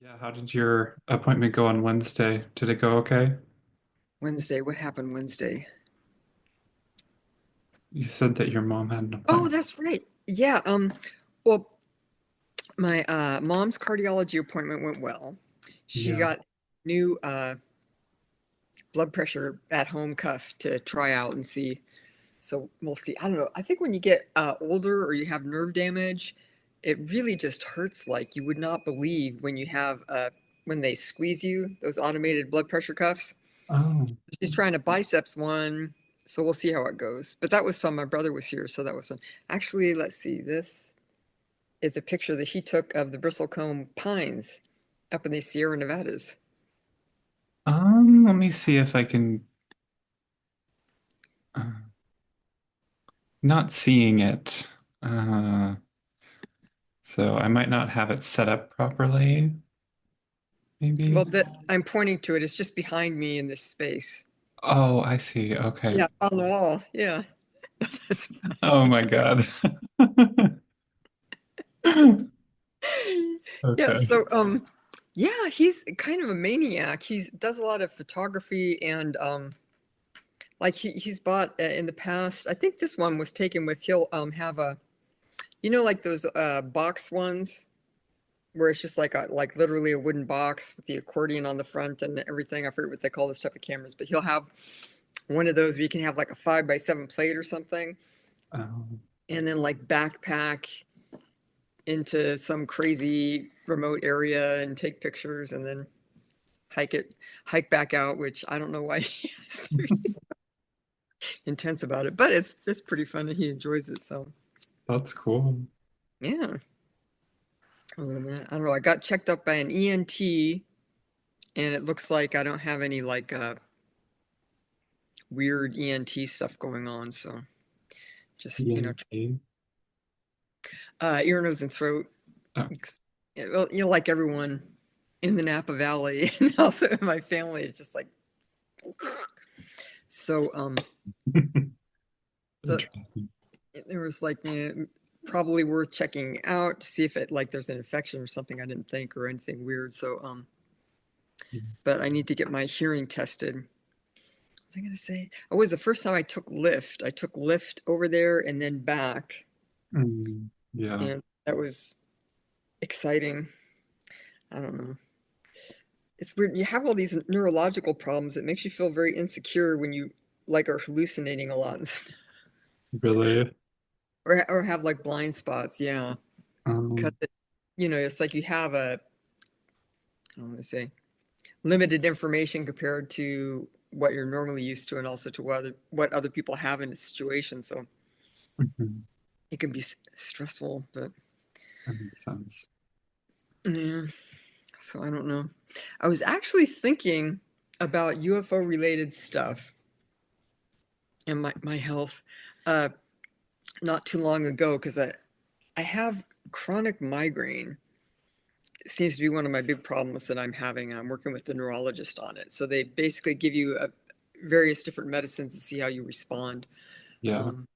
Yeah, how did your appointment go on Wednesday? Did it go okay? Wednesday. What happened Wednesday? You said that your mom had an Oh, appointment. that's right. Yeah. Well, my mom's cardiology appointment went well. She Yeah. got new blood pressure at home cuff to try out and see. So we'll see. I don't know. I think when you get older or you have nerve damage, it really just hurts like you would not believe when you have when they squeeze you, those automated blood pressure cuffs. Oh, She's trying to biceps one, so we'll see how it goes. But that was fun. My brother was here, so that was fun. Actually, let's see. This is a picture that he took of the bristlecone pines up in the Sierra Nevadas. let me see if I can, uh, not seeing it. Uh, so I might not have it set up properly, maybe. Well, that I'm pointing to it. It's just behind me in this space. Oh, I see. Okay. Yeah, on the wall. Yeah. Oh my God. Yeah, Okay. so yeah, he's kind of a maniac. He does a lot of photography and like he's bought in the past. I think this one was taken with he'll have a like those box ones where it's just like literally a wooden box with the accordion on the front and everything. I forget what they call this type of cameras, but he'll have one of those where you can have like a 5x7 plate or something, Um, and then like backpack into some crazy remote area and take pictures and then hike back out, which I don't know why he has to be so intense about it, but it's pretty fun and he enjoys it. So that's cool. yeah. Other than that, I don't know. I got checked up by an ENT and it looks like I don't have any like weird ENT stuff going on. So just, ENT. ear, nose, and throat. Oh, Well, like everyone in the Napa Valley and also in my family, it's just like, so, so interesting. there was like, probably worth checking out to see if it like there's an infection or something I didn't think or anything weird. So, but I need to get my hearing tested. What was I gonna say? Oh, it was the first time I took Lyft. I took Lyft over there and then back, Yeah. and that was exciting. I don't know. It's weird. You have all these neurological problems. It makes you feel very insecure when you like are hallucinating a lot and stuff. Really? Or have like blind spots. Yeah, because Um, it's like you have I don't want to say limited information compared to what you're normally used to, and also to what other people have in a situation. So mhm. it can be stressful. But That makes sense. yeah, so I don't know. I was actually thinking about UFO related stuff and my health uh, not too long ago because I have chronic migraine. It seems to be one of my big problems that I'm having, and I'm working with the neurologist on it. So they basically give you various different medicines to see how you respond. Yeah. Um,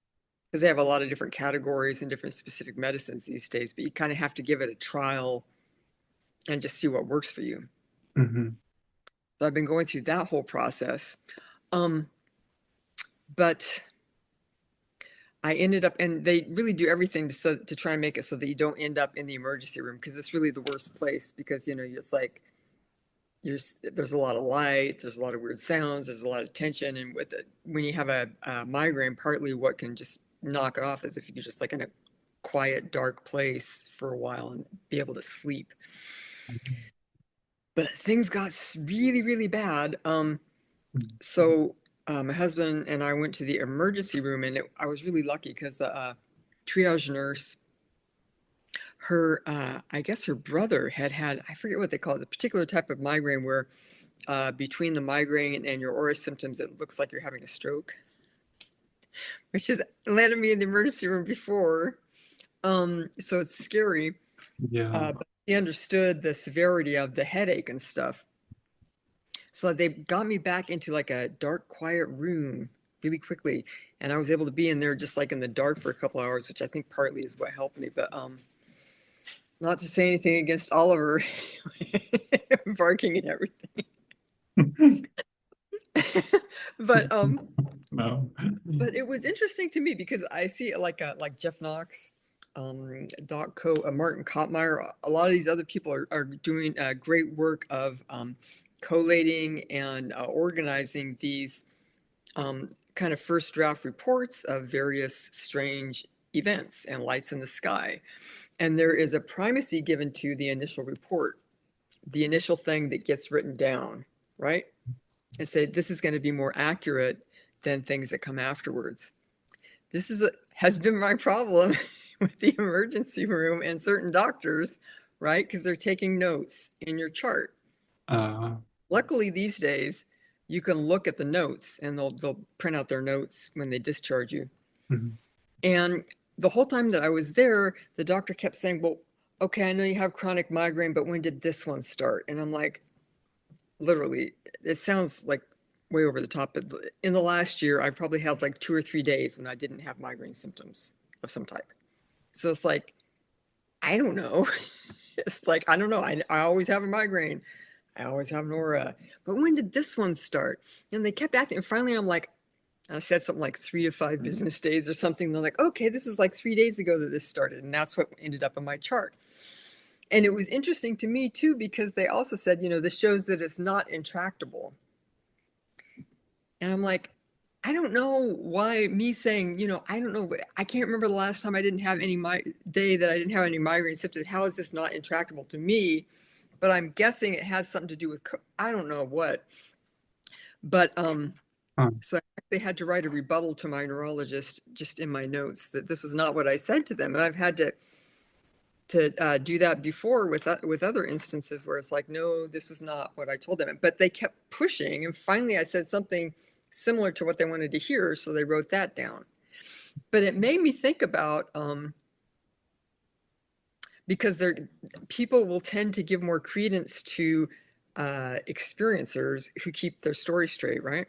because they have a lot of different categories and different specific medicines these days, but you kind of have to give it a trial and just see what works for you. Hmm. So I've been going through that whole process. Um, but I ended up, and they really do everything to try and make it so that you don't end up in the emergency room because it's really the worst place because it's like there's a lot of light, there's a lot of weird sounds, there's a lot of tension, and when you have a migraine, partly what can just knock it off is if you could just like in a quiet, dark place for a while and be able to sleep. But things got really, really bad. So my husband and I went to the emergency room, and I was really lucky because the triage nurse, her, I guess her brother had, I forget what they call it, a particular type of migraine where between the migraine and your aura symptoms, it looks like you're having a stroke, which has landed me in the emergency room before. So it's scary. Yeah. But he understood the severity of the headache and stuff. So they got me back into like a dark, quiet room really quickly. And I was able to be in there just like in the dark for a couple hours, which I think partly is what helped me. But Not to say anything against Oliver barking and everything. But No. but it was interesting to me because I see it like Jeff Knox, Martin Kottmeyer, a lot of these other people are doing great work of collating and organizing these kind of first draft reports of various strange events and lights in the sky. And there is a primacy given to the initial report, the initial thing that gets written down, right? And say this is going to be more accurate than things that come afterwards. Has been my problem with the emergency room and certain doctors, right? Because they're taking notes in your chart. Uh, Luckily, these days, you can look at the notes and they'll print out their notes when they discharge you. mhm. And the whole time that I was there, the doctor kept saying, well, okay, I know you have chronic migraine, but when did this one start? And I'm like, literally, it sounds like way over the top. But in the last year, I probably had like 2 or 3 days when I didn't have migraine symptoms of some type. So it's like, I don't know. It's like, I don't know. I always have a migraine. I always have an aura. But when did this one start? And they kept asking. And finally, I'm like, I said something like 3 to 5 business days or something. They're like, okay, this was like 3 days ago that this started. And that's what ended up in my chart. And it was interesting to me too, because they also said, this shows that it's not intractable. And I'm like, I don't know why me saying, I don't know. I can't remember the last time I didn't have any day that I didn't have any migraine symptoms. How is this not intractable to me? But I'm guessing it has something to do with, I don't know what. But Huh. so I actually had to write a rebuttal to my neurologist just in my notes that this was not what I said to them. And I've had to do that before with other instances where it's like, no, this was not what I told them. But they kept pushing, and finally I said something similar to what they wanted to hear, so they wrote that down. But it made me think about because people will tend to give more credence to experiencers who keep their story straight, right?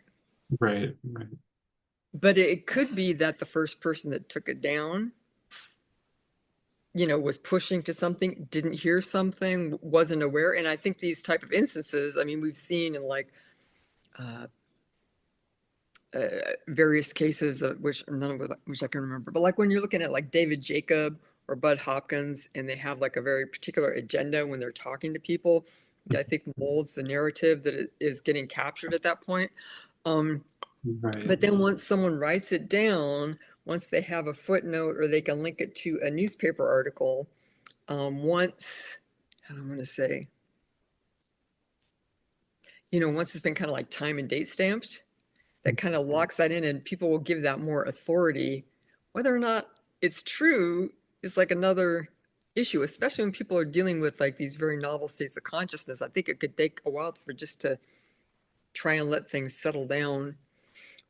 Right, right. But it could be that the first person that took it down, was pushing to something, didn't hear something, wasn't aware. And I think these type of instances, I mean, we've seen in like uh, various cases, which none of which I can remember, but like when you're looking at like David Jacob or Bud Hopkins, and they have like a very particular agenda when they're talking to people, that I think molds the narrative that it is getting captured at that point. Um, Right. But then once someone writes it down, once they have a footnote or they can link it to a newspaper article, once, how do I want to say, once it's been kind of like time and date stamped, that kind of locks that in, and people will give that more authority. Whether or not it's true is like another issue, especially when people are dealing with like these very novel states of consciousness. I think it could take a while for just to try and let things settle down,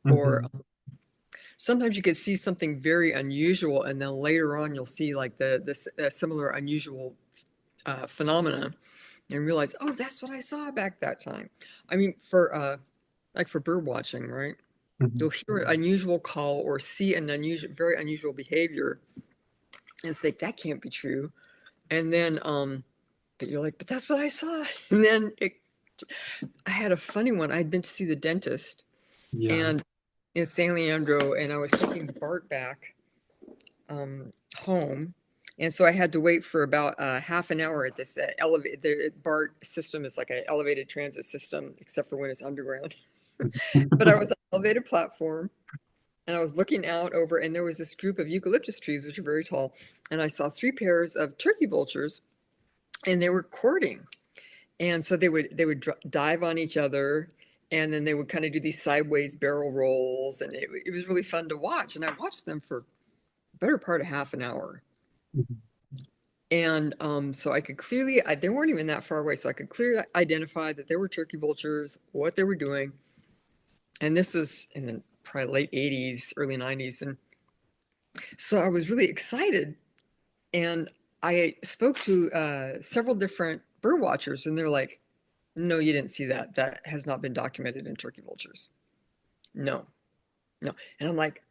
or Mhm. sometimes you could see something very unusual, and then later on you'll see like the similar unusual phenomena, and realize, oh, that's what I saw back that time. I mean, for like for bird watching, right? Mhm. You'll hear an unusual call or see an very unusual behavior, and think that can't be true. And then, but you're like, but that's what I saw. And then I had a funny one. I'd been to see the dentist, Yeah. and in San Leandro, and I was taking Bart back home. And so I had to wait for about half an hour at this elevated. The BART system is like an elevated transit system, except for when it's underground. But I was on an elevated platform, and I was looking out over, and there was this group of eucalyptus trees, which are very tall. And I saw 3 pairs of turkey vultures, and they were courting. And so they would dive on each other, and then they would kind of do these sideways barrel rolls, and it was really fun to watch. And I watched them for the better part of half an hour. Mhm. And so I could clearly, they weren't even that far away, so I could clearly identify that there were turkey vultures, what they were doing. And this was in the probably late 80s, early 90s. And so I was really excited. And I spoke to several different bird watchers, and they're like, no, you didn't see that. That has not been documented in turkey vultures. No, no. And I'm like,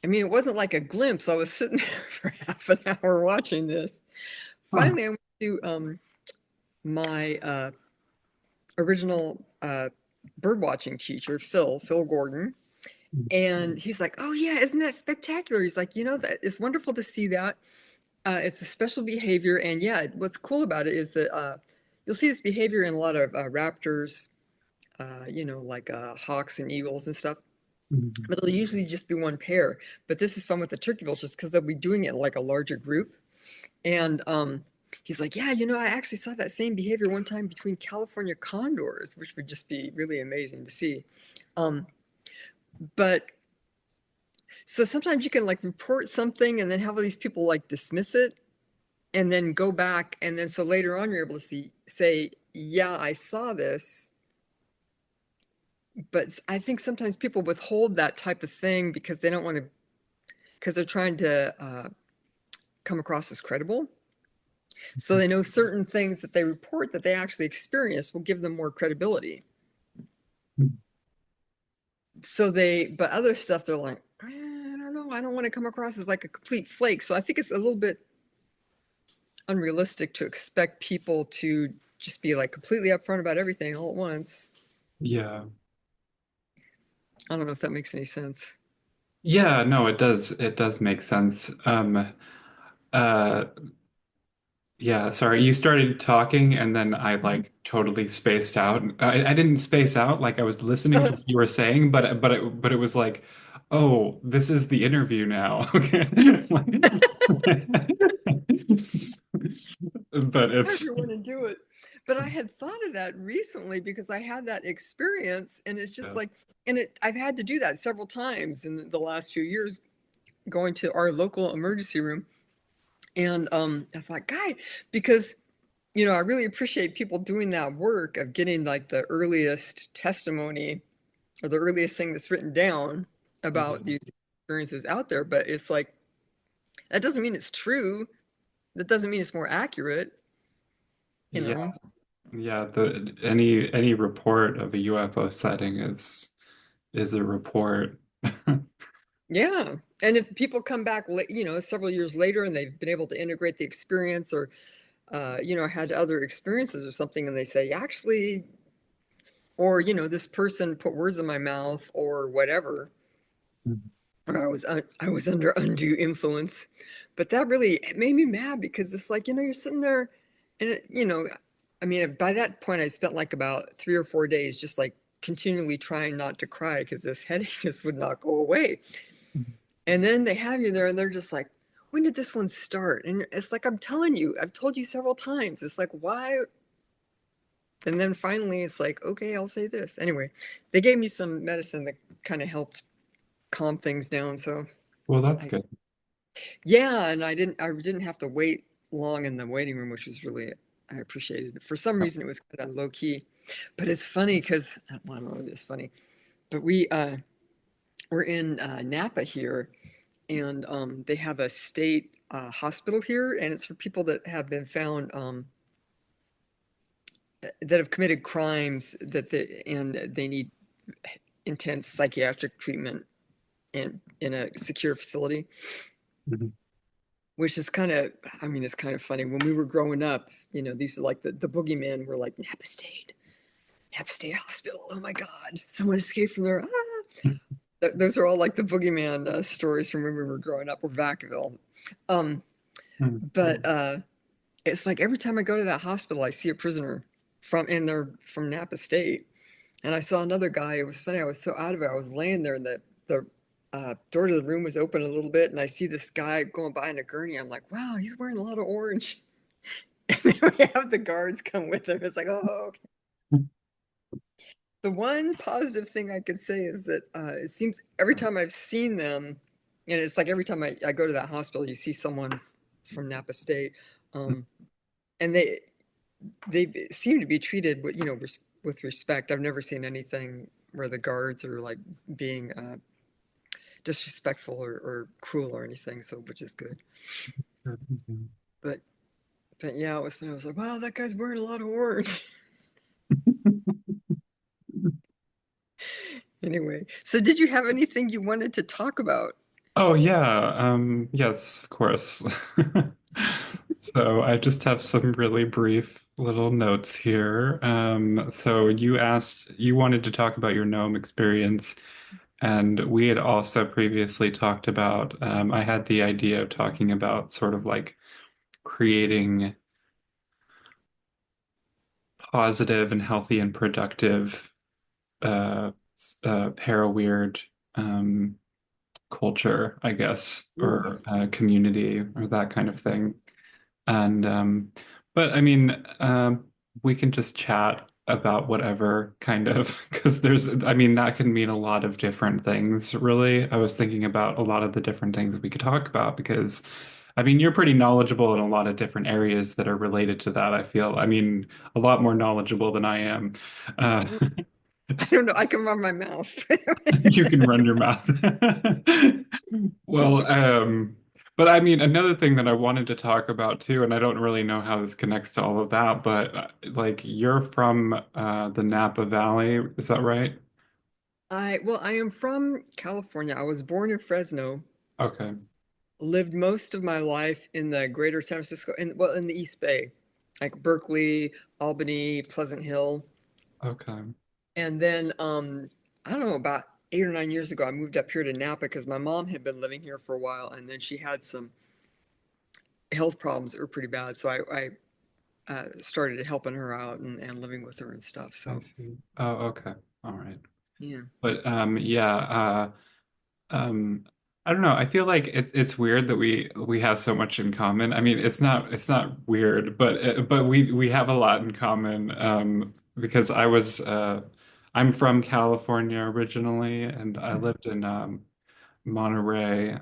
I mean, it wasn't like a glimpse. I was sitting there for half an hour watching this. Huh. Finally, I went to my original bird watching teacher, Phil Gordon. And he's like, "Oh yeah, isn't that spectacular?" He's like, "You know, that it's wonderful to see that. It's a special behavior, and yeah, what's cool about it is that you'll see this behavior in a lot of raptors, like hawks and eagles and stuff. Mhm. But it'll usually just be one pair. But this is fun with the turkey vultures because they'll be doing it in like a larger group. And he's like, yeah, I actually saw that same behavior one time between California condors, which would just be really amazing to see. Um, but so sometimes you can like report something and then have all these people like dismiss it and then go back. And then so later on, you're able to say, yeah, I saw this. But I think sometimes people withhold that type of thing because they don't want to, because they're trying to come across as credible. So they know certain things that they report that they actually experience will give them more credibility. But other stuff, they're like, I don't know, I don't want to come across as like a complete flake. So I think it's a little bit unrealistic to expect people to just be like completely upfront about everything all at once. Yeah. I don't know if that makes any sense. Yeah, no, it does make sense. Uh yeah, sorry. You started talking and then I like totally spaced out. I didn't space out, like I was listening to what you were saying, but it was like, oh, this is the interview now. Okay. But it's However you want to do it. But I had thought of that recently because I had that experience, and it's just yeah. like, I've had to do that several times in the last few years, going to our local emergency room. And I was like, guy, because I really appreciate people doing that work of getting like the earliest testimony or the earliest thing that's written down about Yeah. these experiences out there. But it's like that doesn't mean it's true. That doesn't mean it's more accurate, you Yeah. know. Yeah, the any report of a UFO sighting is a report. Yeah. And if people come back, several years later and they've been able to integrate the experience or, had other experiences or something and they say, actually, or, this person put words in my mouth or whatever, or I was under undue influence. But that really it made me mad because it's like, you're sitting there and, I mean, by that point, I spent like about 3 or 4 days just like continually trying not to cry because this headache just would not go away. And then they have you there and they're just like, when did this one start? And it's like, I'm telling you, I've told you several times. It's like, why? And then finally it's like, okay, I'll say this. Anyway, they gave me some medicine that kind of helped calm things down. So Well, that's I, good. yeah, and I didn't have to wait long in the waiting room, which was really, I appreciated it. For some reason, it was kind of low key, but it's funny because, well, I don't know if it's funny, but we're in Napa here and they have a state hospital here, and it's for people that have been found that have committed crimes and they need intense psychiatric treatment in a secure facility, Mhm. which is kind of, I mean, it's kind of funny. When we were growing up, these are like the boogeymen were like Napa State Hospital. Oh my God, someone escaped from there. Ah. Those are all like the boogeyman stories from when we were growing up, or Vacaville. Um, Mhm. but it's like every time I go to that hospital, I see a prisoner and they're from Napa State. And I saw another guy. It was funny. I was so out of it. I was laying there, and the door to the room was open a little bit, and I see this guy going by in a gurney. I'm like, wow, he's wearing a lot of orange. And then we have the guards come with him. It's like, oh, okay. The one positive thing I could say is that it seems every time I've seen them, and it's like every time I go to that hospital, you see someone from Napa State, um, and they seem to be treated with with respect. I've never seen anything where the guards are like being disrespectful or cruel or anything. So which is good. But but yeah, it was funny. I was like, wow, that guy's wearing a lot of orange. Anyway, so did you have anything you wanted to talk about? Oh yeah, yes, of course. So I just have some really brief little notes here. So you asked, you wanted to talk about your gnome experience, and we had also previously talked about, I had the idea of talking about sort of like creating positive and healthy and productive para-weird um, culture, I guess, Ooh. or community or that kind of thing. And but I mean, we can just chat about whatever kind of because there's I mean that can mean a lot of different things, really. I was thinking about a lot of the different things we could talk about because I mean you're pretty knowledgeable in a lot of different areas that are related to that, I feel. I mean, a lot more knowledgeable than I am. Uh, I don't know. I can run my mouth. you can run your mouth. Well, but I mean, another thing that I wanted to talk about too, and I don't really know how this connects to all of that, but like you're from the Napa Valley, is that right? I am from California. I was born in Fresno, Okay. lived most of my life in the greater San Francisco, in the East Bay, like Berkeley, Albany, Pleasant Hill. Okay. And then I don't know, about 8 or 9 years ago, I moved up here to Napa because my mom had been living here for a while, and then she had some health problems that were pretty bad. So I started helping her out and living with her and stuff. I So see. Oh, okay. All right. yeah. But yeah, um I don't know. I feel like it's weird that we have so much in common. I mean, it's not weird, but we have a lot in common because I'm from California originally and I Mhm. lived in Monterey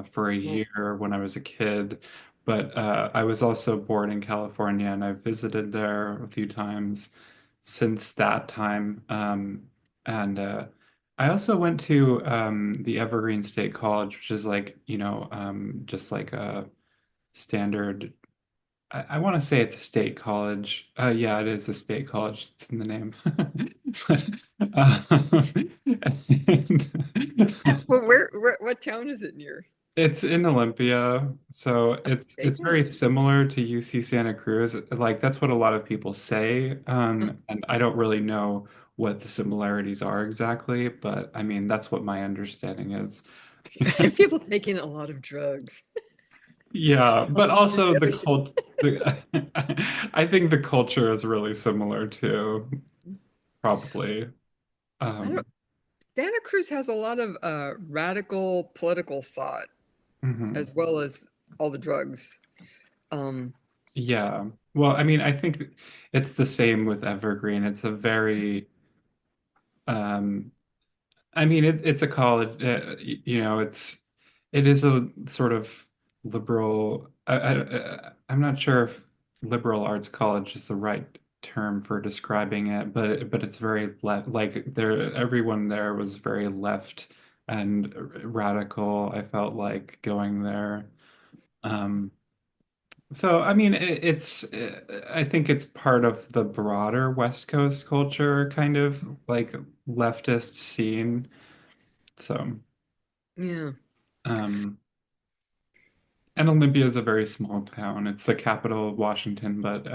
for a Well, year when I was a kid. But I was also born in California and I've visited there a few times since that time. And I also went to the Evergreen State College, which is like, just like a standard. I want to say it's a state college. Yeah, it is a state college. It's in the name. But, well, what town is it near? it's in Olympia, so it's Dayton? very similar to UC Santa Cruz. Like that's what a lot of people say, and I don't really know what the similarities are exactly, but I mean that's what my understanding is. People taking a lot of drugs. Yeah, I'll but teach you also the the other shit. cult. I think the culture is really similar too, probably. I don't. Um, Santa Cruz has a lot of radical political thought, mhm. as well as all the drugs. Um, Yeah. Well, I mean, I think it's the same with Evergreen. It's a very um, I mean, it's a college, it is a sort of liberal. I'm not sure if liberal arts college is the right term for describing it, but it's very left. Like there, everyone there was very left and radical. I felt like going there. Um, so I mean, I think it's part of the broader West Coast culture, kind of like leftist scene. So, yeah. um, and Olympia is a very small town. It's the capital of Washington, but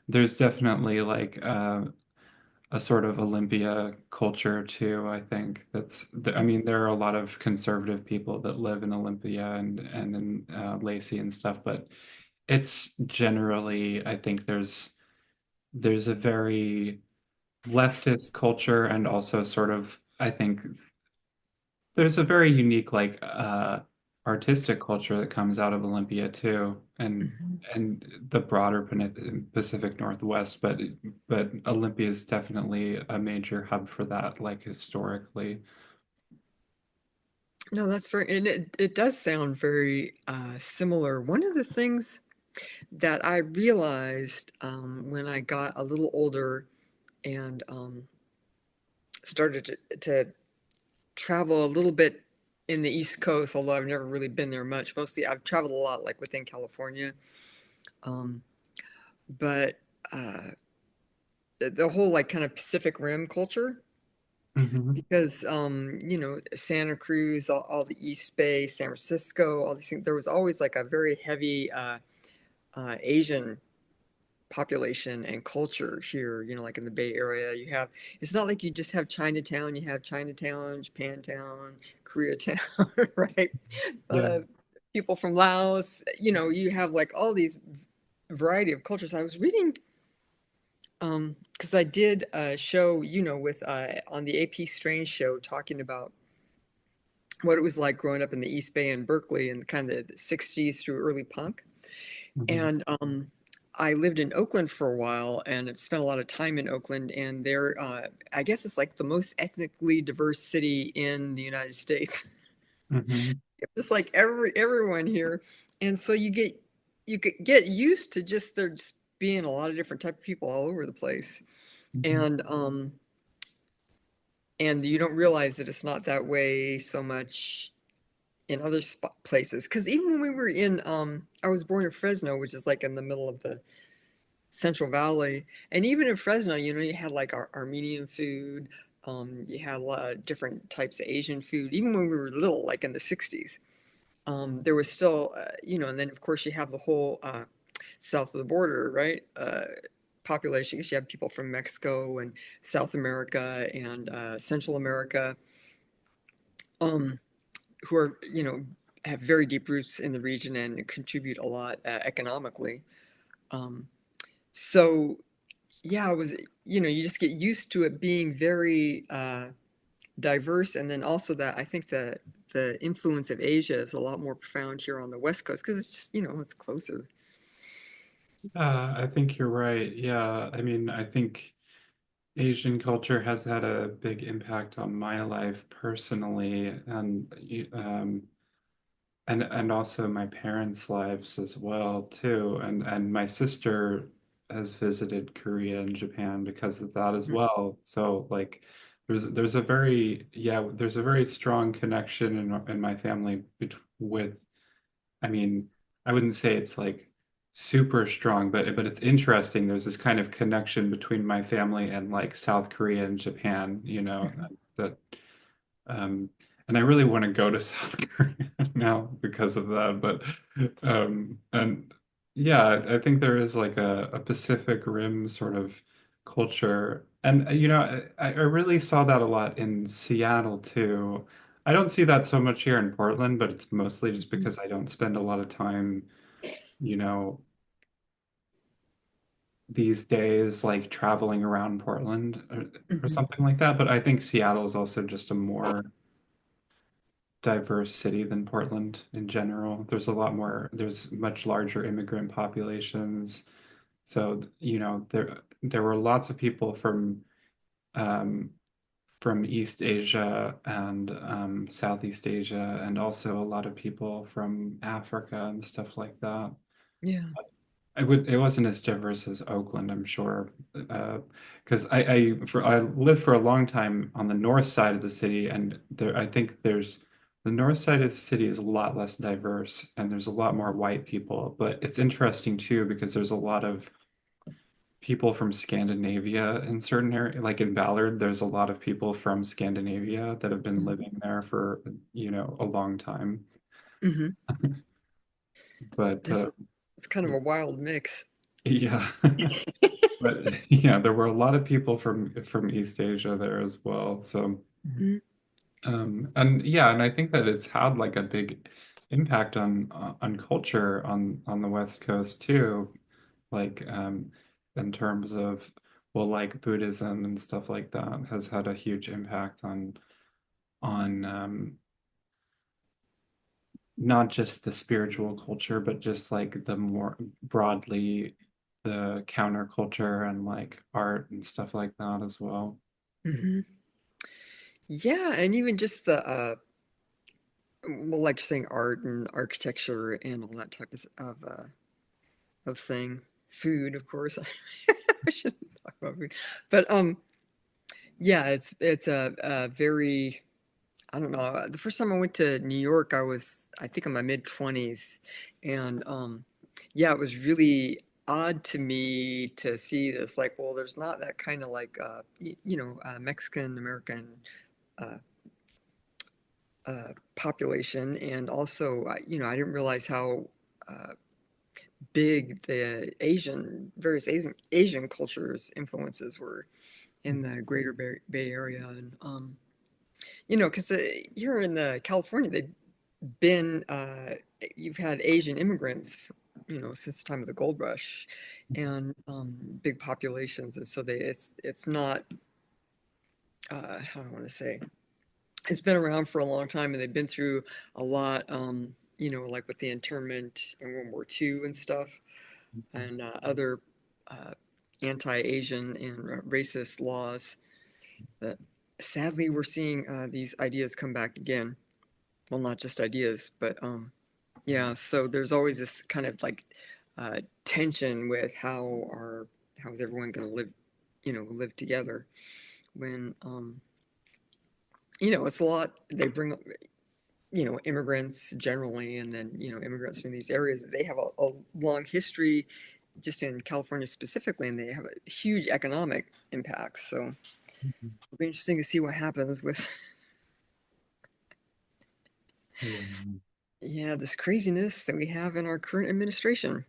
there's definitely like a sort of Olympia culture too. I think I mean, there are a lot of conservative people that live in Olympia and in Lacey and stuff, but it's generally, I think there's a very leftist culture and also sort of, I think there's a very unique like artistic culture that comes out of Olympia too, Mhm. and the broader Pacific Northwest, but Olympia is definitely a major hub for that, like historically. No, that's very, and it does sound very similar. One of the things that I realized when I got a little older and started to travel a little bit in the East Coast, although I've never really been there much. Mostly I've traveled a lot, like within California. Um, but uh, the whole like kind of Pacific Rim culture, Hmm. because Santa Cruz, all the East Bay, San Francisco, all these things, there was always like a very heavy Asian population and culture here, like in the Bay Area. It's not like you just have Chinatown, you have Chinatown, Japantown, Koreatown, right? Yeah. Uh, People from Laos, you have like all these variety of cultures. I was reading, because I did a show, with on the AP Strange show talking about what it was like growing up in the East Bay and Berkeley in kind of the 60s through early punk. Mhm. And I lived in Oakland for a while and I've spent a lot of time in Oakland. And I guess it's like the most ethnically diverse city in the United States. Mhm. It's like everyone here. And so you get used to just there just being a lot of different type of people all over the place. Mhm. And you don't realize that it's not that way so much in other places. Because even when we were I was born in Fresno, which is like in the middle of the Central Valley, and even in Fresno, you had like Armenian food. You had a lot of different types of Asian food. Even when we were little, like in the '60s, there was still, and then of course you have the whole south of the border, right? Population, because you have people from Mexico and South America and Central America, um, who are, have very deep roots in the region and contribute a lot economically. Um, so yeah, it was, you just get used to it being very diverse. And then also that I think the influence of Asia is a lot more profound here on the West Coast because it's just, it's closer. I think you're right. Yeah. I mean, I think Asian culture has had a big impact on my life personally, and and also my parents' lives as well too. And my sister has visited Korea and Japan because of that as Mhm, well. So like there's a very there's a very strong connection in my family with, I mean, I wouldn't say it's like super strong, but it's interesting. There's this kind of connection between my family and like South Korea and Japan, mhm, that um and I really want to go to South Korea now because of that. But and yeah, I think there is like a Pacific Rim sort of culture. And I really saw that a lot in Seattle too. I don't see that so much here in Portland, but it's mostly just mhm, because I don't spend a lot of time, you know, these days like traveling around Portland or mhm, something like that. But I think Seattle is also just a more diverse city than Portland in general. There's much larger immigrant populations. So, there were lots of people um, from East Asia and Southeast Asia, and also a lot of people from Africa and stuff like that. yeah. It wasn't as diverse as Oakland, I'm sure, because I lived for a long time on the north side of the city, and I think there's the north side of the city is a lot less diverse, and there's a lot more white people. But it's interesting too because there's a lot of people from Scandinavia in certain areas, like in Ballard, there's a lot of people from Scandinavia that have been Mhm, living there for, a long time. mhm. But It's kind of a wild mix. yeah. But yeah, there were a lot of people from East Asia there as well. So Mhm, and yeah, and I think that it's had like a big impact on culture on the West Coast too, like in terms of, well, like Buddhism and stuff like that has had a huge impact on not just the spiritual culture, but just like the more broadly the counterculture and like art and stuff like that as well. mhm. Yeah, and even just the well, like you're saying, art and architecture and all that type of thing. Food, of course. I shouldn't talk about food, but yeah, it's a very, I don't know. The first time I went to New York, I think in my mid 20s, and yeah, it was really odd to me to see this. Like, well, there's not that kind of like Mexican American uh, population, and also I didn't realize how uh, big the various Asian cultures influences were in the greater Bay Area. And, because here in California, they've been, you've had Asian immigrants, since the time of the gold rush and big populations. And so it's not, how do I want to say, it's been around for a long time and they've been through a lot, like with the internment in World War II and stuff and other uh, anti-Asian and racist laws that sadly we're seeing these ideas come back again. Well, not just ideas, but yeah. So there's always this kind of like tension with how is everyone going to live together when it's a lot. They bring immigrants generally, and then immigrants from these areas. They have a long history, just in California specifically, and they have a huge economic impacts. So it'll be interesting to see what happens with Yeah. yeah, this craziness that we have in our current administration.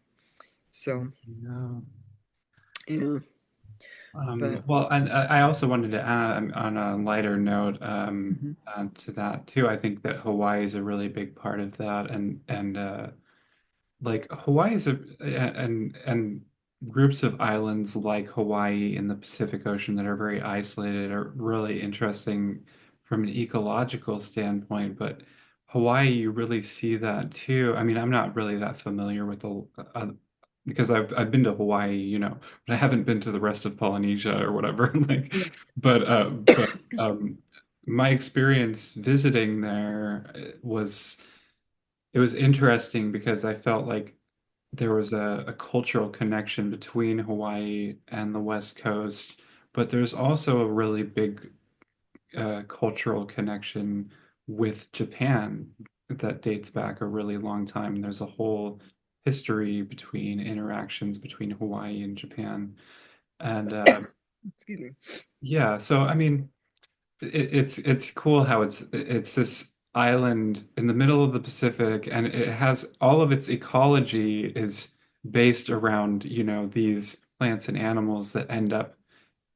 So Yeah. yeah, but Well, and I also wanted to add on a lighter note mhm. to that too. I think that Hawaii is a really big part of that, and like Hawaii is a and groups of islands like Hawaii in the Pacific Ocean that are very isolated are really interesting from an ecological standpoint. But Hawaii, you really see that too. I mean, I'm not really that familiar with the because I've been to Hawaii, but I haven't been to the rest of Polynesia or whatever. Like, Yeah. but my experience visiting there was it was interesting because I felt like there was a cultural connection between Hawaii and the West Coast, but there's also a really big cultural connection with Japan that dates back a really long time. There's a whole history between interactions between Hawaii and Japan. And Excuse me. yeah, so I mean, it's cool how it's this island in the middle of the Pacific, and it has all of its ecology is based around, these plants and animals that end up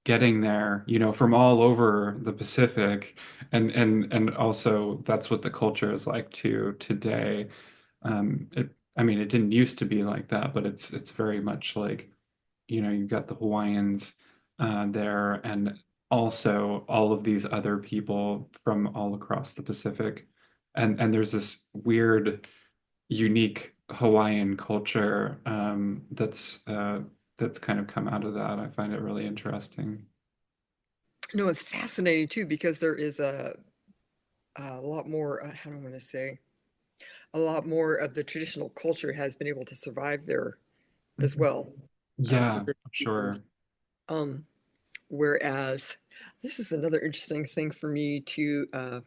getting there, from all over the Pacific, and also that's what the culture is like too today. I mean, it didn't used to be like that, but it's very much like you've got the Hawaiians there, and also all of these other people from all across the Pacific. And there's this weird, unique Hawaiian culture that's kind of come out of that. I find it really interesting. No, it's fascinating too because there is a lot more. How do I want to say? A lot more of the traditional culture has been able to survive there as Mhm. well for Yeah, different for reasons. sure. Um, Whereas this is another interesting thing for me to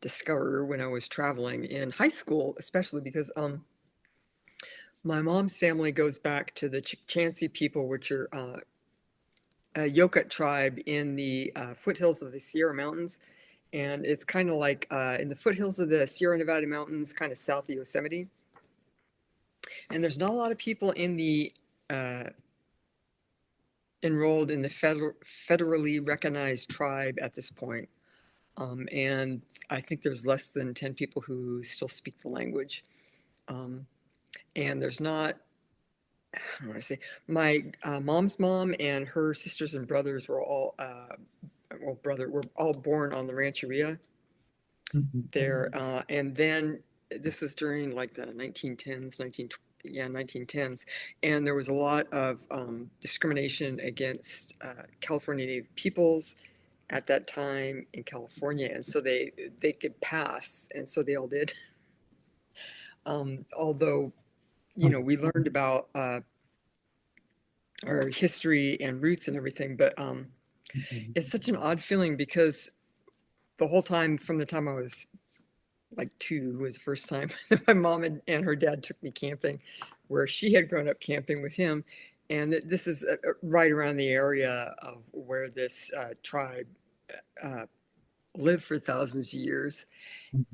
discover when I was traveling in high school, especially because my mom's family goes back to the Chansey people, which are a Yokut tribe in the foothills of the Sierra Mountains. And it's kind of like in the foothills of the Sierra Nevada mountains, kind of south of Yosemite. And there's not a lot of people in the uh, enrolled in the federally recognized tribe at this point. And I think there's less than 10 people who still speak the language. Um, and there's not, I don't want to say, my mom's mom and her sisters and brothers were all, were all born on the rancheria Mhm. there. And then this was during like the 1910s, 1910s. And there was a lot of discrimination against California Native peoples at that time in California. And so they could pass. And so they all did. Although, we learned about our history and roots and everything, but Mhm. it's such an odd feeling because the whole time from the time I was like two was the first time that my mom and her dad took me camping, where she had grown up camping with him. And this is right around the area of where this tribe uh, lived for thousands of years. Mhm.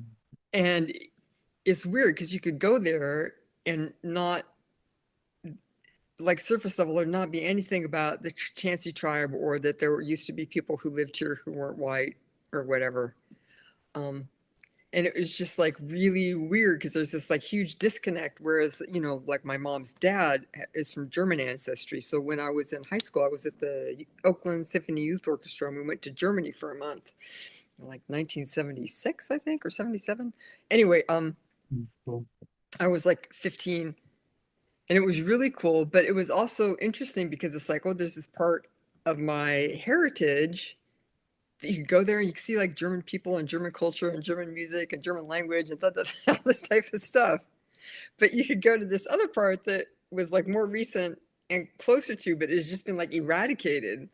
And it's weird because you could go there and not like surface level, there not be anything about the Chansey tribe or that there used to be people who lived here who weren't white or whatever. Um, and it was just like really weird because there's this like huge disconnect. Whereas, like my mom's dad is from German ancestry. So when I was in high school, I was at the Oakland Symphony Youth Orchestra and we went to Germany for a month, like 1976, I think, or 77. Anyway, Cool. I was like 15 and it was really cool, but it was also interesting because it's like, oh, there's this part of my heritage that you could go there and you can see like German people and German culture and German music and German language and all this type of stuff. But you could go to this other part that was like more recent and closer to, but it's just been like eradicated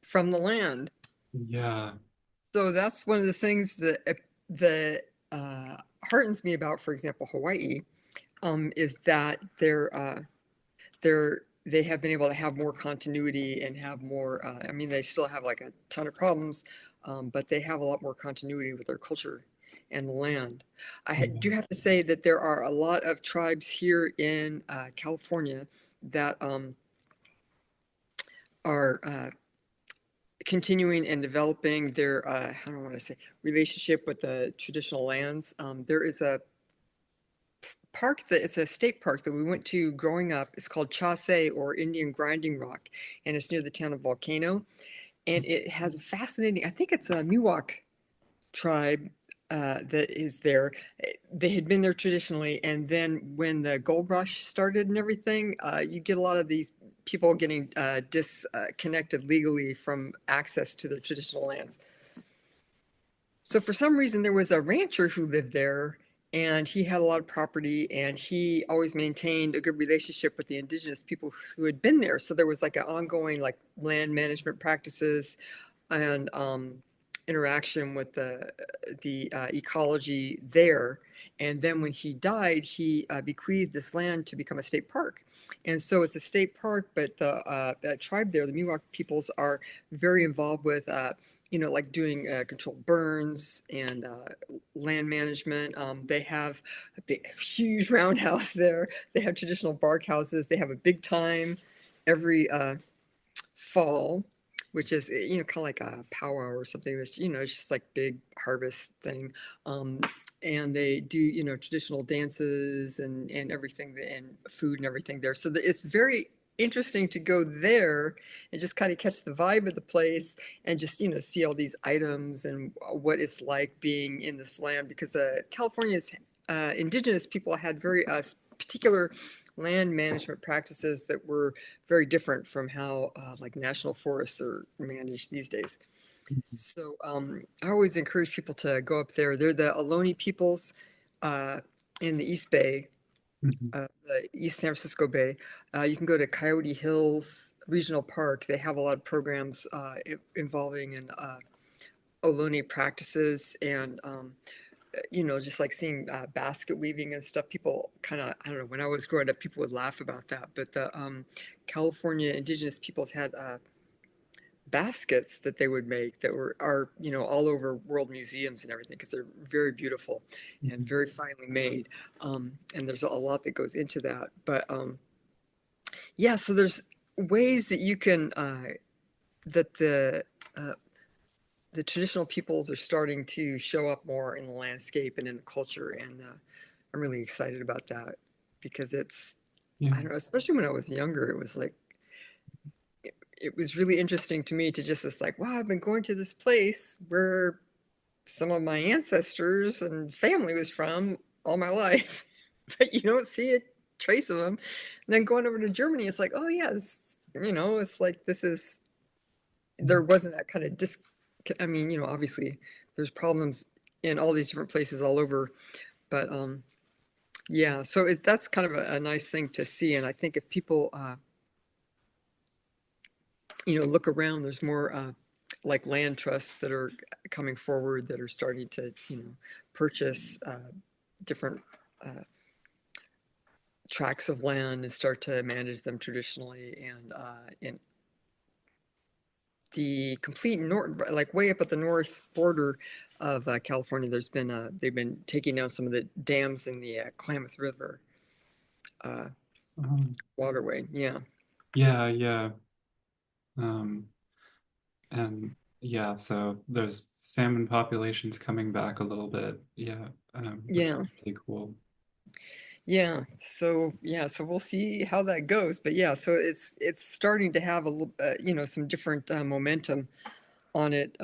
from the land. Yeah. So that's one of the things that heartens me about, for example, Hawaii, is that they have been able to have more continuity and have more. I mean, they still have like a ton of problems, but they have a lot more continuity with their culture and the land. Do Yeah. have to say that there are a lot of tribes here in California that are continuing and developing their, I don't want to say, relationship with the traditional lands. There is a park that it's a state park that we went to growing up. It's called Chase or Indian Grinding Rock, and it's near the town of Volcano. And it has a fascinating, I think it's a Miwok tribe that is there. They had been there traditionally, and then when the gold rush started and everything, you get a lot of these people getting disconnected legally from access to their traditional lands. So for some reason, there was a rancher who lived there, and he had a lot of property, and he always maintained a good relationship with the indigenous people who had been there. So there was like an ongoing like land management practices and interaction with the ecology there. And then when he died, he bequeathed this land to become a state park. And so it's a state park, but the tribe there, the Miwok peoples, are very involved with, like doing controlled burns and land management. They have a big, huge roundhouse there. They have traditional bark houses. They have a big time every fall, which is kind of like a powwow or something. It's it's just like big harvest thing, and they do traditional dances and everything and food and everything there. So it's very interesting to go there and just kind of catch the vibe of the place and just see all these items and what it's like being in this land because California's indigenous people had very particular land management practices that were very different from how like national forests are managed these days. So I always encourage people to go up there. They're the Ohlone peoples uh, in the East Bay, Mhm. the East San Francisco Bay. You can go to Coyote Hills Regional Park. They have a lot of programs involving in Ohlone practices and just like seeing basket weaving and stuff. People kind of, I don't know, when I was growing up, people would laugh about that. But the California indigenous peoples had baskets that they would make that are all over world museums and everything because they're very beautiful and Mhm. very finely made. And there's a lot that goes into that. But yeah, so there's ways that you can that uh, the traditional peoples are starting to show up more in the landscape and in the culture, and I'm really excited about that because I Yeah. don't know, especially when I was younger, it was like it was really interesting to me to just this like, wow, I've been going to this place where some of my ancestors and family was from all my life, but you don't see a trace of them. And then going over to Germany, it's like, oh yeah, it's like this is there wasn't that kind of I mean, obviously there's problems in all these different places all over, but yeah, so that's kind of a nice thing to see. And I think if people, look around, there's more like land trusts that are coming forward that are starting to, purchase different uh, tracts of land and start to manage them traditionally. And in the complete north, like way up at the north border of California, they've been taking down some of the dams in the Klamath River. uh, Um, waterway. Yeah, yeah, yeah. Um, and yeah, so there's salmon populations coming back a little bit. Yeah, which is yeah, really cool. yeah. So yeah, so we'll see how that goes. But yeah, so it's starting to have a little, some different momentum on it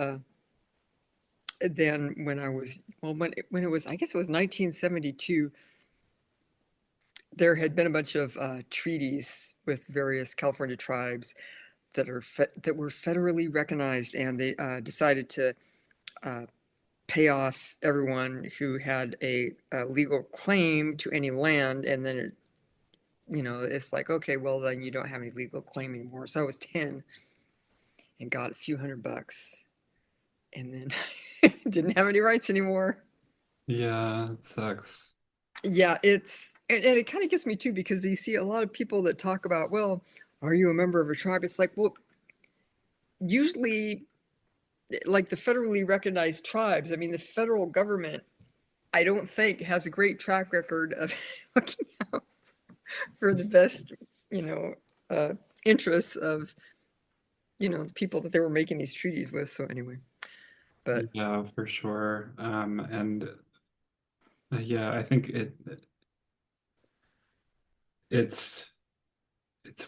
than when I was when it was, I guess it was 1972. There had been a bunch of treaties with various California tribes that were federally recognized, and they decided to uh, pay off everyone who had a legal claim to any land, and then it's like, okay, well then you don't have any legal claim anymore. So I was 10 and got a few $100, and then didn't have any rights anymore. Yeah, it sucks. Yeah, and it kind of gets me too, because you see a lot of people that talk about, well, are you a member of a tribe? It's like, well, usually, like the federally recognized tribes, I mean, the federal government, I don't think has a great track record of looking out for the best, you know, interests of, the people that they were making these treaties with. So anyway, but Yeah, for sure. And yeah, I think it's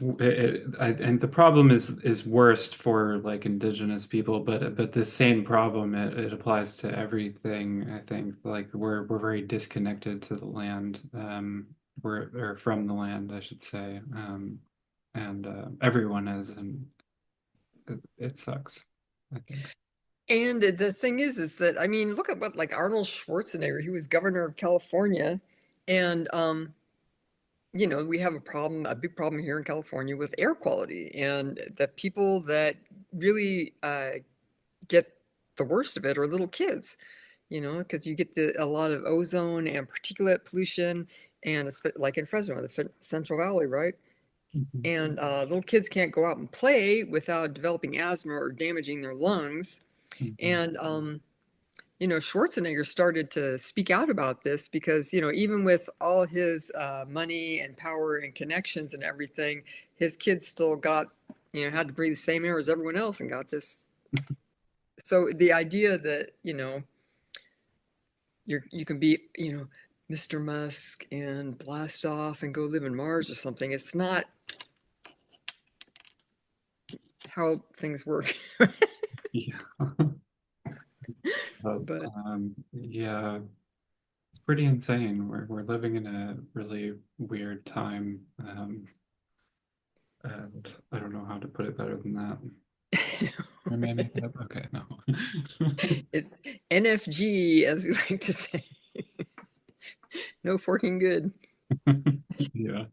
and the problem is worst for like indigenous people, but the same problem it applies to everything. I think like we're very disconnected to the land, we're or from the land, I should say, and everyone is, and it sucks, I think. and the thing is that, I mean, look at what, like, Arnold Schwarzenegger, he was governor of California, and we have a big problem here in California with air quality, and the people that really get the worst of it are little kids, because you get a lot of ozone and particulate pollution, and like in Fresno, the Central Valley, right? Mhm. And little kids can't go out and play without developing asthma or damaging their lungs. Mhm. And Schwarzenegger started to speak out about this because, even with all his money and power and connections and everything, his kids still had to breathe the same air as everyone else and got this. So the idea that, you can be, Mr. Musk and blast off and go live in Mars or something, it's not how things work. Yeah. But But yeah, it's pretty insane. We're living in a really weird time. And I don't know how to put it better than that. Am I make it up? Okay, no. it's NFG, as we like to say. No forking good. Yeah.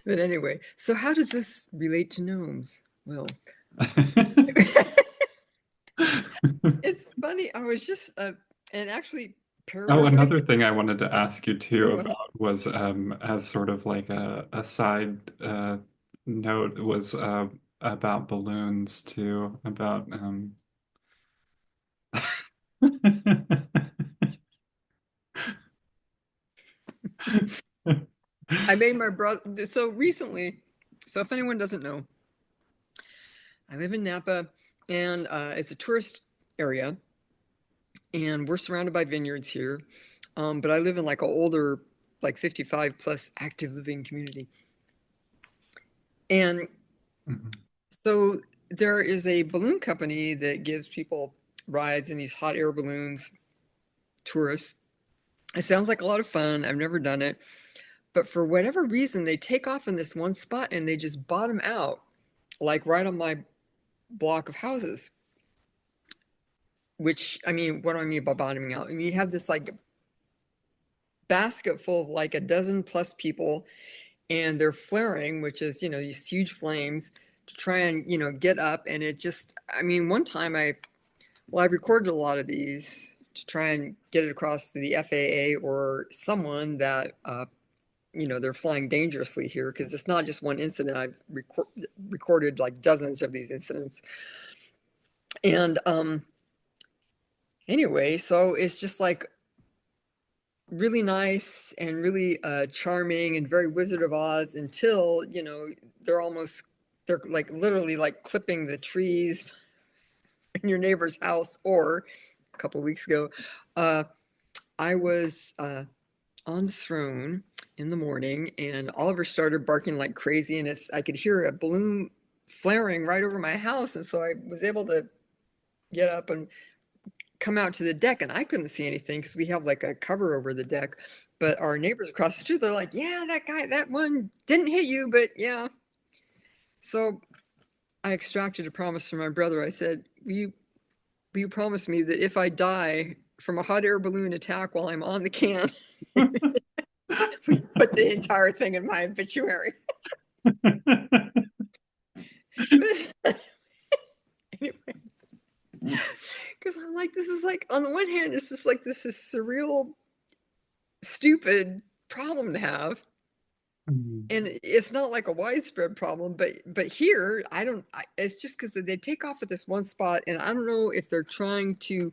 But anyway, so how does this relate to gnomes? Well, it's funny. I was just, and actually, Oh, paraphrase. another thing I wanted to ask you too Oh, well. about was as sort of like a side note was about balloons too, about I made my brother. So recently, so if anyone doesn't know, I live in Napa, and it's a tourist area, and we're surrounded by vineyards here. But I live in like an older, like 55 plus active living community. And Mhm. so there is a balloon company that gives people rides in these hot air balloons, tourists. It sounds like a lot of fun. I've never done it. But for whatever reason, they take off in this one spot and they just bottom out, like right on my block of houses. Which, I mean, what do I mean by bottoming out? I mean, you have this like basket full of like a dozen plus people, and they're flaring, which is, these huge flames to try and, get up. And it just, I mean, one time I recorded a lot of these to try and get it across to the FAA or someone that, they're flying dangerously here, because it's not just one incident. I've recorded like dozens of these incidents. And anyway, so it's just like really nice and really charming and very Wizard of Oz until, they're almost, they're like literally like clipping the trees in your neighbor's house. Or a couple weeks ago, uh, I was on the throne in the morning, and Oliver started barking like crazy, and I could hear a balloon flaring right over my house, and so I was able to get up and come out to the deck, and I couldn't see anything because we have like a cover over the deck. But our neighbors across the street, they're like, "Yeah, that guy, that one didn't hit you, but yeah." So I extracted a promise from my brother. I said, will you promise me that if I die from a hot air balloon attack while I'm on the can, we put the entire thing in my obituary?" Anyway, because I'm like, this is like, on the one hand, it's just like this is surreal, stupid problem to have, and it's not like a widespread problem, but here I don't. It's just because they take off at this one spot, and I don't know if they're trying to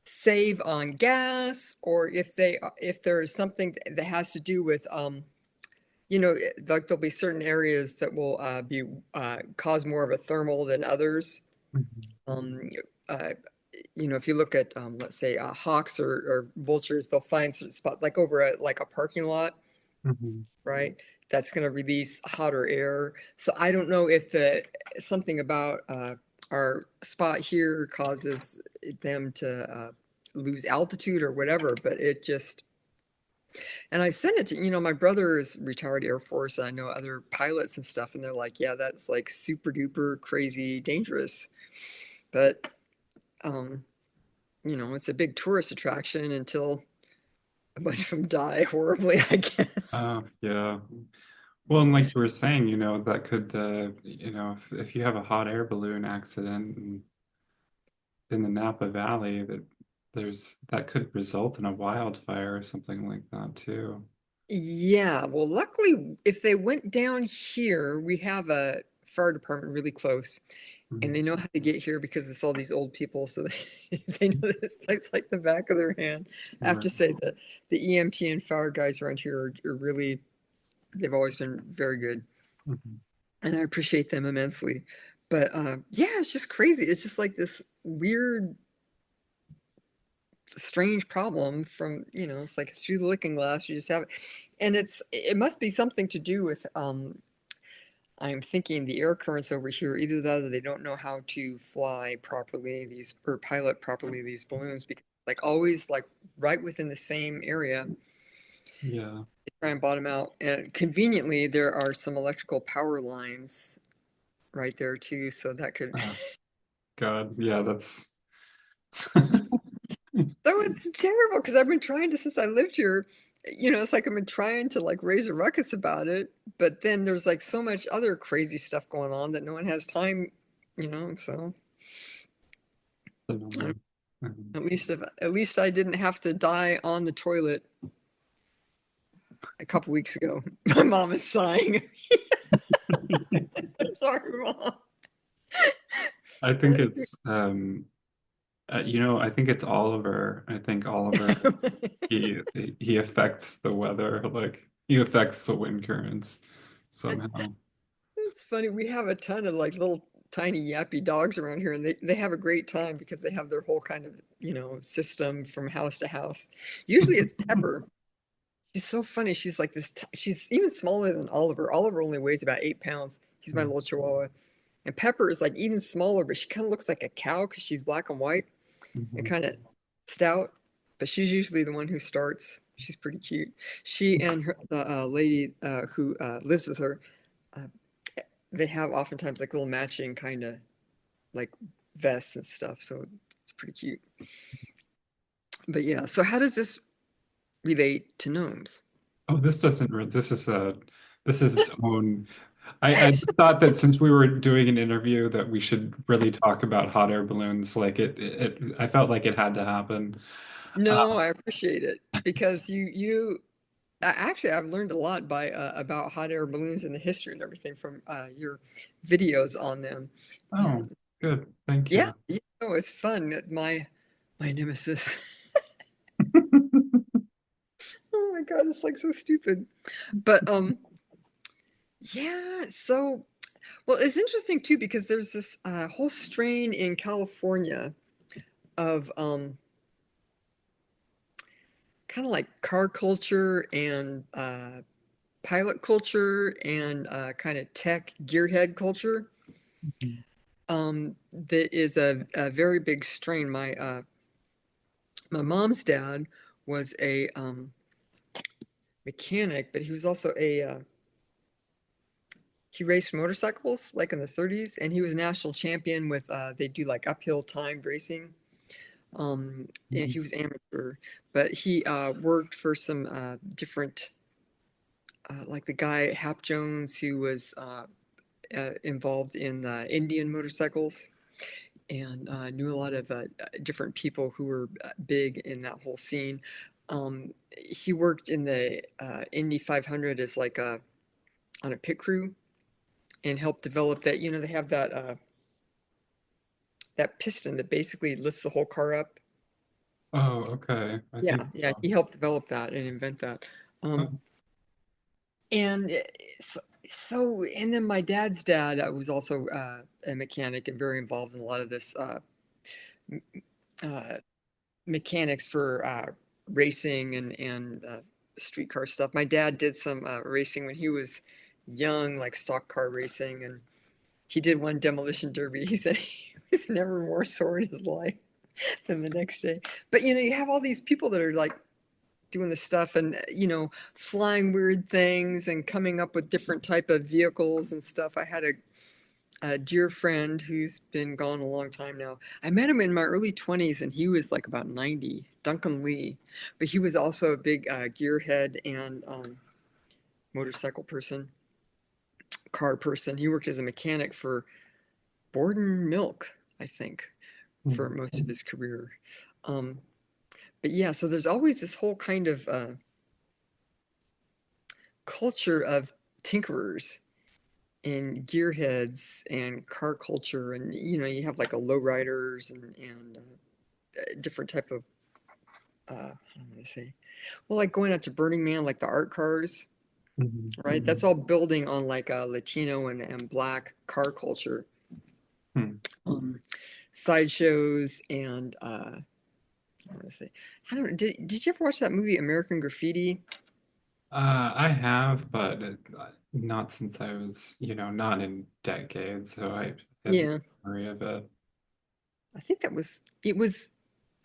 save on gas, or if there is something that has to do with like there'll be certain areas that will be cause more of a thermal than others. Um, uh, if you look at let's say hawks or vultures, they'll find certain spots like over like a parking lot, right? That's going to release hotter air. So I don't know if something about our spot here causes them to lose altitude or whatever, but it just. And I sent it to, my brother is retired Air Force. I know other pilots and stuff, and they're like, yeah, that's like super duper crazy dangerous. But, um, it's a big tourist attraction until a bunch of them die horribly, I guess. Yeah. Well, and like you were saying, that could, if you have a hot air balloon accident in the Napa Valley, that could result in a wildfire or something like that too. Yeah, well, luckily, if they went down here, we have a fire department really close, and Mhm. they know how to get here because it's all these old people, so they know this place like the back of their hand. I have Right. to say that the EMT and fire guys around here are really, they've always been very good, Mhm. and I appreciate them immensely. But yeah, it's just crazy. It's just like this weird, strange problem from, it's like through the looking glass, you just have it. And it must be something to do with I'm thinking the air currents over here, either that or they don't know how to fly properly these or pilot properly these balloons, because like always like right within the same area, Yeah. they try and bottom out. And conveniently there are some electrical power lines right there too, so that could. Oh, God. Yeah, that's So it's terrible because I've been trying to since I lived here. It's like I've been trying to like raise a ruckus about it, but then there's like so much other crazy stuff going on that no one has time, so I don't. annoying. Mhm. At least I didn't have to die on the toilet a couple weeks ago. My mom is sighing. I'm sorry, mom. I think it's I think it's Oliver. I think Oliver he he affects the weather, like he affects the wind currents somehow. It's funny. We have a ton of like little tiny yappy dogs around here, and they have a great time because they have their whole kind of, system from house to house. Usually it's Pepper. She's so funny. She's like this, she's even smaller than Oliver. Oliver only weighs about 8 pounds. He's my little chihuahua. And Pepper is like even smaller, but she kind of looks like a cow because she's black and white and Mhm. kind of stout. But she's usually the one who starts. She's pretty cute. She and the lady who lives with her, uh, they have oftentimes like little matching kind of like vests and stuff. So it's pretty cute. But yeah, so how does this relate to gnomes? Oh, this doesn't re- this is its own. I just thought that since we were doing an interview that we should really talk about hot air balloons. Like I felt like it had to happen. No, I appreciate it because actually I've learned a lot by about hot air balloons and the history and everything from your videos on them. Oh, And good. Thank yeah, you. it's fun. My nemesis. my God, it's like so stupid. But yeah, so well, it's interesting too because there's this whole strain in California of kind of like car culture and pilot culture and kind of tech gearhead culture. Mhm. That is a very big strain. My mom's dad was a mechanic, but he was also a he raced motorcycles like in the 30s, and he was national champion with they do like uphill timed racing. And Mhm. he was amateur, but he worked for some different like the guy Hap Jones who was involved in Indian motorcycles and knew a lot of different people who were big in that whole scene. He worked in the Indy 500 as like on a pit crew and helped develop that. You know, they have that piston that basically lifts the whole car up. Oh, okay. I Yeah, think yeah, so. he helped develop that and invent that. Um, Oh. and so, and then my dad's dad was also a mechanic and very involved in a lot of this uh, mechanics for racing and streetcar stuff. My dad did some racing when he was young, like stock car racing, and he did one demolition derby. He said he was never more sore in his life than the next day. But you know, you have all these people that are like doing this stuff and you know flying weird things and coming up with different type of vehicles and stuff. I had a dear friend who's been gone a long time now. I met him in my early 20s and he was like about 90, Duncan Lee. But he was also a big gearhead and motorcycle person, car person. He worked as a mechanic for Borden Milk, I think, for Mhm. most of his career. Um, but yeah, so there's always this whole kind of culture of tinkerers and gearheads and car culture. And, you know, you have like a lowriders and different type of how do I say? Well, like going out to Burning Man, like the art cars, Mhm. right? That's all building on like a Latino and Black car culture, Hmm. um, sideshows, and how do I say? I don't know. Did you ever watch that movie American Graffiti? I have, but not since I was, not in decades, so I have no Yeah, memory of it. I think that was it was.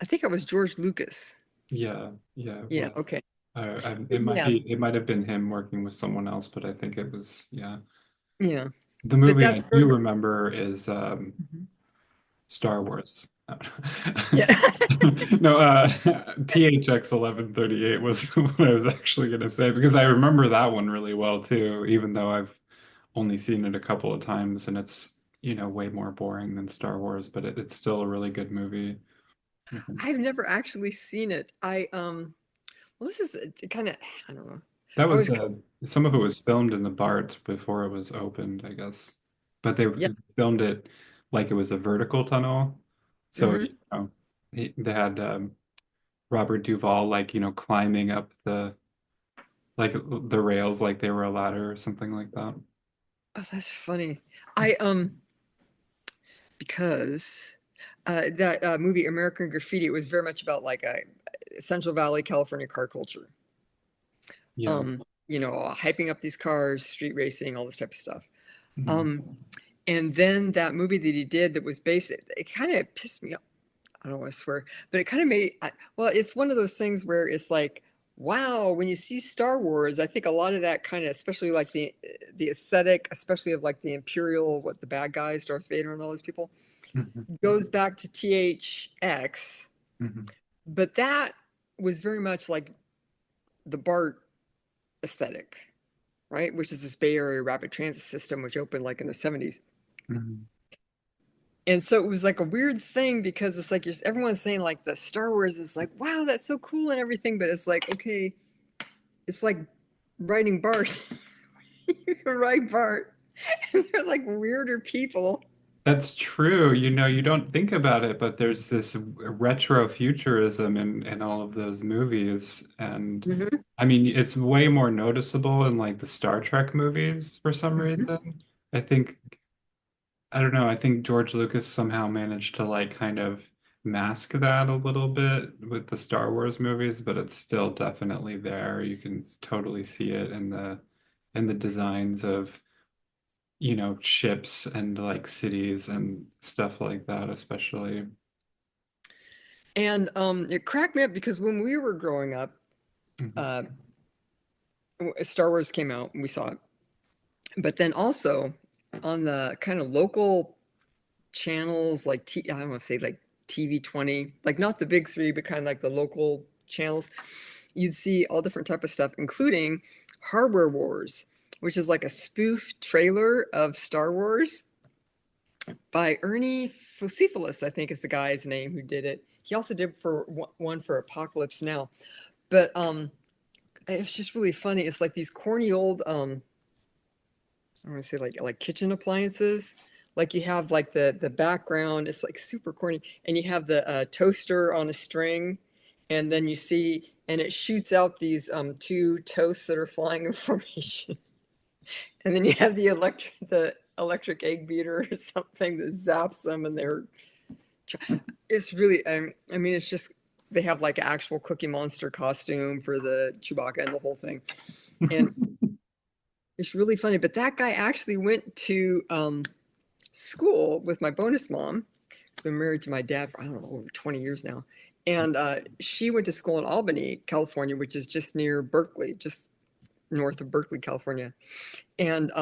I think it was George Lucas. Yeah, yeah, it Yeah. was. Okay. But It might yeah, be, it might have been him working with someone else, but I think it was, yeah. yeah. The But movie that's I do very. remember is Mhm. Star Wars. Yeah. No, THX 1138 was what I was actually going to say because I remember that one really well too, even though I've only seen it a couple of times and it's, way more boring than Star Wars, but it's still a really good movie. Mhm. I've never actually seen it. Well, this is kind of, I don't know. That I was was, some of it was filmed in the BART before it was opened, I guess. But they yeah. filmed it like it was a vertical tunnel. So, Hmm. they had Robert Duvall like, climbing up the rails like they were a ladder or something like that. Oh, that's funny. I, because that movie American Graffiti, it was very much about like a Central Valley, California car culture. Yeah. You know, hyping up these cars, street racing, all this type of stuff. Mhm. Um, and then that movie that he did that was based, it kind of pissed me off. I don't want to swear, but it kind of made, well, it's one of those things where it's like, wow, when you see Star Wars, I think a lot of that kind of, especially like the aesthetic, especially of like the Imperial, what the bad guys, Darth Vader and all those people, Mhm. goes back to THX. Mhm. But that was very much like the BART aesthetic, right? Which is this Bay Area rapid transit system, which opened like in the 70s. Mhm. And so it was like a weird thing because it's like everyone's saying like the Star Wars is like, wow, that's so cool and everything, but it's like, okay, it's like riding Bart. You can ride Bart, and they're like weirder people. That's true. You don't think about it, but there's this retro futurism in all of those movies. And Hmm. I mean, it's way more noticeable in like the Star Trek movies for some Hmm. reason. I think, I don't know, I think George Lucas somehow managed to like kind of mask that a little bit with the Star Wars movies, but it's still definitely there. You can totally see it in the designs of ships and like cities and stuff like that, especially. And it cracked me up because when we were growing up, Mhm. uh, Star Wars came out and we saw it. But then also on the kind of local channels, like I don't want to say like TV 20, like not the big three, but kind of like the local channels, you'd see all different type of stuff, including Hardware Wars, which is like a spoof trailer of Star Wars by Ernie Fusifalis, I think is the guy's name who did it. He also did for one for Apocalypse Now. But it's just really funny. It's like these corny old I want to say like kitchen appliances. Like you have like the background, it's like super corny, and you have the toaster on a string, and then you see, and it shoots out these two toasts that are flying in formation, and then you have the electric egg beater or something that zaps them, and it's really I mean it's just they have like actual Cookie Monster costume for the Chewbacca and the whole thing, and it's really funny. But that guy actually went to school with my bonus mom. She's been married to my dad for, I don't know, over 20 years now. And she went to school in Albany, California, which is just near Berkeley, just north of Berkeley, California. And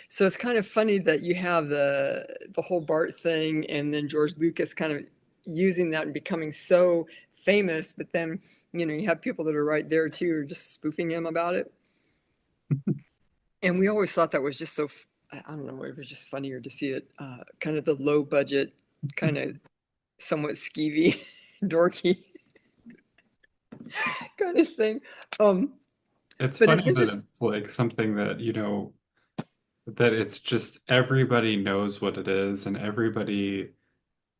so it's kind of funny that you have the whole Bart thing, and then George Lucas kind of using that and becoming so famous. But then, you have people that are right there too, are just spoofing him about it. And we always thought that was just so, I don't know, it was just funnier to see it, kind of the low budget, kind of somewhat skeevy, dorky kind of thing. Um, It's but funny it's that interesting. it's like something that, that it's just everybody knows what it is and everybody,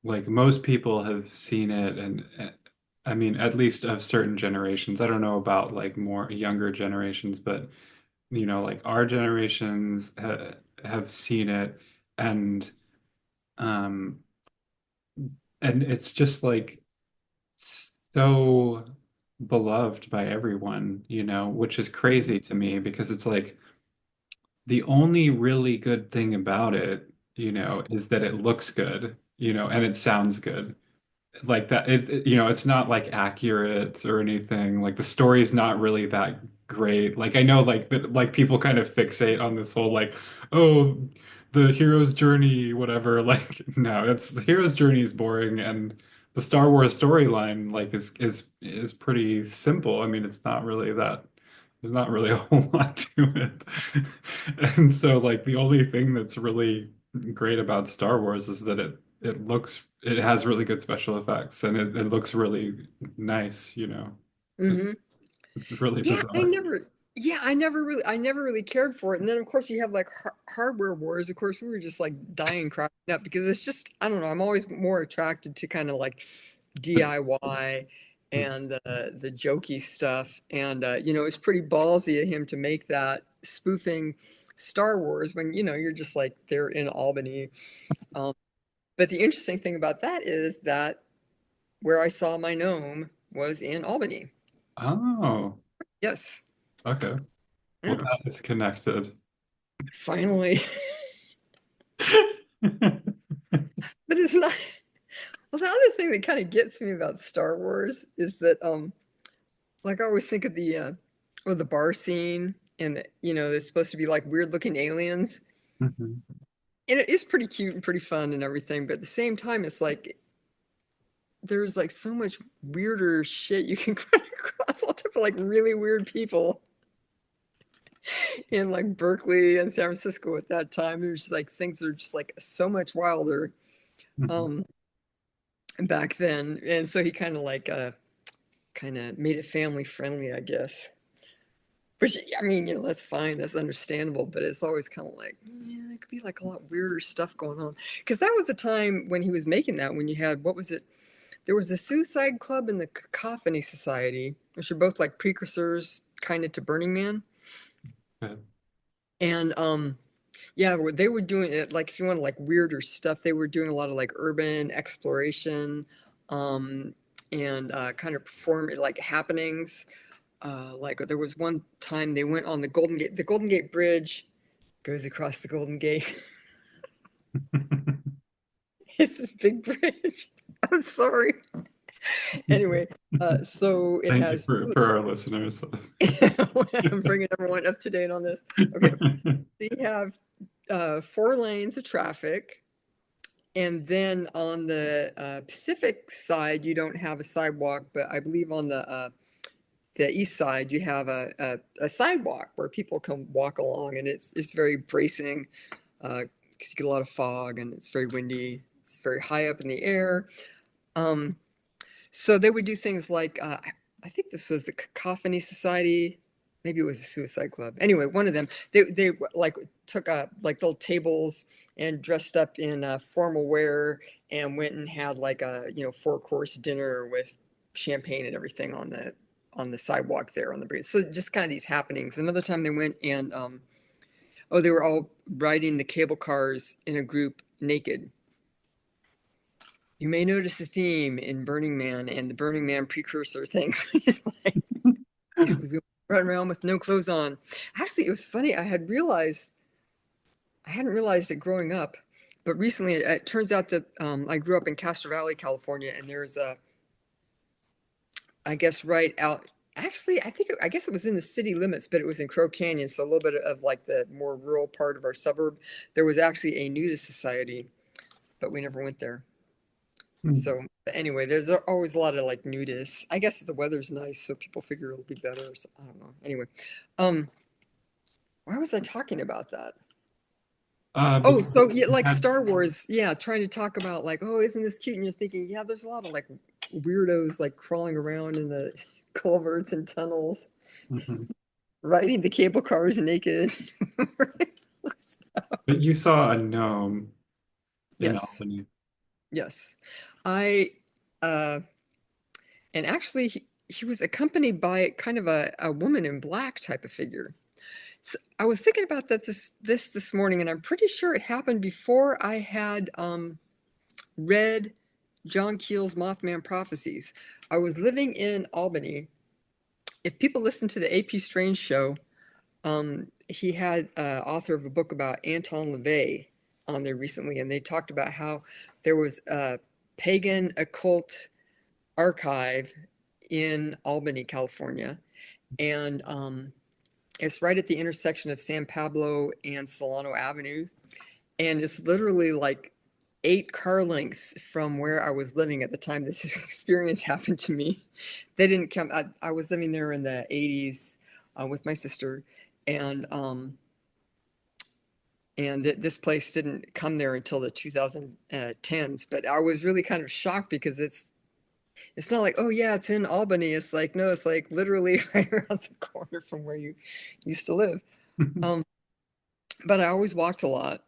like most people have seen it and I mean, at least of certain generations. I don't know about like more younger generations, but like our generations have seen it and um and it's just like so beloved by everyone, which is crazy to me because it's like the only really good thing about it, is that it looks good, and it sounds good. Like that, it's not like accurate or anything. Like the story's not really that great. Like I know like that like people kind of fixate on this whole like, oh, the hero's journey, whatever. Like no, it's the hero's journey is boring and the Star Wars storyline like is pretty simple. I mean, it's not really that there's not really a whole lot to it. And so like the only thing that's really great about Star Wars is that it has really good special effects and it looks really nice, It- Hmm. it's really Yeah, bizarre. I never really cared for it. And then of course you have like Hardware Wars. Of course, we were just like dying cracking up because it's just, I don't know. I'm always more attracted to kind of like DIY and the jokey stuff. And it's pretty ballsy of him to make that spoofing Star Wars when you're just like they're in Albany. Um, but the interesting thing about that is that where I saw my gnome was in Albany. Oh, Yes. okay. Well, Yeah. that is connected. Finally. But it's not. Well, the other thing that kind of gets me about Star Wars is that, like I always think of the bar scene, and there's supposed to be like weird looking aliens, Mhm. and it is pretty cute and pretty fun and everything. But at the same time, it's like there's like so much weirder shit you can come across. All type of like really weird people in like Berkeley and San Francisco at that time. There's like things that are just like so much wilder. Mhm. Um, back then, and so he kind of made it family friendly, I guess. Which I mean, that's fine, that's understandable, but it's always kind of like, yeah, there could be like a lot weirder stuff going on. Because that was the time when he was making that, when you had, what was it? There was the Suicide Club and the Cacophony Society, which are both like precursors kind of to Burning Man. Okay. And yeah, they were doing it like, if you want like weirder stuff, they were doing a lot of like urban exploration, um, and kind of perform like happenings. Like there was one time they went on the Golden Gate. The Golden Gate Bridge goes across the Golden Gate. It's this big bridge. I'm sorry. Anyway, so it Thank you has. for our listeners. I'm bringing everyone up to date on this. Okay, so you have 4 lanes of traffic, and then on the Pacific side, you don't have a sidewalk, but I believe on the east side, you have a sidewalk where people can walk along, and it's very bracing because you get a lot of fog and it's very windy. It's very high up in the air. Um, so they would do things like I think this was the Cacophony Society. Maybe it was a Suicide Club. Anyway, one of them. They like took like little tables and dressed up in formal wear and went and had like a 4-course dinner with champagne and everything on the sidewalk there on the bridge. So just kind of these happenings. Another time they went and oh, they were all riding the cable cars in a group naked. You may notice a theme in Burning Man and the Burning Man precursor thing. It's like basically we run around with no clothes on. Actually, it was funny. I hadn't realized it growing up, but recently it turns out that I grew up in Castro Valley, California, and there's a, I guess right out. Actually, I guess it was in the city limits, but it was in Crow Canyon, so a little bit of like the more rural part of our suburb. There was actually a nudist society, but we never went there. So but anyway, there's always a lot of like nudists. I guess the weather's nice, so people figure it'll be better. So, I don't know. Anyway, um, why was I talking about that? Oh, Because so yeah, you like had Star Wars, yeah, trying to talk about like, oh, isn't this cute? And you're thinking, yeah, there's a lot of like weirdos like crawling around in the culverts and tunnels, mhm. riding the cable cars naked. But you saw a gnome in Yes, Albany. yes. I uh and actually he was accompanied by kind of a woman in black type of figure. So I was thinking about that this morning, and I'm pretty sure it happened before I had read John Keel's Mothman Prophecies. I was living in Albany. If people listen to the AP Strange show, he had author of a book about Anton LaVey on there recently, and they talked about how there was a pagan occult archive in Albany, California, and it's right at the intersection of San Pablo and Solano Avenues, and it's literally like 8 car lengths from where I was living at the time this experience happened to me. They didn't come. I was living there in the '80s with my sister, and this place didn't come there until the 2010s. But I was really kind of shocked because it's not like, oh yeah, it's in Albany. It's like, no, it's like literally right around the corner from where you used to live. Um, but I always walked a lot,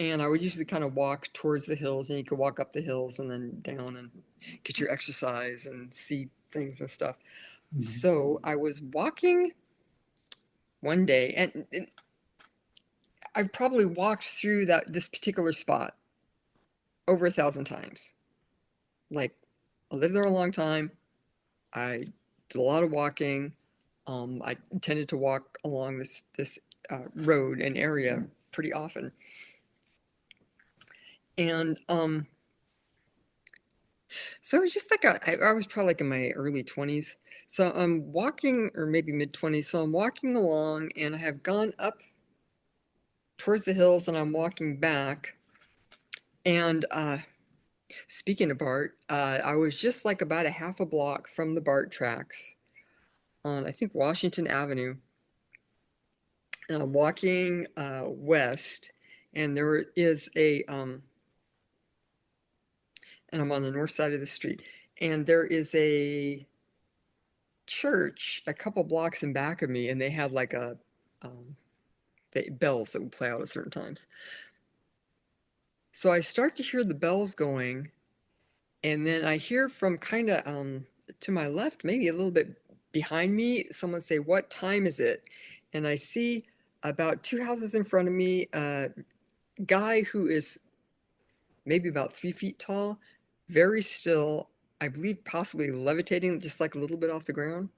and I would usually kind of walk towards the hills, and you could walk up the hills and then down and get your exercise and see things and stuff. Mhm. So I was walking one day, and I've probably walked through this particular spot over 1,000 times. Like I lived there a long time. I did a lot of walking. I tended to walk along this road and area pretty often, and so it was just like I was probably like in my early 20s. So I'm walking, or maybe mid 20s. So I'm walking along, and I have gone up towards the hills, and I'm walking back. And speaking of BART, I was just like about a half a block from the BART tracks on, I think, Washington Avenue. And I'm walking west, and there is and I'm on the north side of the street, and there is a church a couple blocks in back of me, and they had like um, the bells that would play out at certain times. So I start to hear the bells going, and then I hear from kind of to my left, maybe a little bit behind me, someone say, "What time is it?" And I see about two houses in front of me a guy who is maybe about 3 feet tall, very still, I believe possibly levitating just like a little bit off the ground,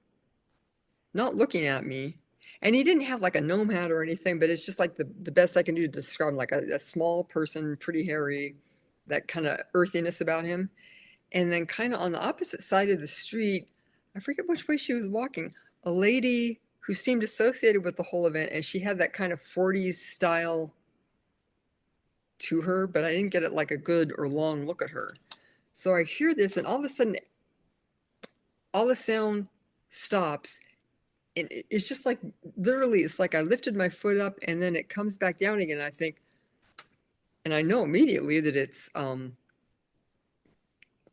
not looking at me. And he didn't have like a gnome hat or anything, but it's just like the best I can do to describe him, like a small person, pretty hairy, that kind of earthiness about him. And then kind of on the opposite side of the street, I forget which way she was walking, a lady who seemed associated with the whole event, and she had that kind of 40s style to her, but I didn't get it like a good or long look at her. So I hear this, and all of a sudden, all the sound stops. And it's just like literally, it's like I lifted my foot up and then it comes back down again. I think, and I know immediately that it's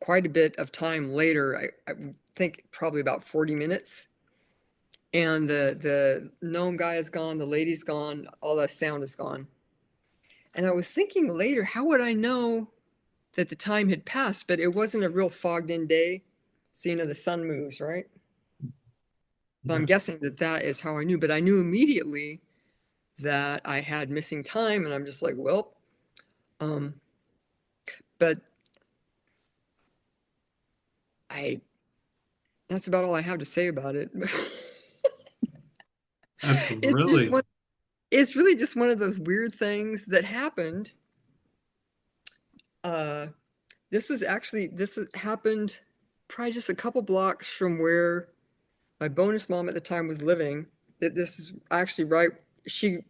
quite a bit of time later. I think probably about 40 minutes. And the gnome guy is gone, the lady's gone, all that sound is gone. And I was thinking later, how would I know that the time had passed? But it wasn't a real fogged in day. So, the sun moves, right? So I'm Yeah. guessing that that is how I knew. But I knew immediately that I had missing time. And I'm just like, well, um, but I, that's about all I have to say about it. That's It's just really one, it's really just one of those weird things that happened. Uh, this happened probably just a couple blocks from where my bonus mom at the time was living. This is actually right. She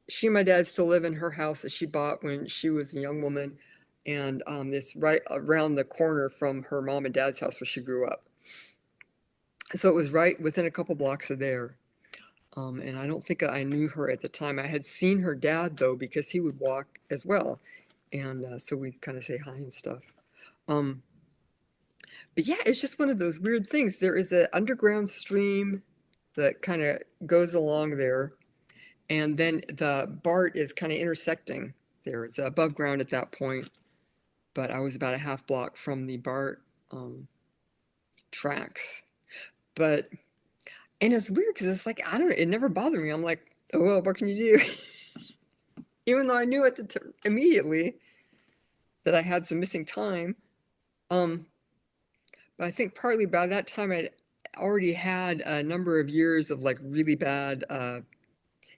she and my dad still live in her house that she bought when she was a young woman, and this right around the corner from her mom and dad's house where she grew up. So it was right within a couple blocks of there. And I don't think I knew her at the time. I had seen her dad though because he would walk as well, and so we'd kind of say hi and stuff. Um, but yeah, it's just one of those weird things. There is an underground stream that kind of goes along there, and then the BART is kind of intersecting there. It's above ground at that point, but I was about a half block from the BART tracks. But and it's weird because it's like I don't know, it never bothered me. I'm like, oh well, what can you do? Even though I knew at immediately that I had some missing time. Um, but I think partly by that time I'd already had a number of years of like really bad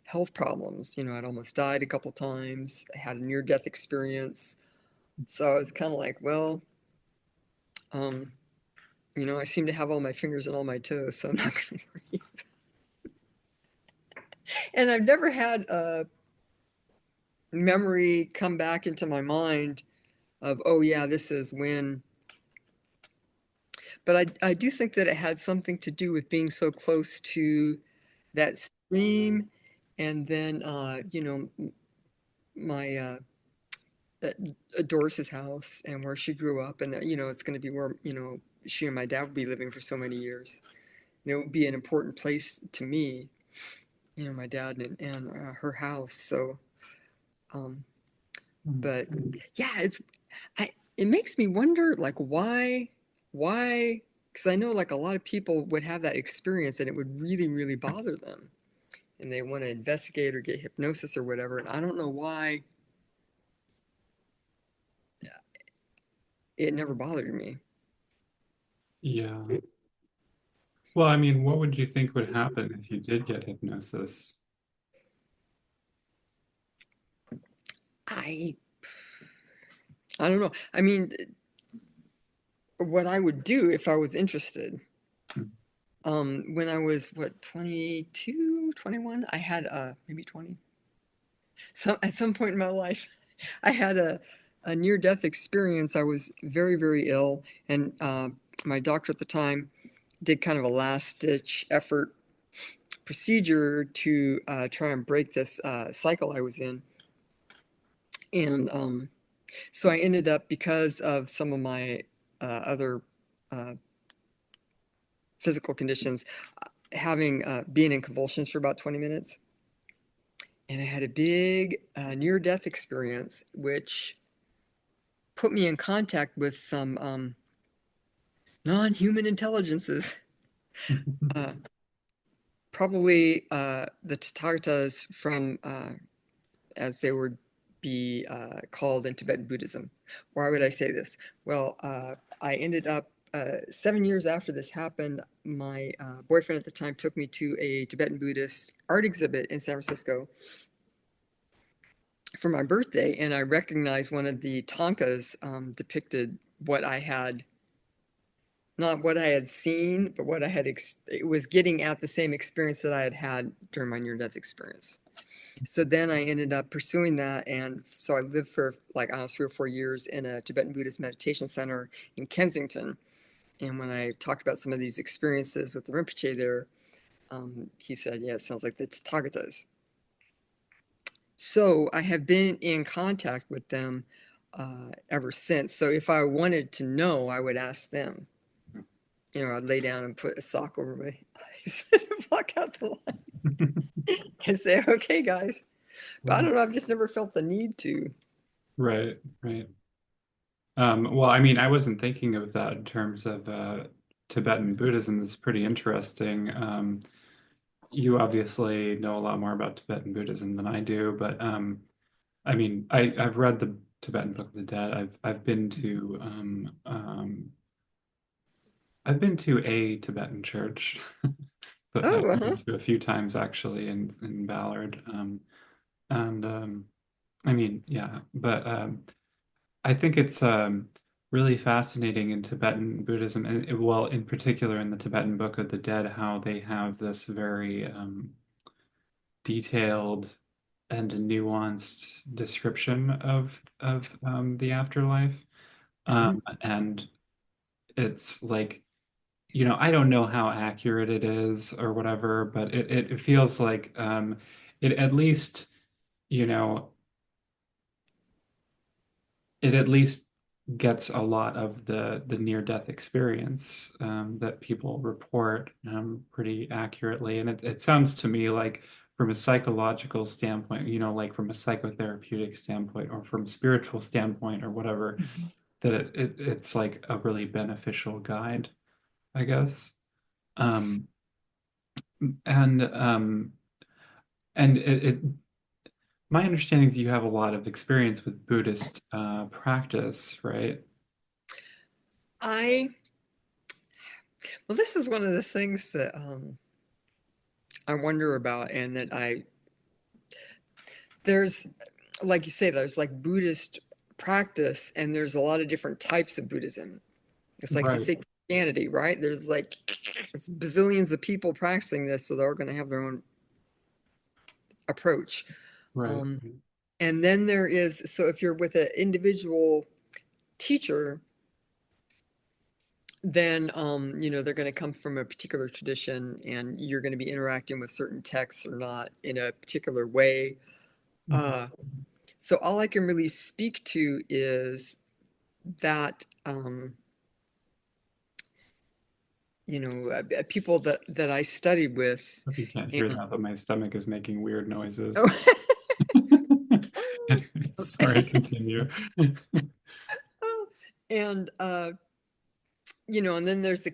health problems. I'd almost died a couple times. I had a near death experience. So I was kind of like, well, um, I seem to have all my fingers and all my toes, so I'm not going to worry. And I've never had a memory come back into my mind of, oh yeah, this is when. But I do think that it had something to do with being so close to that stream, and then my Doris's house and where she grew up, and it's going to be where she and my dad would be living for so many years. It would be an important place to me. My dad and her house. So, um, but yeah, it makes me wonder, like why? Because I know like a lot of people would have that experience and it would really, really bother them, and they want to investigate or get hypnosis or whatever. And I don't know why it never bothered me. yeah. Well, I mean, what would you think would happen if you did get hypnosis? I I don't know. I mean, what I would do if I was interested. When I was what 22, 21, I had maybe 20. So at some point in my life, I had a near death experience. I was very, very ill, and my doctor at the time did kind of a last ditch effort procedure to try and break this cycle I was in. And so I ended up, because of some of my other uh, physical conditions, having being in convulsions for about 20 minutes. and I had a big near-death experience, which put me in contact with some non-human intelligences. Uh, Probably the Tathagatas from, as they would be called in Tibetan Buddhism. Why would I say this? Well, I ended up 7 years after this happened. My boyfriend at the time took me to a Tibetan Buddhist art exhibit in San Francisco for my birthday, and I recognized one of the tankas depicted what I had, not what I had seen, but what I had, it was getting at the same experience that I had had during my near-death experience. So then I ended up pursuing that. And so I lived for like, I don't know, 3 or 4 years in a Tibetan Buddhist meditation center in Kensington. And when I talked about some of these experiences with the Rinpoche there, he said, yeah, it sounds like the Tathagatas. So I have been in contact with them ever since. So if I wanted to know, I would ask them. I'd lay down and put a sock over my eyes and block out the light and say, okay, guys. But I don't know, I've just never felt the need to. Right, right. Well, I mean, I wasn't thinking of that in terms of Tibetan Buddhism. It's pretty interesting. You obviously know a lot more about Tibetan Buddhism than I do, but I mean, I've read the Tibetan Book of the Dead. I've been to a Tibetan church that Oh, I've uh-huh. been to a few times actually in Ballard. And I mean, yeah, but I think it's really fascinating in Tibetan Buddhism, and well, in particular in the Tibetan Book of the Dead, how they have this very detailed and nuanced description of the afterlife. Mhm. And it's like, I don't know how accurate it is or whatever, but it feels like it at least, you know, it at least gets a lot of the near-death experience that people report pretty accurately. And it sounds to me like from a psychological standpoint, like from a psychotherapeutic standpoint or from a spiritual standpoint or whatever, Mhm. that it's like a really beneficial guide, I guess. Um, and and my understanding is you have a lot of experience with Buddhist practice, right? I well, this is one of the things that I wonder about, and that there's, like you say, there's like Buddhist practice, and there's a lot of different types of Buddhism. It's like you Right, say Christianity, right? There's like bazillions of people practicing this, so they're going to have their own approach. right. Um, and then there is, so if you're with an individual teacher, then they're going to come from a particular tradition, and you're going to be interacting with certain texts or not in a particular way. Mhm. Uh, so all I can really speak to is that people that I studied with, Hope you can't and hear that, but my stomach is making weird noises. oh, Anyway, sorry, okay. continue. And and then there's the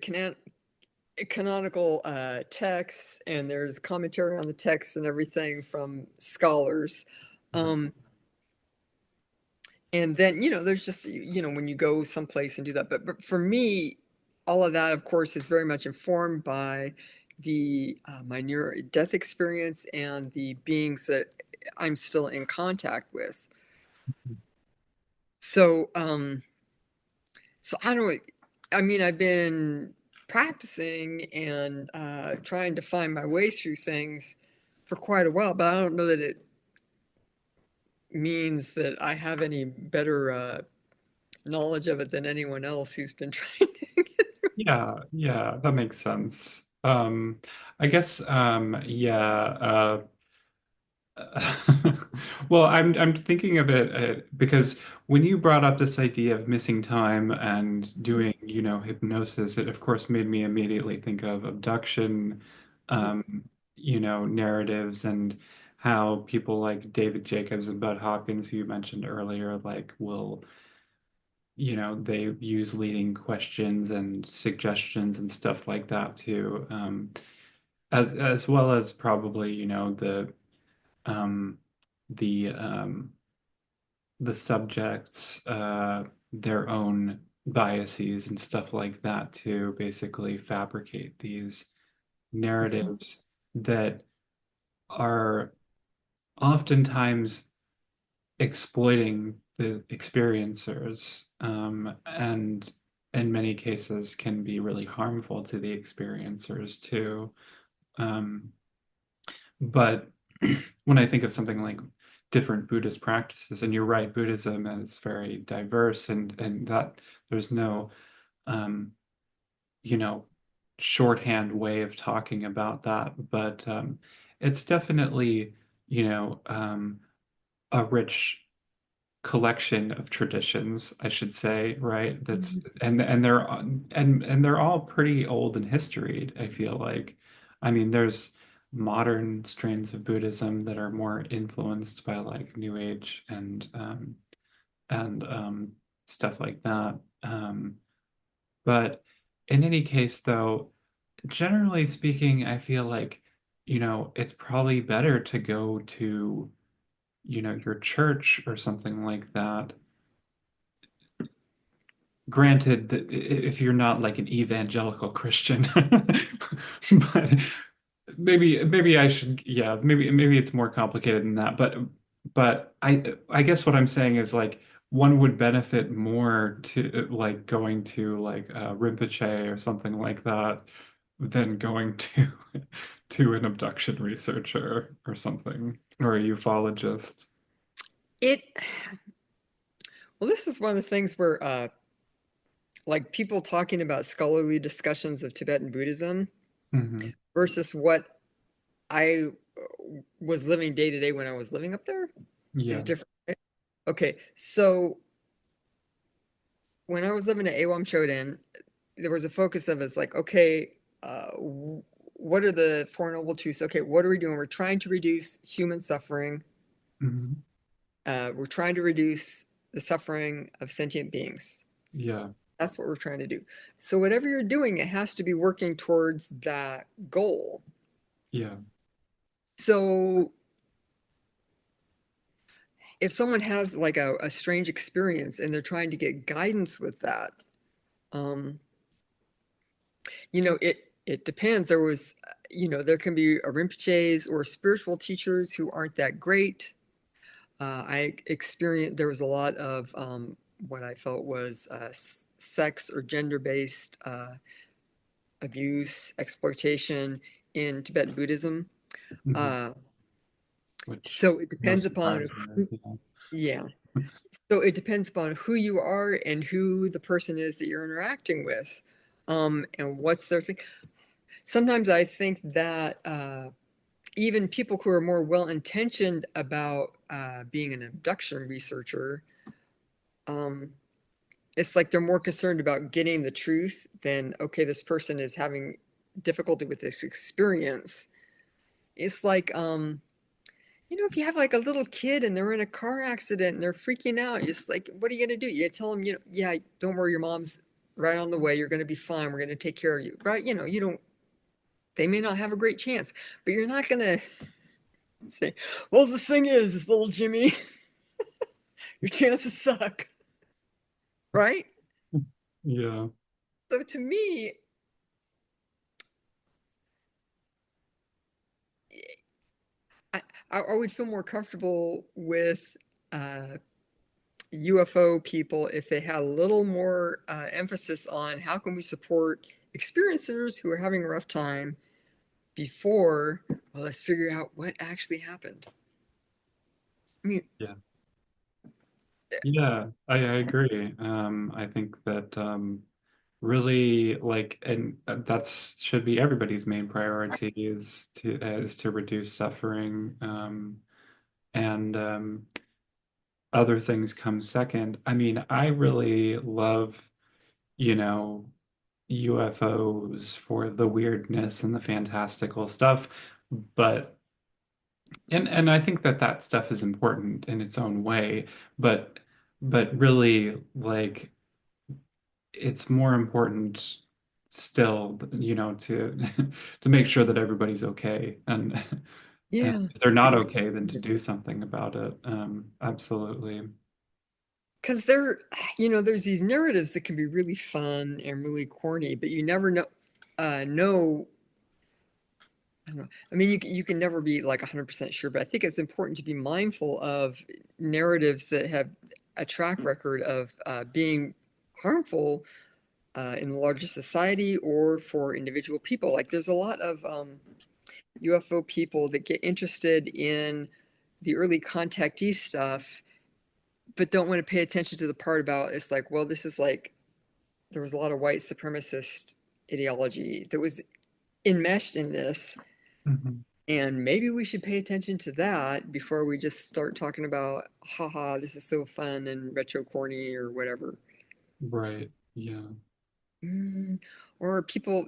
canonical texts, and there's commentary on the text and everything from scholars. Right. Um, and then there's just when you go someplace and do that. But for me, all of that, of course, is very much informed by the my near death experience and the beings that I'm still in contact with. So so I don't. I mean, I've been practicing and trying to find my way through things for quite a while, but I don't know that it means that I have any better knowledge of it than anyone else who's been trying to get. Yeah, yeah, that makes sense. I guess, yeah. Well, I'm thinking of it because when you brought up this idea of missing time and doing, hypnosis, it of course made me immediately think of abduction, um, narratives, how people like David Jacobs and Bud Hawkins, who you mentioned earlier, like will, they use leading questions and suggestions and stuff like that too, as well as probably, um, the um, the subjects, their own biases and stuff like that to basically fabricate these Mhm. narratives that are oftentimes exploiting the experiencers, and in many cases can be really harmful to the experiencers too. Um, but when I think of something like different Buddhist practices, and you're right, Buddhism is very diverse, and that there's no um, you know, shorthand way of talking about that, but it's definitely, a rich collection of traditions, I should say, right? That's Mhm. and they're all pretty old in history, I feel like. I mean, there's modern strains of Buddhism that are more influenced by like New Age and stuff like that. But in any case, though, generally speaking, I feel like, it's probably better to go to, your church or something like that. Granted that if you're not like an evangelical Christian, but maybe I should, yeah, maybe it's more complicated than that. But I guess what I'm saying is like one would benefit more to like going to like Rinpoche or something like that than going to to an abduction researcher or something or a ufologist. It, well, this is one of the things where, like people talking about scholarly discussions of Tibetan Buddhism Hmm. versus what I was living day to day when I was living up there is Yeah. different. Right? Okay, so when I was living at Awam Shodan, there was a focus of it's like, okay, what are the Four Noble Truths? Okay, what are we doing? We're trying to reduce human suffering. Hmm. We're trying to reduce the suffering of sentient beings. Yeah. That's what we're trying to do. So whatever you're doing, it has to be working towards that goal. Yeah. So if someone has like a strange experience and they're trying to get guidance with that, um, it depends. There was, there can be a Rinpoches or spiritual teachers who aren't that great. I experienced there was a lot of what I felt was sex or gender-based abuse, exploitation in Tibetan Buddhism. Hmm. Uh, Which so it no depends upon surprise there. who, yeah. So it depends upon who you are and who the person is that you're interacting with, and what's their thing. Sometimes I think that even people who are more well-intentioned about being an abduction researcher, um, it's like they're more concerned about getting the truth than, okay, this person is having difficulty with this experience. It's like, if you have like a little kid and they're in a car accident and they're freaking out, it's like, what are you going to do? You tell them, yeah, don't worry, your mom's right on the way. You're going to be fine. We're going to take care of you, right? You don't, they may not have a great chance, but you're not going to say, well, the thing is little Jimmy, your chances suck, right? Yeah. So to me, I, I would feel more comfortable with uh, UFO people if they had a little more emphasis on how can we support experiencers who are having a rough time before, well, let's figure out what actually happened. I mean, Yeah. Yeah, I agree. I think that really like, and that's should be everybody's main priority is to reduce suffering, and other things come second. I mean, I really love, you know, UFOs for the weirdness and the fantastical stuff, but And I think that that stuff is important in its own way, but really like it's more important still, to to make sure that everybody's okay. And Yeah, if they're that's a not good okay, then to do something about it. Absolutely. because there, there's these narratives that can be really fun and really corny, but you never know. I don't know. I mean, you can never be like 100% sure, but I think it's important to be mindful of narratives that have a track record of being harmful in the larger society or for individual people. Like there's a lot of UFO people that get interested in the early contactee stuff, but don't want to pay attention to the part about it's like, well, this is like there was a lot of white supremacist ideology that was enmeshed in this. Mhm. And maybe we should pay attention to that before we just start talking about, haha, this is so fun and retro corny or whatever. Right. Yeah. Mm, or people,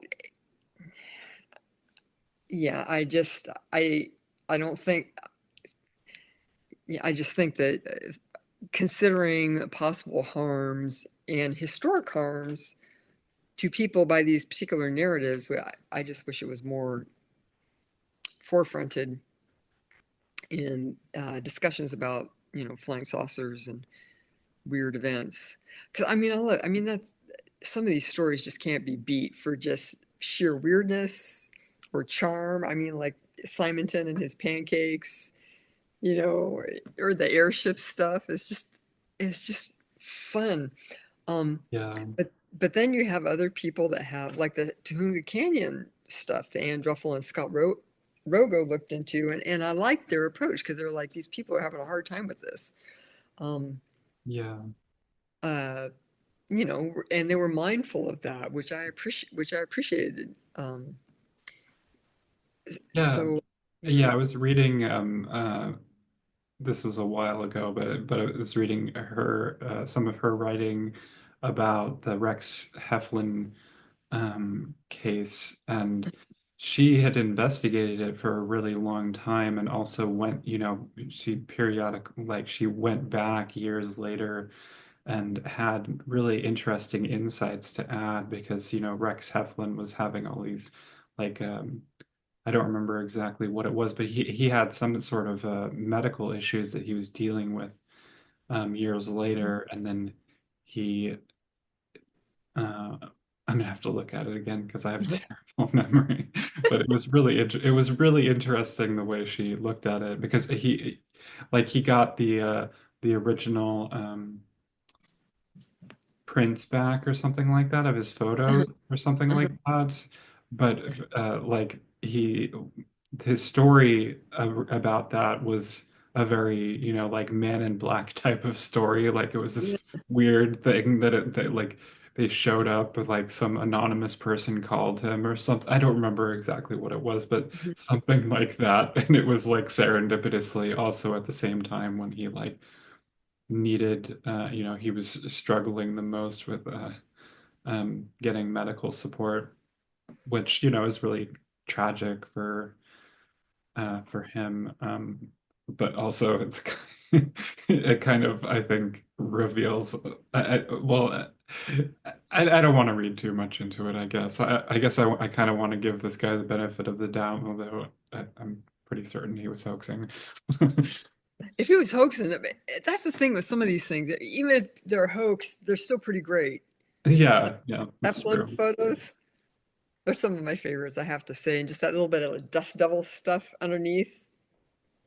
yeah, I don't think, yeah, I just think that considering possible harms and historic harms to people by these particular narratives, I just wish it was more forefronted in discussions about, flying saucers and weird events. Because I mean that's some of these stories just can't be beat for just sheer weirdness or charm. I mean, like Simonton and his pancakes, or the airship stuff. It's just fun. Um, Yeah. but then you have other people that have like the Tahunga Canyon stuff that Ann Druffel and Scott Rogo looked into, and I liked their approach because they're like these people are having a hard time with this. Um, Yeah. uh, and they were mindful of that, which I appreciated. Yeah. So Yeah. yeah. I was reading this was a while ago, but I was reading her some of her writing about the Rex Heflin case, and she had investigated it for a really long time, and also went, she went back years later and had really interesting insights to add because, Rex Heflin was having all these like I don't remember exactly what it was, but he had some sort of medical issues that he was dealing with years later, and then he I'm gonna have to look at it again because I have a terrible memory. But it was really interesting the way she looked at it because he got the original prints back or something like that of his photos or something Uh-huh. like that. But like his story about that was a very, like Man in Black type of story. Like it was Yeah. this weird thing that like they showed up with like some anonymous person called him or something. I don't remember exactly what it was, but Mhm. something like that. And it was like serendipitously also at the same time when he like needed, he was struggling the most with getting medical support, which, is really tragic for him. But also it kind of, I think, reveals, I don't want to read too much into it, I guess. I guess I kind of want to give this guy the benefit of the doubt, although I'm pretty certain he was hoaxing. If he was hoaxing, that's the thing with some of these things. Even if they're a hoax, they're still pretty great. Like Yeah, yeah, that's Teflon true. photos, they're some of my favorites, I have to say, and just that little bit of dust devil stuff underneath.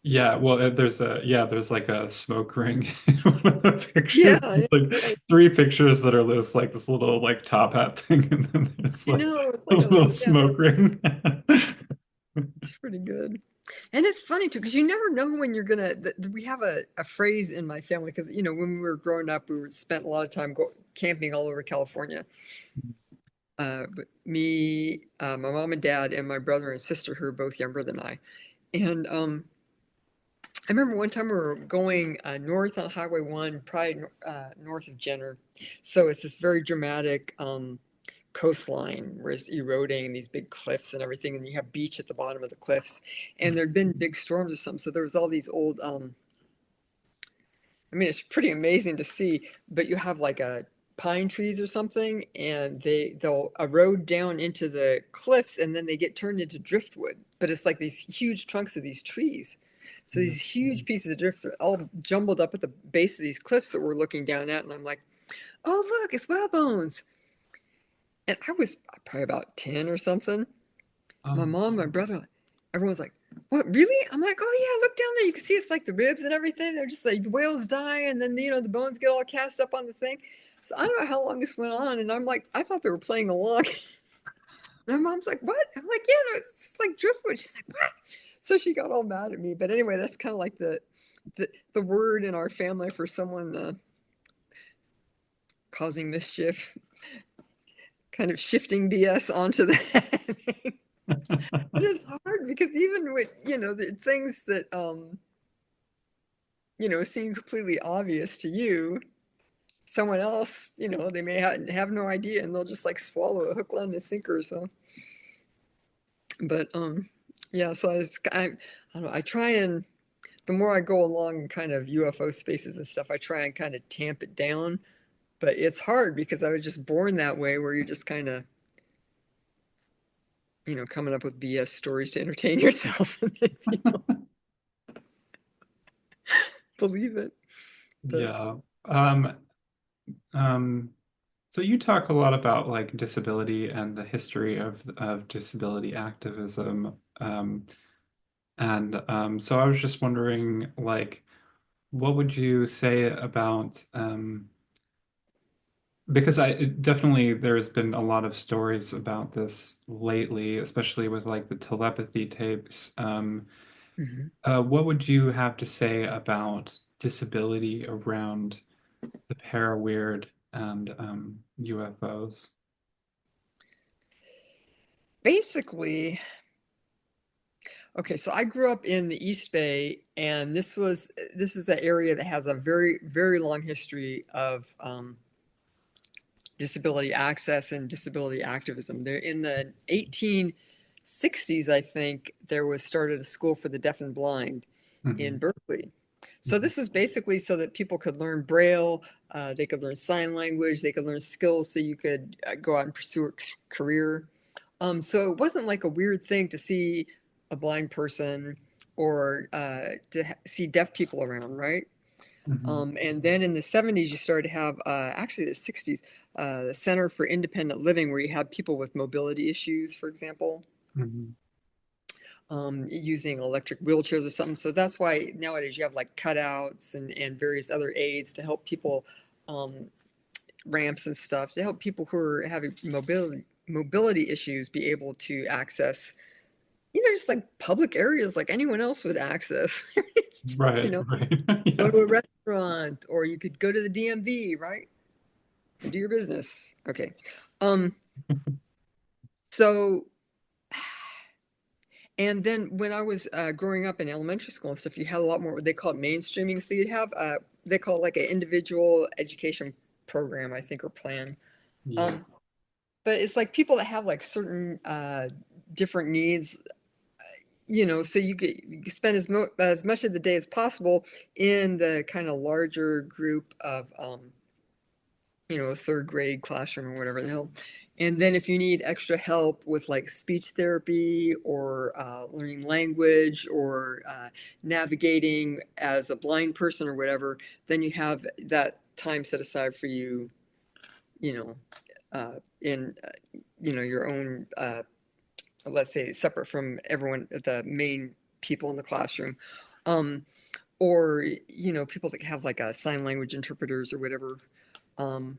Yeah, well, there's like a smoke ring in one of the Yeah, pictures. yeah, Like right. three pictures that are this little like top hat thing, and then there's I like know it's a like a little yeah, smoke ring. it's pretty good. And it's funny too, because you never know when you're gonna. We have a phrase in my family because when we were growing up, spent a lot of time camping all over California. But me, my mom and dad, and my brother and sister, who are both younger than I. And I remember one time we were going north on Highway 1, probably north of Jenner. So it's this very dramatic coastline where it's eroding and these big cliffs and everything, and you have beach at the bottom of the cliffs, and there'd been big storms or something, so there was all these old I mean, it's pretty amazing to see, but you have like a pine trees or something, and they'll erode down into the cliffs, and then they get turned into driftwood. But it's like these huge trunks of these trees. So Yeah. these huge pieces of driftwood all jumbled up at the base of these cliffs that we're looking down at, and I'm like, oh look, it's whale bones. And I was probably about 10 or something. My Oh, mom, my brother, everyone's like, what, really? I'm like, oh yeah, look down there. You can see it's like the ribs and everything. They're just like the whales die, and then the bones get all cast up on the thing. So I don't know how long this went on, and I'm like, I thought they were playing along. My mom's like, what? I'm like, yeah, no, it's like driftwood. She's like, what? So she got all mad at me. But anyway, that's kind of like the word in our family for someone causing mischief, kind of shifting BS onto that. But it's hard because even with the things that seem completely obvious to you, someone else, they may have no idea, and they'll just like swallow a hook, line, and sinker. So, but yeah. So I don't know. I try and the more I go along in kind of UFO spaces and stuff, I try and kind of tamp it down. But it's hard because I was just born that way, where you're just kind of coming up with BS stories to entertain yourself, and then people believe it. But yeah. Um, um, so you talk a lot about like disability and the history of disability activism. And so I was just wondering, like, what would you say about because I definitely there's been a lot of stories about this lately, especially with like the telepathy tapes. mhm. What would you have to say about disability around the para-weird and UFOs? Basically, okay, so I grew up in the East Bay, and this is an area that has a very, very long history of disability access and disability activism. There in the 1860s, I think, there was started a school for the deaf and blind in Hmm. Berkeley. So this was basically so that people could learn Braille, they could learn sign language, they could learn skills, so you could go out and pursue a career. So it wasn't like a weird thing to see a blind person or to see deaf people around, right? Hmm. And then in the 70s, you started to have, actually the 60s, the Center for Independent Living, where you had people with mobility issues, for example, Hmm. using electric wheelchairs or something. So that's why nowadays you have like cutouts and various other aids to help people, um, ramps and stuff, to help people who are having mobility issues be able to access just like public areas like anyone else would access. It's just, Right, right. go Yeah. to a restaurant, or you could go to the DMV, right? And do your business. Okay. Um, so, and then when I was growing up in elementary school and stuff, you had a lot more what they call it mainstreaming. So you'd have, they call it like an individual education program, I think, or plan. Yeah. Um, but it's like people that have like certain different needs, so you spend as much of the day as possible in the kind of larger group of a third grade classroom or whatever the hell. And then if you need extra help with like speech therapy or learning language or navigating as a blind person or whatever, then you have that time set aside for you, you know, in your own, let's say, separate from everyone, the main people in the classroom. Um, or people that have like a sign language interpreters or whatever. Um,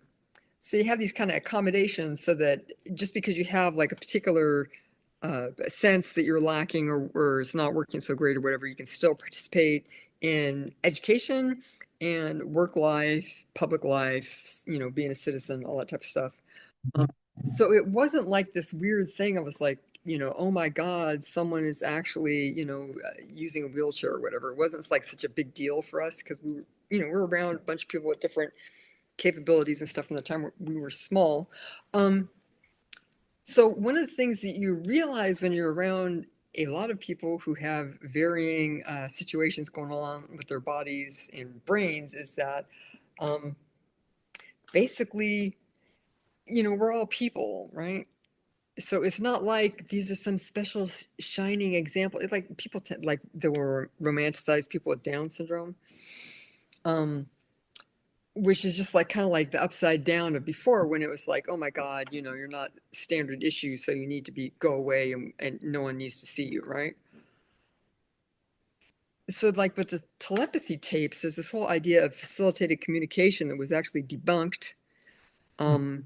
so you have these kind of accommodations so that just because you have like a particular sense that you're lacking, or it's not working so great or whatever, you can still participate in education and work life, public life, being a citizen, all that type of stuff. Um, so it wasn't like this weird thing. I was like, oh my God, someone is actually, using a wheelchair or whatever. It wasn't like such a big deal for us because we're around a bunch of people with different capabilities and stuff from the time we were small. Um, So one of the things that you realize when you're around a lot of people who have varying situations going on with their bodies and brains is that um, basically, we're all people, right? So it's not like these are some special shining example. It's like people like there were romanticized people with Down syndrome, um, which is just like kind of like the upside down of before when it was like, oh my God, you're not standard issue, so you need to go away and no one needs to see you, right? So like with the telepathy tapes, there's this whole idea of facilitated communication that was actually debunked um,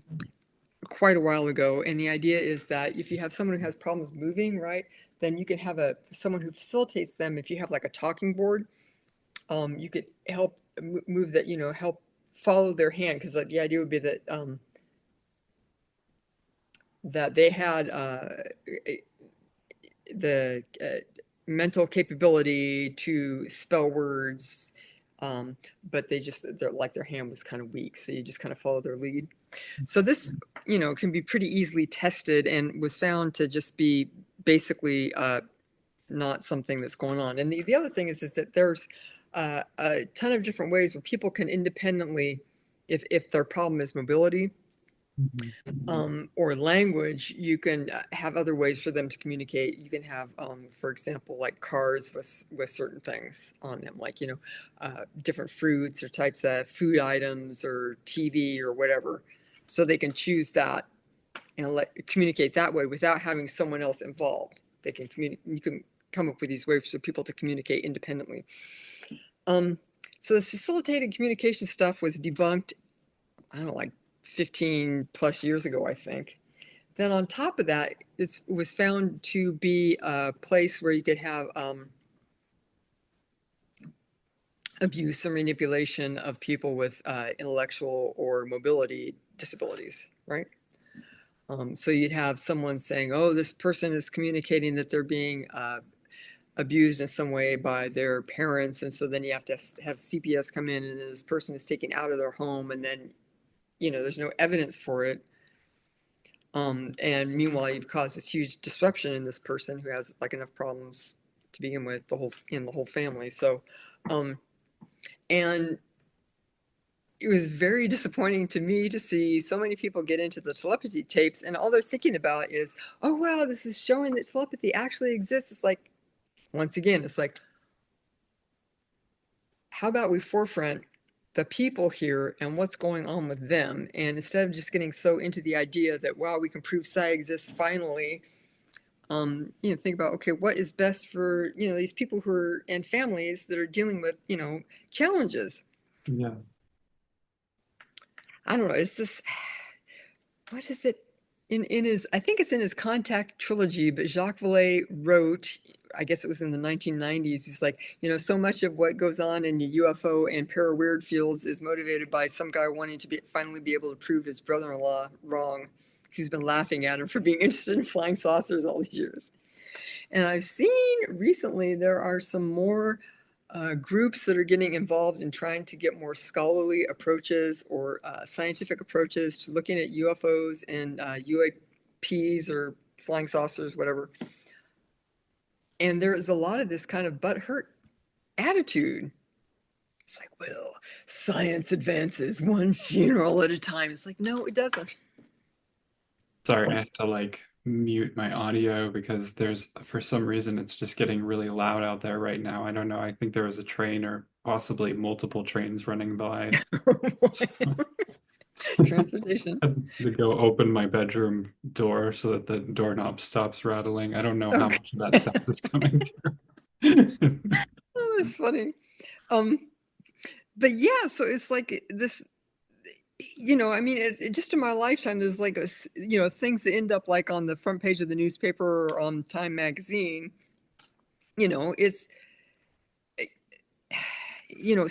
quite a while ago. And the idea is that if you have someone who has problems moving, right, then you can have someone who facilitates them. If you have like a talking board, you could help move that, help follow their hand. Because like the idea would be that they had the mental capability to spell words, but they're like their hand was kind of weak, so you just kind of follow their lead. So this, can be pretty easily tested and was found to just be basically not something that's going on. And the other thing is that there's a ton of different ways where people can independently, if their problem is mobility, Mhm. or language, you can have other ways for them to communicate. You can have, for example, like cards with certain things on them, like different fruits or types of food items or TV or whatever, so they can choose that and communicate that way without having someone else involved. They can communicate. You can come up with these ways for people to communicate independently. Um, so this facilitated communication stuff was debunked, I don't know, like 15 plus years ago, I think. Then on top of that, it was found to be a place where you could have abuse or manipulation of people with intellectual or mobility disabilities, right? So you'd have someone saying, oh, this person is communicating that they're being abused in some way by their parents. And so then you have to have CPS come in, and this person is taken out of their home, and then, there's no evidence for it. And meanwhile, you've caused this huge disruption in this person who has like enough problems to begin with the whole family. So, and it was very disappointing to me to see so many people get into the telepathy tapes, and all they're thinking about is, oh wow, this is showing that telepathy actually exists. It's like, once again, it's like, how about we forefront the people here and what's going on with them, and instead of just getting so into the idea that wow, we can prove psi exists finally, think about, okay, what is best for, these people who are, and families that are dealing with, challenges. Yeah. I don't know. It's this, what is it? In his, I think it's in his Contact trilogy, but Jacques Vallée wrote, I guess it was in the 1990s. He's like, so much of what goes on in the UFO and para-weird fields is motivated by some guy wanting to finally be able to prove his brother-in-law wrong, who's been laughing at him for being interested in flying saucers all these years. And I've seen recently there are some more groups that are getting involved in trying to get more scholarly approaches or scientific approaches to looking at UFOs and UAPs or flying saucers, whatever. And there is a lot of this kind of butthurt attitude. It's like, well, science advances one funeral at a time. It's like, no, it doesn't. Sorry, I have to like mute my audio because for some reason, it's just getting really loud out there right now. I don't know. I think there was a train or possibly multiple trains running by. Transportation. To go open my bedroom door so that the doorknob stops rattling. I don't know how Okay. much of that sound is coming through. Oh, that's funny. Um, but yeah, so it's like this, I mean, just in my lifetime, there's like things that end up like on the front page of the newspaper or on Time magazine. It's,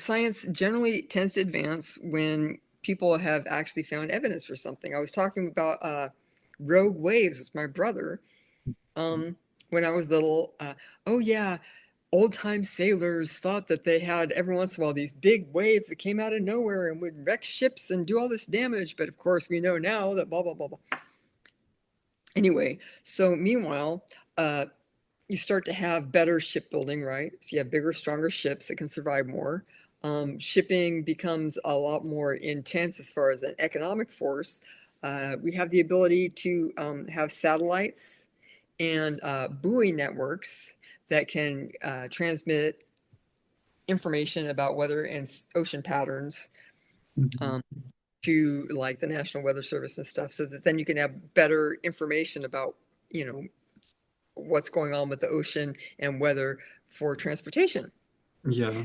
science generally tends to advance when people have actually found evidence for something. I was talking about rogue waves with my brother when I was little. Oh yeah, old time sailors thought that they had every once in a while these big waves that came out of nowhere and would wreck ships and do all this damage. But of course, we know now that blah, blah, blah, blah. Anyway, so meanwhile, uh, you start to have better shipbuilding, right? So you have bigger, stronger ships that can survive more. Shipping becomes a lot more intense as far as an economic force. We have the ability to have satellites and buoy networks that can transmit information about weather and ocean patterns Mhm. um, to like the National Weather Service and stuff, so that then you can have better information about, you know, what's going on with the ocean and weather for transportation. Yeah.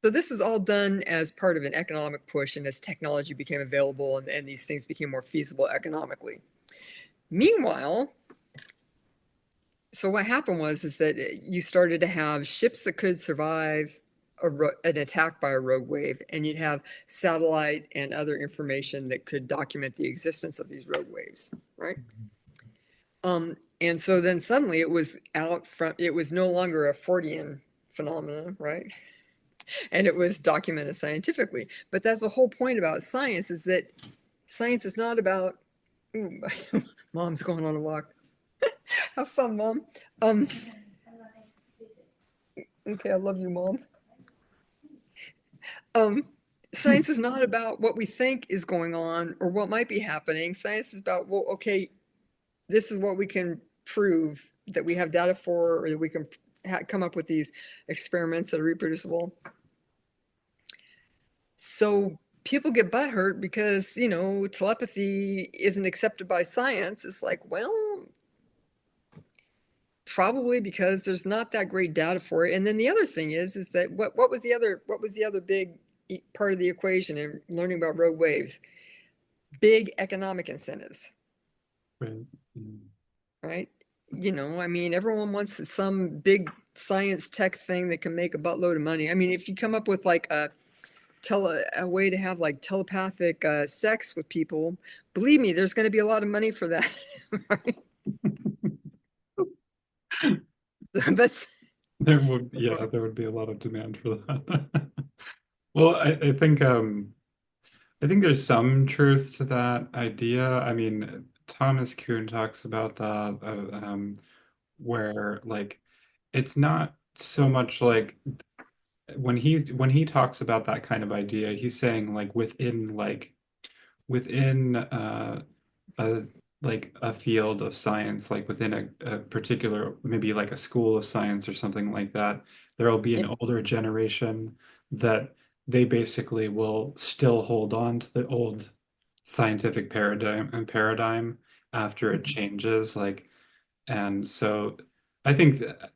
So this was all done as part of an economic push and as technology became available and these things became more feasible economically. Meanwhile, so what happened was is that you started to have ships that could survive an attack by a rogue wave, and you'd have satellite and other information that could document the existence of these rogue waves, right? And so then suddenly it was out from, it was no longer a Fortean phenomenon, right? And it was documented scientifically. But that's the whole point about science, is that science is not about, ooh, mom's going on a walk. Have fun, mom. Um, okay, I love you, mom. Um, Science is not about what we think is going on or what might be happening. Science is about, well, okay, this is what we can prove that we have data for, or that we can come up with these experiments that are reproducible. So people get butthurt because, you know, telepathy isn't accepted by science. It's like, well, probably because there's not that great data for it. And then the other thing is that what was the other big part of the equation in learning about rogue waves? Big economic incentives, Right. Mm. right? You know, I mean, everyone wants some big science tech thing that can make a buttload of money. I mean, if you come up with like a way to have like telepathic sex with people, believe me, there's going to be a lot of money for that. Right? So that's There would be a lot of demand for that. Well, I think there's some truth to that idea. I mean, Thomas Kuhn talks about that, where like it's not so much like when he talks about that kind of idea, he's saying like within a like a field of science, like within a particular, maybe like a school of science or something like that, there will be an older generation that they basically will still hold on to the old scientific paradigm after it changes. Like, and so I think that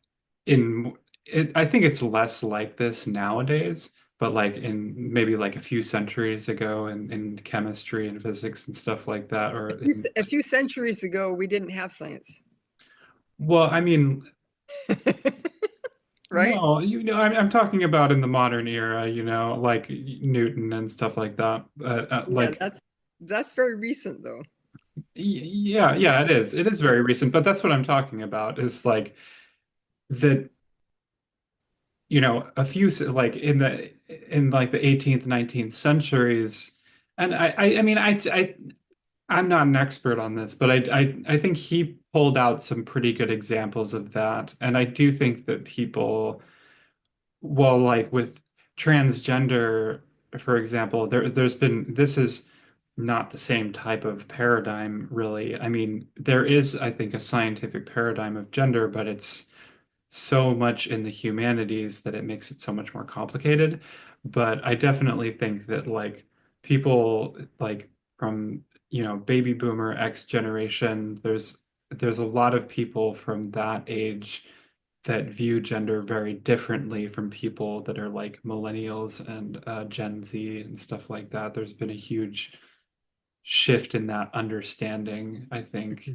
I think it's less like this nowadays, but like in maybe like a few centuries ago in chemistry and physics and stuff like that, or in, a few centuries ago, we didn't have science, well, I mean, right? no, I'm talking about in the modern era, like Newton and stuff like that. Yeah, that's very recent though. Yeah, it is. It is very recent, but that's what I'm talking about is like that, a few like in like the 18th, 19th centuries. And I mean, I'm not an expert on this, but I think he pulled out some pretty good examples of that. And I do think that people, well, like with transgender, for example, this is not the same type of paradigm, really. I mean, there is, I think, a scientific paradigm of gender, but it's so much in the humanities that it makes it so much more complicated. But I definitely think that like people like from, baby boomer X generation, there's a lot of people from that age that view gender very differently from people that are like millennials and Gen Z and stuff like that. There's been a huge shift in that understanding, I think.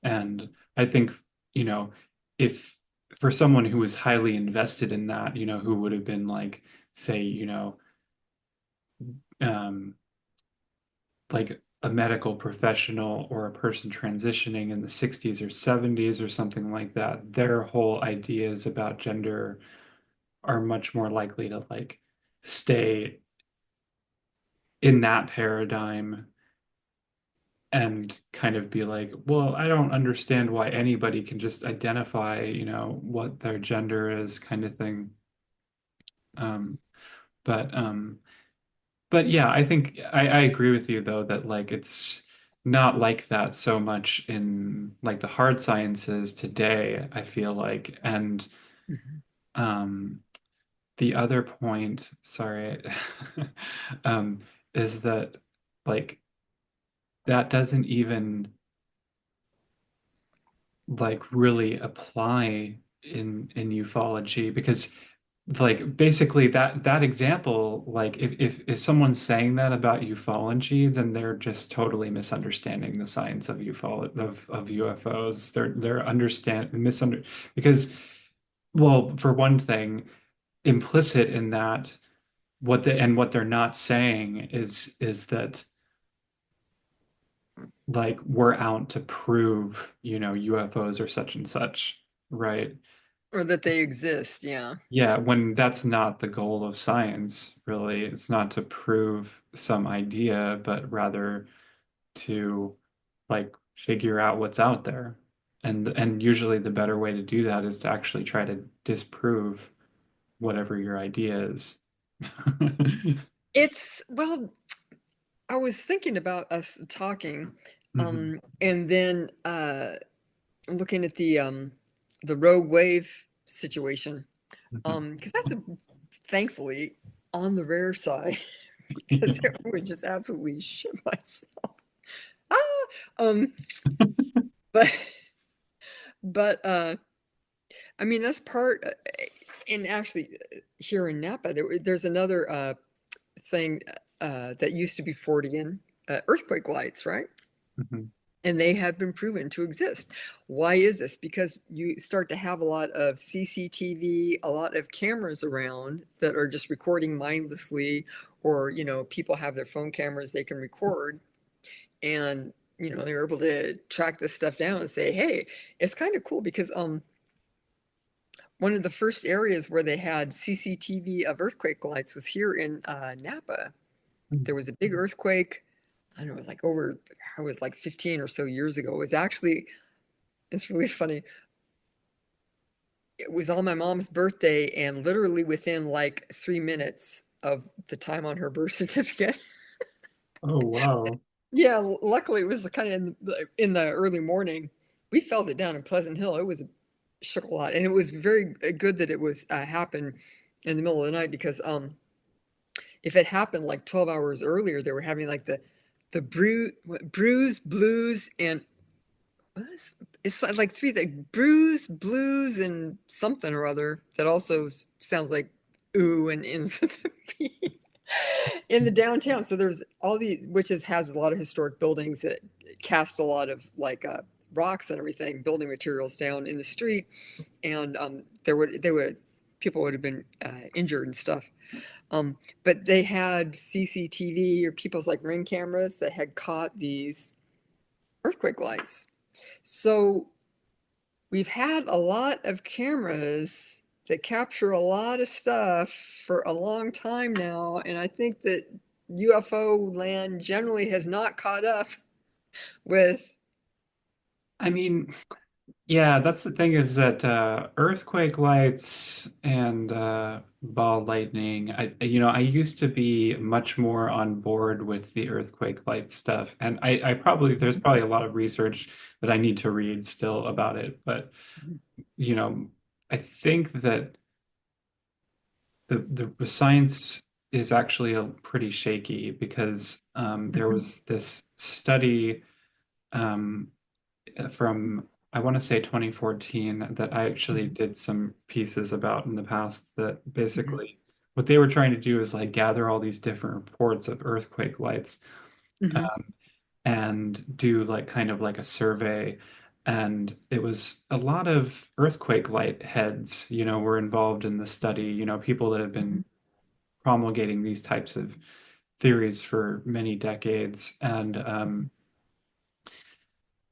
And I think, you know, if for someone who was highly invested in that, who would have been like, say, um, like a medical professional or a person transitioning in the 60s or 70s or something like that, their whole ideas about gender are much more likely to like stay in that paradigm and kind of be like, well, I don't understand why anybody can just identify, what their gender is, kind of thing. Um, but but yeah, I think I agree with you though that like it's not like that so much in like the hard sciences today, I feel like. And Mhm. um the other point, sorry, um, is that like that doesn't even like really apply in ufology because like basically that example, like if someone's saying that about ufology, then they're just totally misunderstanding the science of of UFOs. They're understand misunder because, well, for one thing, implicit in that what they're not saying is that like we're out to prove, UFOs are such and such, right? Or that they exist, yeah. Yeah, when that's not the goal of science, really. It's not to prove some idea, but rather to like figure out what's out there. And usually the better way to do that is to actually try to disprove whatever your idea is. It's well, I was thinking about us talking, Mhm, and then looking at the rogue wave situation, mhm. because that's thankfully on the rare side, because Yeah. it would just absolutely shit myself. Ah, um, but but I mean that's part, and actually here in Napa there's another thing that used to be Fortean earthquake lights, right? Mhm. And they have been proven to exist. Why is this? Because you start to have a lot of CCTV, a lot of cameras around that are just recording mindlessly, or people have their phone cameras they can record, and they're able to track this stuff down and say, hey, it's kind of cool because one of the first areas where they had CCTV of earthquake lights was here in Napa. There was a big earthquake. I don't know, it was like over, I was like 15 or so years ago. It was actually, it's really funny. It was on my mom's birthday, and literally within like 3 minutes of the time on her birth certificate. Oh, wow. Yeah, luckily it was the kind of in the early morning. We felt it down in Pleasant Hill. It was shook a lot, and it was very good that it was happened in the middle of the night because if it happened like 12 hours earlier, they were having like bruise, blues, and it's like three things: bruise, blues, and something or other that also sounds like ooh and ends with a P in the downtown. So there's all the which has a lot of historic buildings that cast a lot of like rocks and everything, building materials down in the street, and there would people would have been injured and stuff. But they had CCTV or people's like ring cameras that had caught these earthquake lights. So we've had a lot of cameras that capture a lot of stuff for a long time now, and I think that UFO land generally has not caught up with. I mean, yeah, that's the thing is that earthquake lights and ball lightning, I used to be much more on board with the earthquake light stuff. And I probably, there's probably a lot of research that I need to read still about it. But, you know, I think that the science is actually pretty shaky because there Mhm, was this study um, from I want to say 2014 that I actually mhm, did some pieces about in the past that mhm, basically what they were trying to do is like gather all these different reports of earthquake lights mhm, and do like kind of like a survey. And it was a lot of earthquake light heads, were involved in the study, people that have been mhm, promulgating these types of theories for many decades.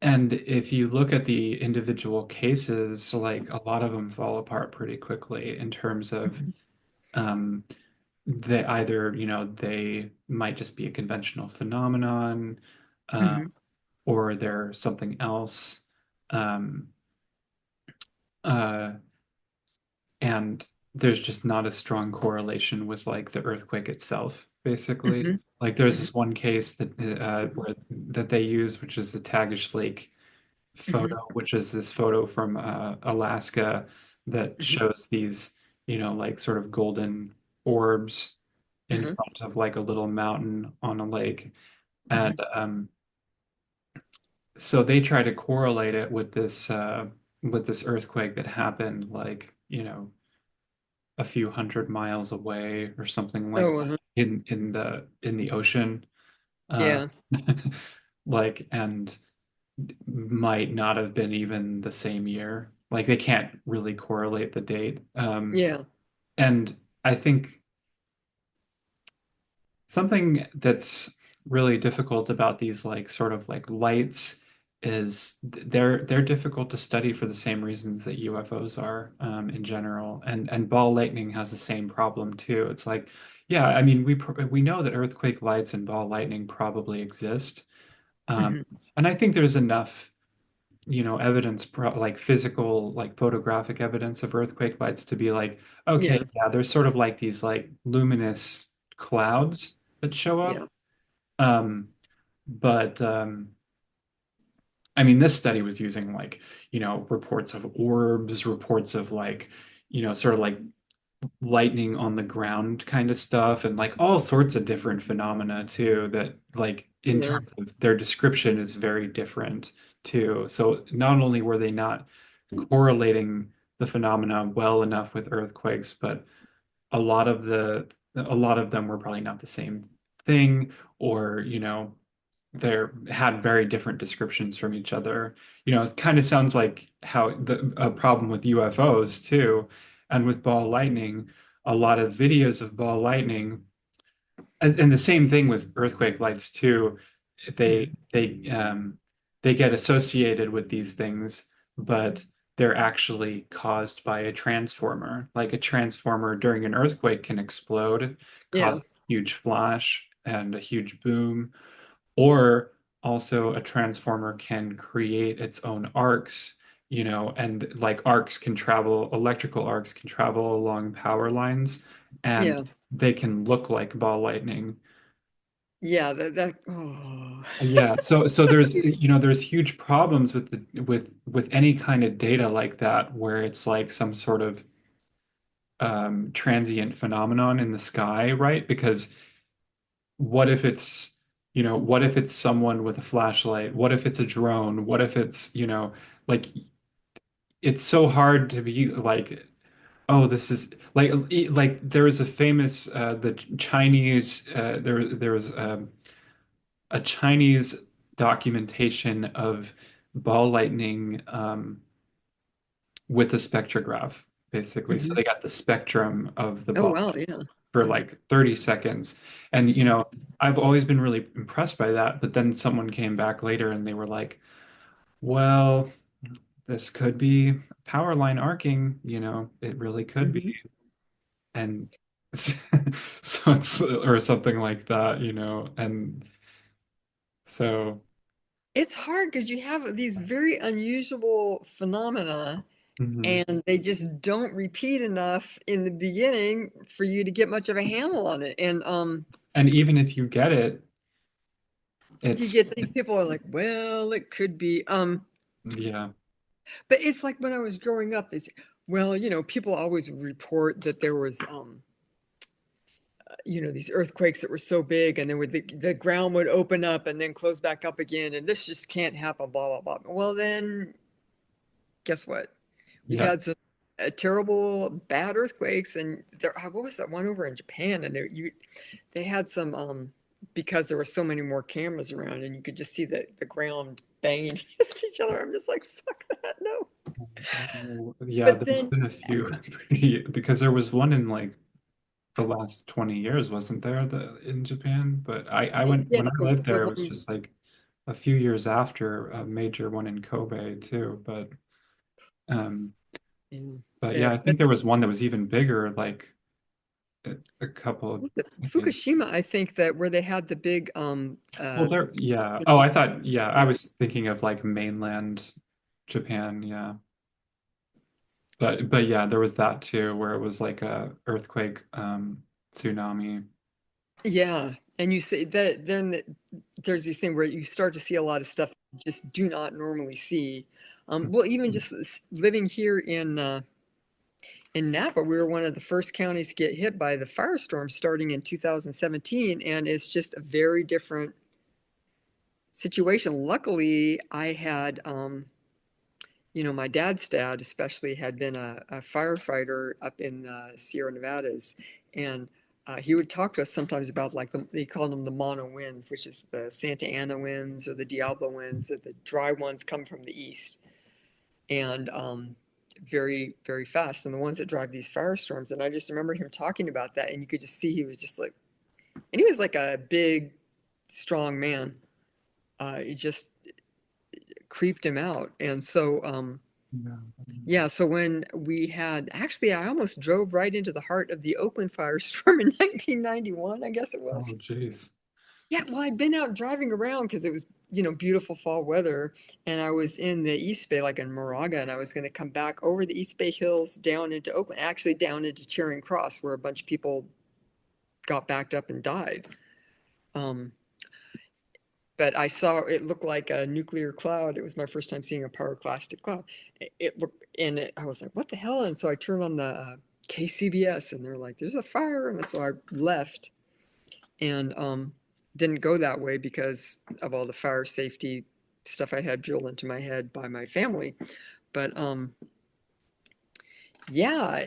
And if you look at the individual cases, like a lot of them fall apart pretty quickly in terms of mhm, um, they either, they might just be a conventional phenomenon, uh, mhm, or they're something else. Um, uh, and there's just not a strong correlation with like the earthquake itself, basically. Hmm. Like there's Hmm. this one case that they use, which is the Tagish Lake photo, Hmm. which is this photo from Alaska that Hmm. shows these, like sort of golden orbs in Hmm. front of like a little mountain on a lake. Hmm. And so they try to correlate it with this earthquake that happened like, a few hundred miles away or something like Oh, that in the ocean. Uh, yeah, like and might not have been even the same year. Like they can't really correlate the date. yeah. And I think something that's really difficult about these like sort of like lights is they're difficult to study for the same reasons that UFOs are in general, and ball lightning has the same problem too. It's like, yeah, I mean we know that earthquake lights and ball lightning probably exist, um, Hmm. and I think there's enough evidence like physical, like photographic evidence of earthquake lights to be like, okay, Yeah, yeah, there's sort of like these like luminous clouds that show up. yeah, Um, but I mean, this study was using like, reports of orbs, reports of like, sort of like lightning on the ground kind of stuff, and like all sorts of different phenomena too, that like in yeah, terms of their description is very different too. So not only were they not correlating the phenomena well enough with earthquakes, but a lot of them were probably not the same thing, or they had very different descriptions from each other. It kind of sounds like how a problem with UFOs too, and with ball lightning. A lot of videos of ball lightning, and the same thing with earthquake lights too. They hmm, they um, they get associated with these things, but they're actually caused by a transformer. Like a transformer during an earthquake can explode, cause yeah, a huge flash and a huge boom, or also a transformer can create its own arcs, and like arcs can travel, electrical arcs can travel along power lines, and yeah, they can look like ball lightning. yeah. That. Oh. Yeah, so there's there's huge problems with with any kind of data like that where it's like some sort of transient phenomenon in the sky, right? Because what if it's what if it's someone with a flashlight? What if it's a drone? What if it's like it's so hard to be like, oh, this is like there was a famous the Chinese there was a Chinese documentation of ball lightning with a spectrograph, basically. So Hmm. they got the spectrum of the Oh ball wow, yeah. for Mhm. like 30 seconds. And, I've always been really impressed by that. But then someone came back later and they were like, well, this could be power line arcing, it really could be. Hmm. And so it's, or something like that, and so, It's hard because you have these very unusual phenomena, mhm. and they just don't repeat enough in the beginning for you to get much of a handle on it. And And even if you get it, you it's, get these people are like, well, it could be. yeah, But it's like when I was growing up, they say, well, people always report that there was these earthquakes that were so big, and then the ground would open up and then close back up again, and this just can't happen, blah blah blah. Well, then guess what? We've yeah, had some terrible bad earthquakes, and what was that one over in Japan? And they had some because there were so many more cameras around, and you could just see the ground banging against each other. I'm just like, fuck that, no. yeah, But there's then, been a few because there was one in like the last 20 years, wasn't there, in Japan? But I went yeah, when I lived the there, it was one, just like a few years after a major one in Kobe too. Um, yeah, but yeah, yeah, I but think there was one that was even bigger, like a couple of, I think. Fukushima, I think that where they had the big Well, there, yeah. you Oh, know, I thought, yeah, I was thinking of like mainland Japan, yeah. But yeah, there was that too, where it was like a earthquake, tsunami. yeah, and you say that then there's this thing where you start to see a lot of stuff you just do not normally see. Well, even just living here in Napa, we were one of the first counties to get hit by the firestorm starting in 2017, and it's just a very different situation. Luckily, I had my dad's dad especially had been a firefighter up in the Sierra Nevadas, and he would talk to us sometimes about like they called them the mono winds, which is the Santa Ana winds or the Diablo winds. That the dry ones come from the east and very very fast, and the ones that drive these firestorms. And I just remember him talking about that, and you could just see he was just like, and he was like a big, strong man. It just creeped him out, and so. Yeah. Yeah, so when we had actually, I almost drove right into the heart of the Oakland firestorm in 1991, I guess it was. Oh, geez. Yeah, well, I'd been out driving around because it was, beautiful fall weather, and I was in the East Bay, like in Moraga, and I was going to come back over the East Bay Hills down into Oakland, actually down into Charing Cross, where a bunch of people got backed up and died. Um, but I saw it looked like a nuclear cloud. It was my first time seeing a pyroclastic cloud. It looked, and I was like, "What the hell?" And so I turned on the KCBS, and they're like, "There's a fire," and so I left and didn't go that way because of all the fire safety stuff I had drilled into my head by my family. But yeah,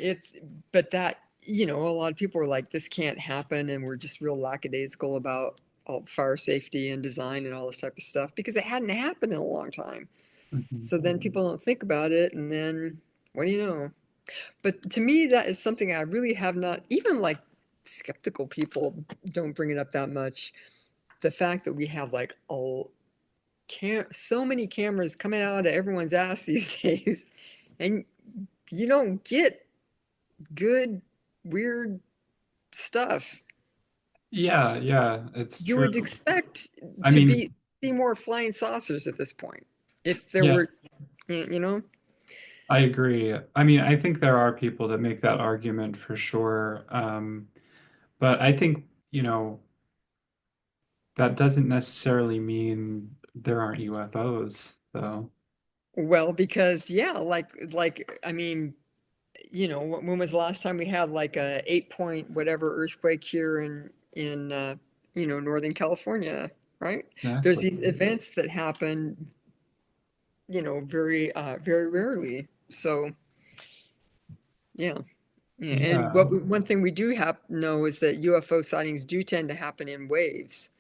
but that, a lot of people were like, this can't happen, and we're just real lackadaisical about all fire safety and design and all this type of stuff because it hadn't happened in a long time. Mhm. So then people don't think about it, and then what do you know? But to me, that is something I really have not, even like skeptical people don't bring it up that much. The fact that we have like so many cameras coming out of everyone's ass these days, and you don't get good, weird stuff. Yeah, yeah, it's You true. would expect I to mean, be see more flying saucers at this point. If there yeah, were, you know, I agree. I mean, I think there are people that make that argument for sure. But I think, that doesn't necessarily mean there aren't UFOs, though. well, because yeah, like I mean, when was the last time we had like a 8 point whatever earthquake here in Northern California, right? There's Exactly. these events that happen, very very rarely. So yeah. Yeah, and Yeah. one thing we do have know is that UFO sightings do tend to happen in waves.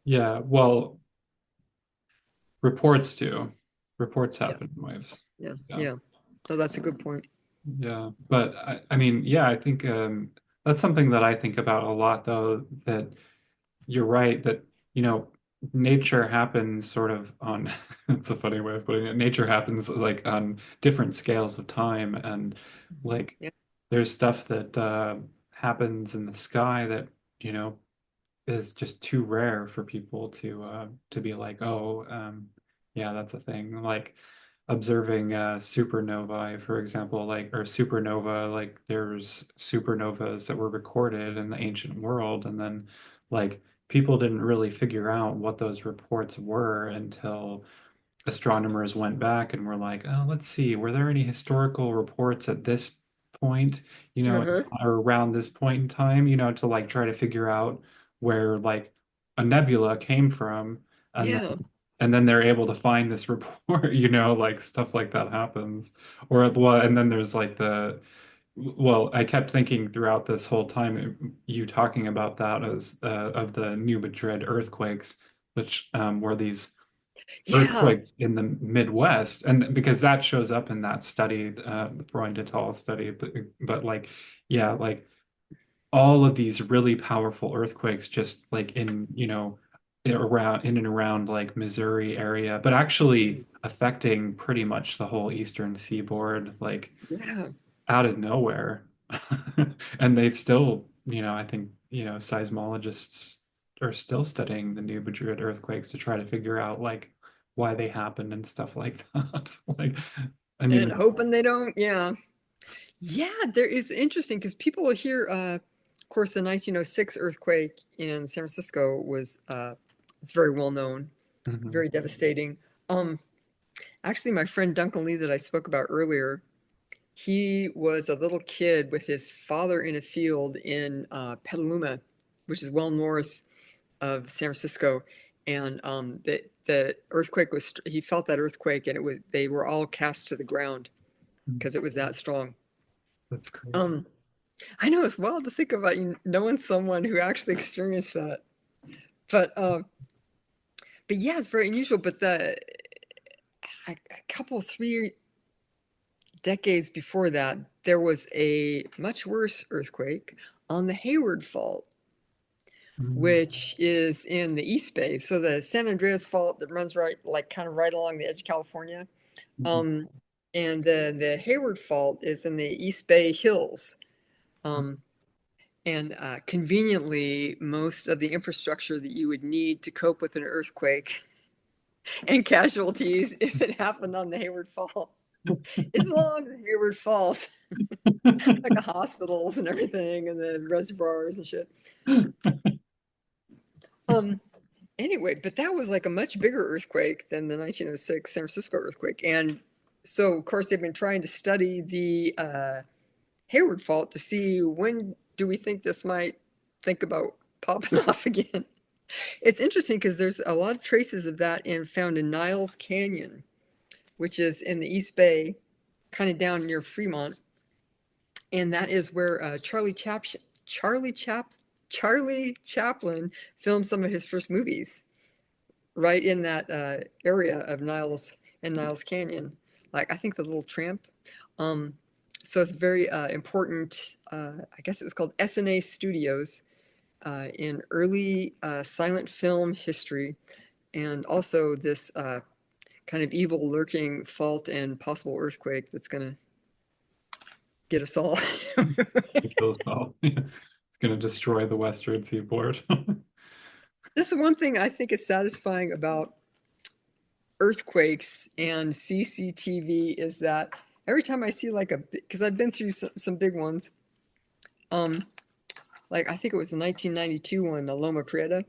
Yeah. Well, reports do. Reports Yeah, happen in waves. yeah, Yeah. yeah. Oh, that's a good point. Yeah. But I mean, yeah, I think that's something that I think about a lot, though, that you're right that, you know, nature happens sort of on, it's a funny way of putting it. Nature happens like on different scales of time. And Mhm. like, Yeah, there's stuff that happens in the sky that, you know, is just too rare for people to be like, oh, yeah, that's a thing. Like observing supernovae, for example, like or supernova, like there's supernovas that were recorded in the ancient world, and then like people didn't really figure out what those reports were until astronomers went back and were like, oh, let's see, were there any historical reports at this point, uh-huh. or around this point in time, to like try to figure out where like a nebula came from, and Yeah, then they're able to find this report, like stuff like that happens. Or well, and then there's like well, I kept thinking throughout this whole time, you talking about that as of the New Madrid earthquakes, which were these yeah, earthquake in the Midwest, and because that shows up in that study, the Freund et al. Study, but like, yeah, like all of these really powerful earthquakes, just like in and around like Missouri area, but actually affecting pretty much the whole eastern seaboard, like yeah. out of nowhere. And they still, I think, seismologists are still studying the New Madrid earthquakes to try to figure out like why they happened and stuff like that. Like, I And mean, hoping they don't, yeah. Yeah, there is interesting because people hear, of course, the 1906 earthquake in San Francisco was it's very well known, mhm, very devastating. Um, Actually, my friend Duncan Lee that I spoke about earlier, he was a little kid with his father in a field in Petaluma, which is well north of San Francisco, and the earthquake was he felt that earthquake, and it was they were all cast to the ground mhm, because it was that strong. that's crazy. Um, I know it's wild to think about you knowing someone who actually experienced that. But but yeah, it's very unusual. But a couple 3 decades before that, there was a much worse earthquake on the Hayward Fault, Mm, which is in the East Bay. So the San Andreas Fault that runs right, like kind of right along the edge of California. mhm, Um, and the Hayward Fault is in the East Bay Hills. Um, And conveniently, most of the infrastructure that you would need to cope with an earthquake and casualties if it happened on the Hayward Fault is along the Hayward Fault, like the hospitals and everything, and the reservoirs and shit. Um. Anyway, but that was like a much bigger earthquake than the 1906 San Francisco earthquake, and so of course they've been trying to study the Hayward Fault to see when do we think this might think about popping off again. It's interesting because there's a lot of traces of that found in Niles Canyon, which is in the East Bay, kind of down near Fremont, and that is where Charlie Chap, Charlie Chaplin filmed some of his first movies, right in that area of Niles and Niles Canyon. Like I think the Little Tramp. Um, so it's very important. I guess it was called SNA Studios in early silent film history, and also this kind of evil lurking fault and possible earthquake that's going to get us all. It's going to destroy the Western Seaboard. This is one thing I think is satisfying about earthquakes and CCTV is that every time I see like because I've been through some big ones, um, like I think it was the 1992 one, the Loma Prieta,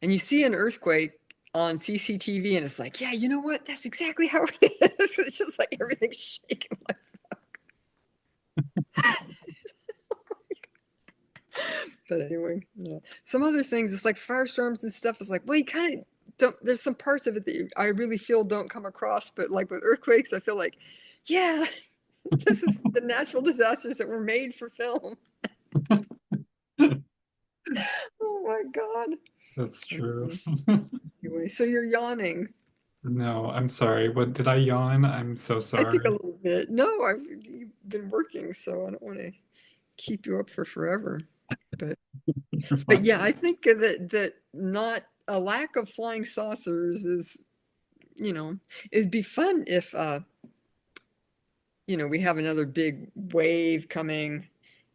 and you see an earthquake on CCTV, and it's like, yeah, you know what? That's exactly how it is. It's just like everything's shaking. But anyway, yeah. Some other things, it's like firestorms and stuff. It's like, well, you kind of don't. There's some parts of it that I really feel don't come across. But like with earthquakes, I feel like, yeah, this is the natural disasters that were made for film. Oh my God. That's true. Okay. Anyway, so you're yawning. No, I'm sorry. What did I yawn? I'm so I think a sorry. little bit. No, you've been working, so I don't want to keep you up for forever. But You're but fine. yeah, I think that not a lack of flying saucers is, you know, it'd be fun if we have another big wave coming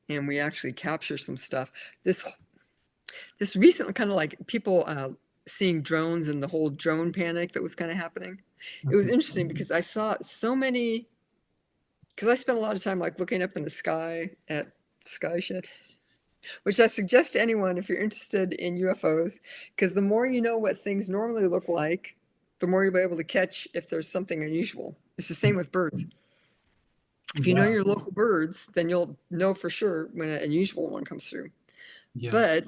and we actually capture some stuff. This this recently kind of like people seeing drones and the whole drone panic that was kind of happening. It was Mhm. interesting because I saw so many because I spent a lot of time like looking up in the sky at sky shit, which I suggest to anyone if you're interested in UFOs, because the more you know what things normally look like, the more you'll be able to catch if there's something unusual. It's the same with birds. If you know Yeah, your local birds, then you'll know for sure when an unusual one comes through. yeah. But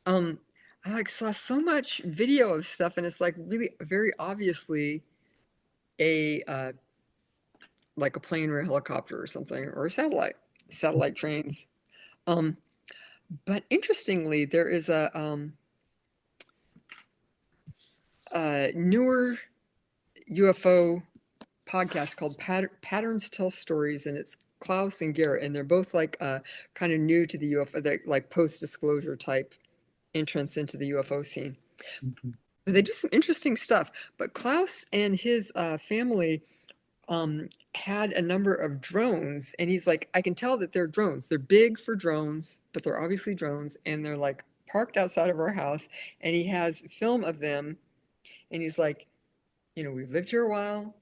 um, I like saw so much video of stuff, and it's like really very obviously a like a plane or a helicopter or something or a satellite trains. Um, but interestingly, there is a newer UFO podcast called Patterns Tell Stories, and it's Klaus and Garrett, and they're both like kind of new to the UFO, like post disclosure type entrance into the UFO scene. Mhm. But they do some interesting stuff. But Klaus and his family had a number of drones, and he's like, I can tell that they're drones. They're big for drones, but they're obviously drones, and they're like parked outside of our house. And he has film of them, and he's like, we've lived here a while.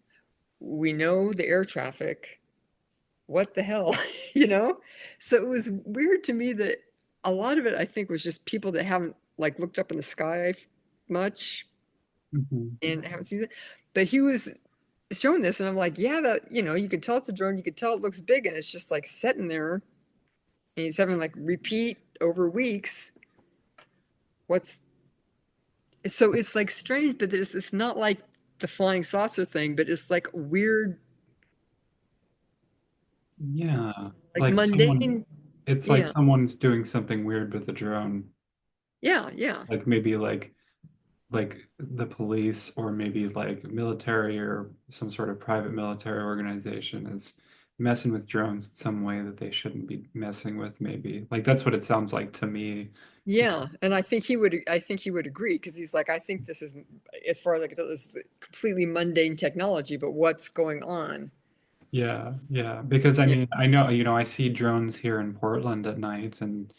We know the air traffic. What the hell, you know? So it was weird to me that a lot of it, I think, was just people that haven't like looked up in the sky much Mhm. and haven't seen it. But he was showing this, and I'm like, yeah, that you can tell it's a drone. You can tell it looks big, and it's just like sitting there, and he's having like repeat over weeks. What's so it's like strange, but it's not like the flying saucer thing, but it's like weird, Yeah. like Like someone, mundane. it's like Yeah, someone's doing something weird with the drone. yeah, yeah, Like maybe like the police or maybe like military or some sort of private military organization is messing with drones in some way that they shouldn't be messing with, maybe. Like that's what it sounds like to me. yeah. And I think he would agree because he's like, I think this is, as far as I can tell, this is completely mundane technology, but what's going on? Yeah, yeah. Because I Yeah, mean, I know, I see drones here in Portland at night, and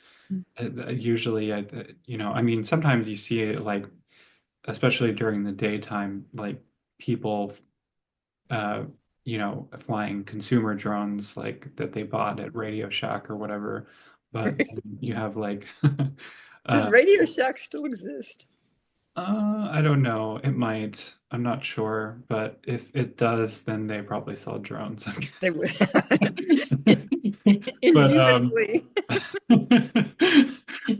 usually, I mean, sometimes you see it like, especially during the daytime, like people, uh, flying consumer drones like that they bought at Radio Shack or whatever. But then you have like, does uh, Radio Shack still exist? I don't know. It might. I'm not sure. But if it does, then they probably sell drones. They would. But Indubitably.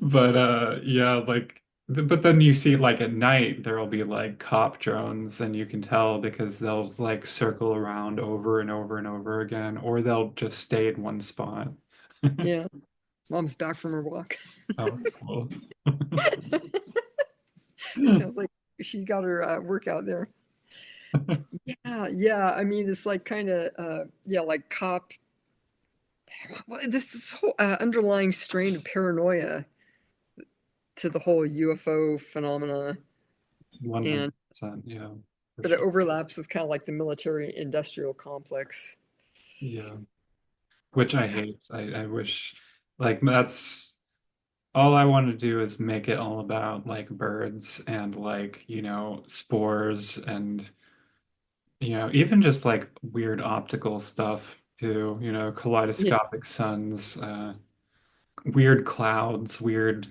but yeah, like but then you see like at night there'll be like cop drones, and you can tell because they'll like circle around over and over and over again, or they'll just stay in one spot. Yeah. Mom's back from her walk. Oh, cool. It sounds like she got her workout there. Yeah, yeah. I mean, it's like kind of, yeah, like cop. Well, this whole underlying strain of paranoia to the whole UFO phenomena, and 100%, yeah, for but it sure. overlaps with kind of like the military industrial complex. Yeah. Which I hate. I wish like that's all I want to do is make it all about like birds and like, spores and, even just like weird optical stuff too, Yeah, kaleidoscopic suns, weird clouds, weird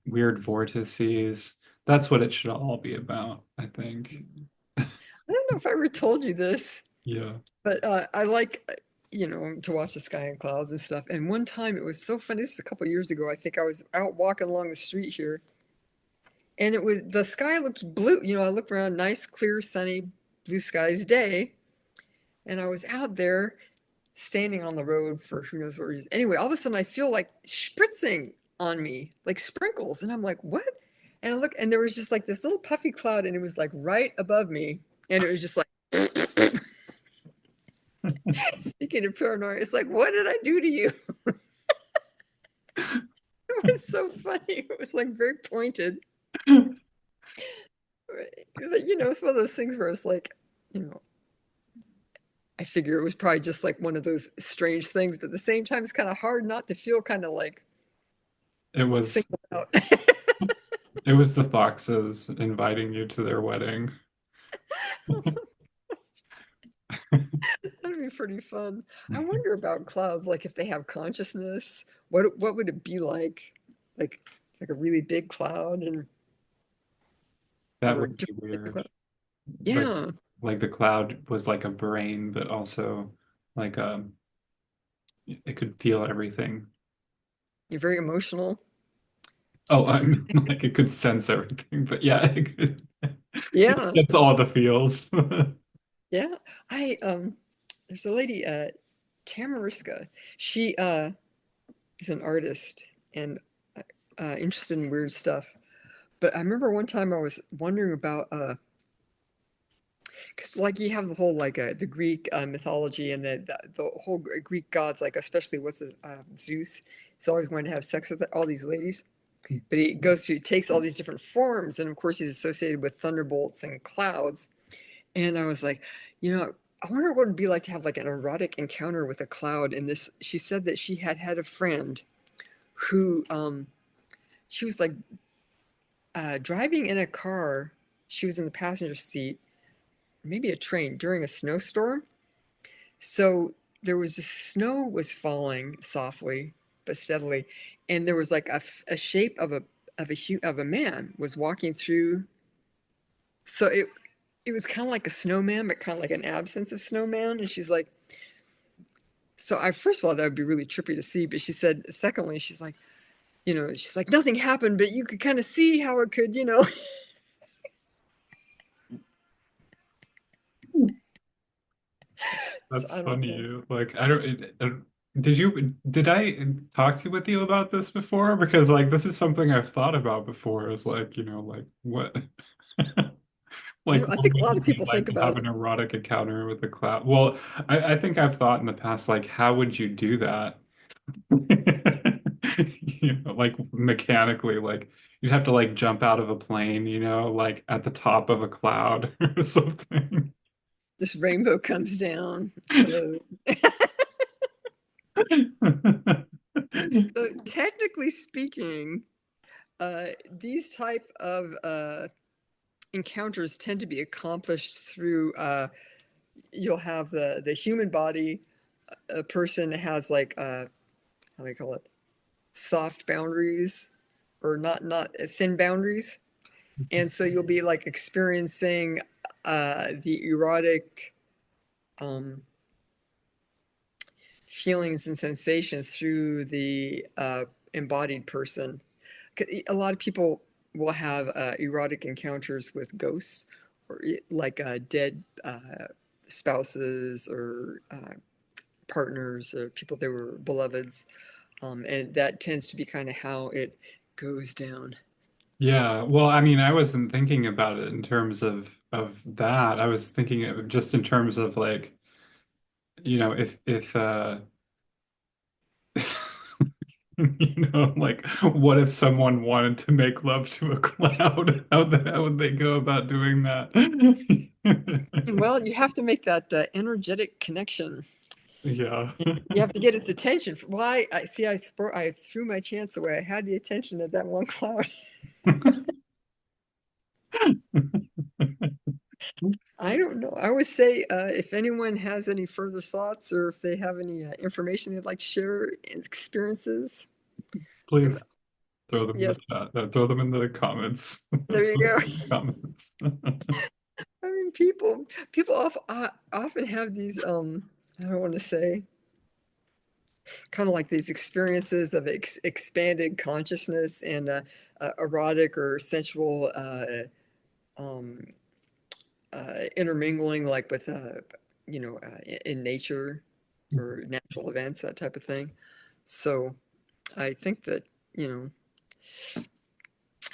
vortices. That's what it should all be about, I think. I don't know if I ever told you this, Yeah. but I like, to watch the sky and clouds and stuff. And one time it was so funny. This is a couple years ago. I think I was out walking along the street here, and the sky looked blue. I looked around, nice, clear, sunny, blue skies day, and I was out there standing on the road for who knows what reason. Anyway, all of a sudden I feel like spritzing on me, like sprinkles, and I'm like, what? And I look, and there was just like this little puffy cloud, and it was like right above me, and it was just like. Speaking of paranoia, it's like, what did I do to you? It was so funny. It was like very pointed. It's one of those things where it's like, you know, I figure it was probably just like one of those strange things, but at the same time, it's kind of hard not to feel kind of like It was singled out. it was the foxes inviting you to their wedding. That'd be pretty fun. I wonder about clouds, like if they have consciousness, what would it be like? Like like a really big cloud and That or would be different big weird. cloud. Like Yeah, like the cloud was like a brain, but also like it could feel everything. you're very emotional. Oh, I mean like it could sense everything, but yeah, it could it Yeah, gets all the feels. yeah. I there's a lady, Tamariska. She is an artist and interested in weird stuff. But I remember one time I was wondering about because like you have the whole like the Greek mythology and the whole Greek gods, like especially what's his Zeus. He's always wanting to have sex with all these ladies, but he takes all these different forms, and of course he's associated with thunderbolts and clouds. And I was like, you know, I wonder what it'd be like to have like an erotic encounter with a cloud. And this, she said that she had had a friend who, she was like driving in a car. She was in the passenger seat, maybe a train during a snowstorm. So there was snow was falling softly but steadily, and there was like a shape of a man was walking through. So it was kind of like a snowman, but kind of like an absence of snowman. And she's like, so I first of all that would be really trippy to see, but she said secondly, she's like, she's like nothing happened, but you could kind of see how it could, So That's I don't know. funny. Like, I don't. Did I talk to with you about this before? Because like this is something I've thought about before. Is like, like what, like I what think a would lot it of be people like think to about have it. an erotic encounter with a cloud? Well, I think I've thought in the past, like, how would you do that? Like mechanically, like you'd have to like jump out of a plane, like at the top of a cloud or something. This rainbow comes down. Hello. So technically speaking, these type of encounters tend to be accomplished through you'll have the human body. A person has like how do they call it? Soft boundaries, or not thin boundaries, and so you'll be like experiencing the erotic um, feelings and sensations through the embodied person. A lot of people will have erotic encounters with ghosts, or like dead spouses or partners or people that were beloveds, and that tends to be kind of how it goes down. Yeah, well, I mean, I wasn't thinking about it in terms of that. I was thinking of just in terms of like, if like what if someone wanted to make love to a cloud? How would they go about doing that? Well, you have to make that energetic connection. Yeah. You have to get its attention. Well, I see. I threw my chance away. I had the attention of that one cloud. I don't know. I would say if anyone has any further thoughts, or if they have any information they'd like to share, experiences. Please throw them in the Yes, chat. Throw them in the comments. there you go. Comments. I mean, people often have these. I don't want to say kind of like these experiences of expanded consciousness and erotic or sensual um, intermingling, like with in nature or natural events, that type of thing. So I think that you know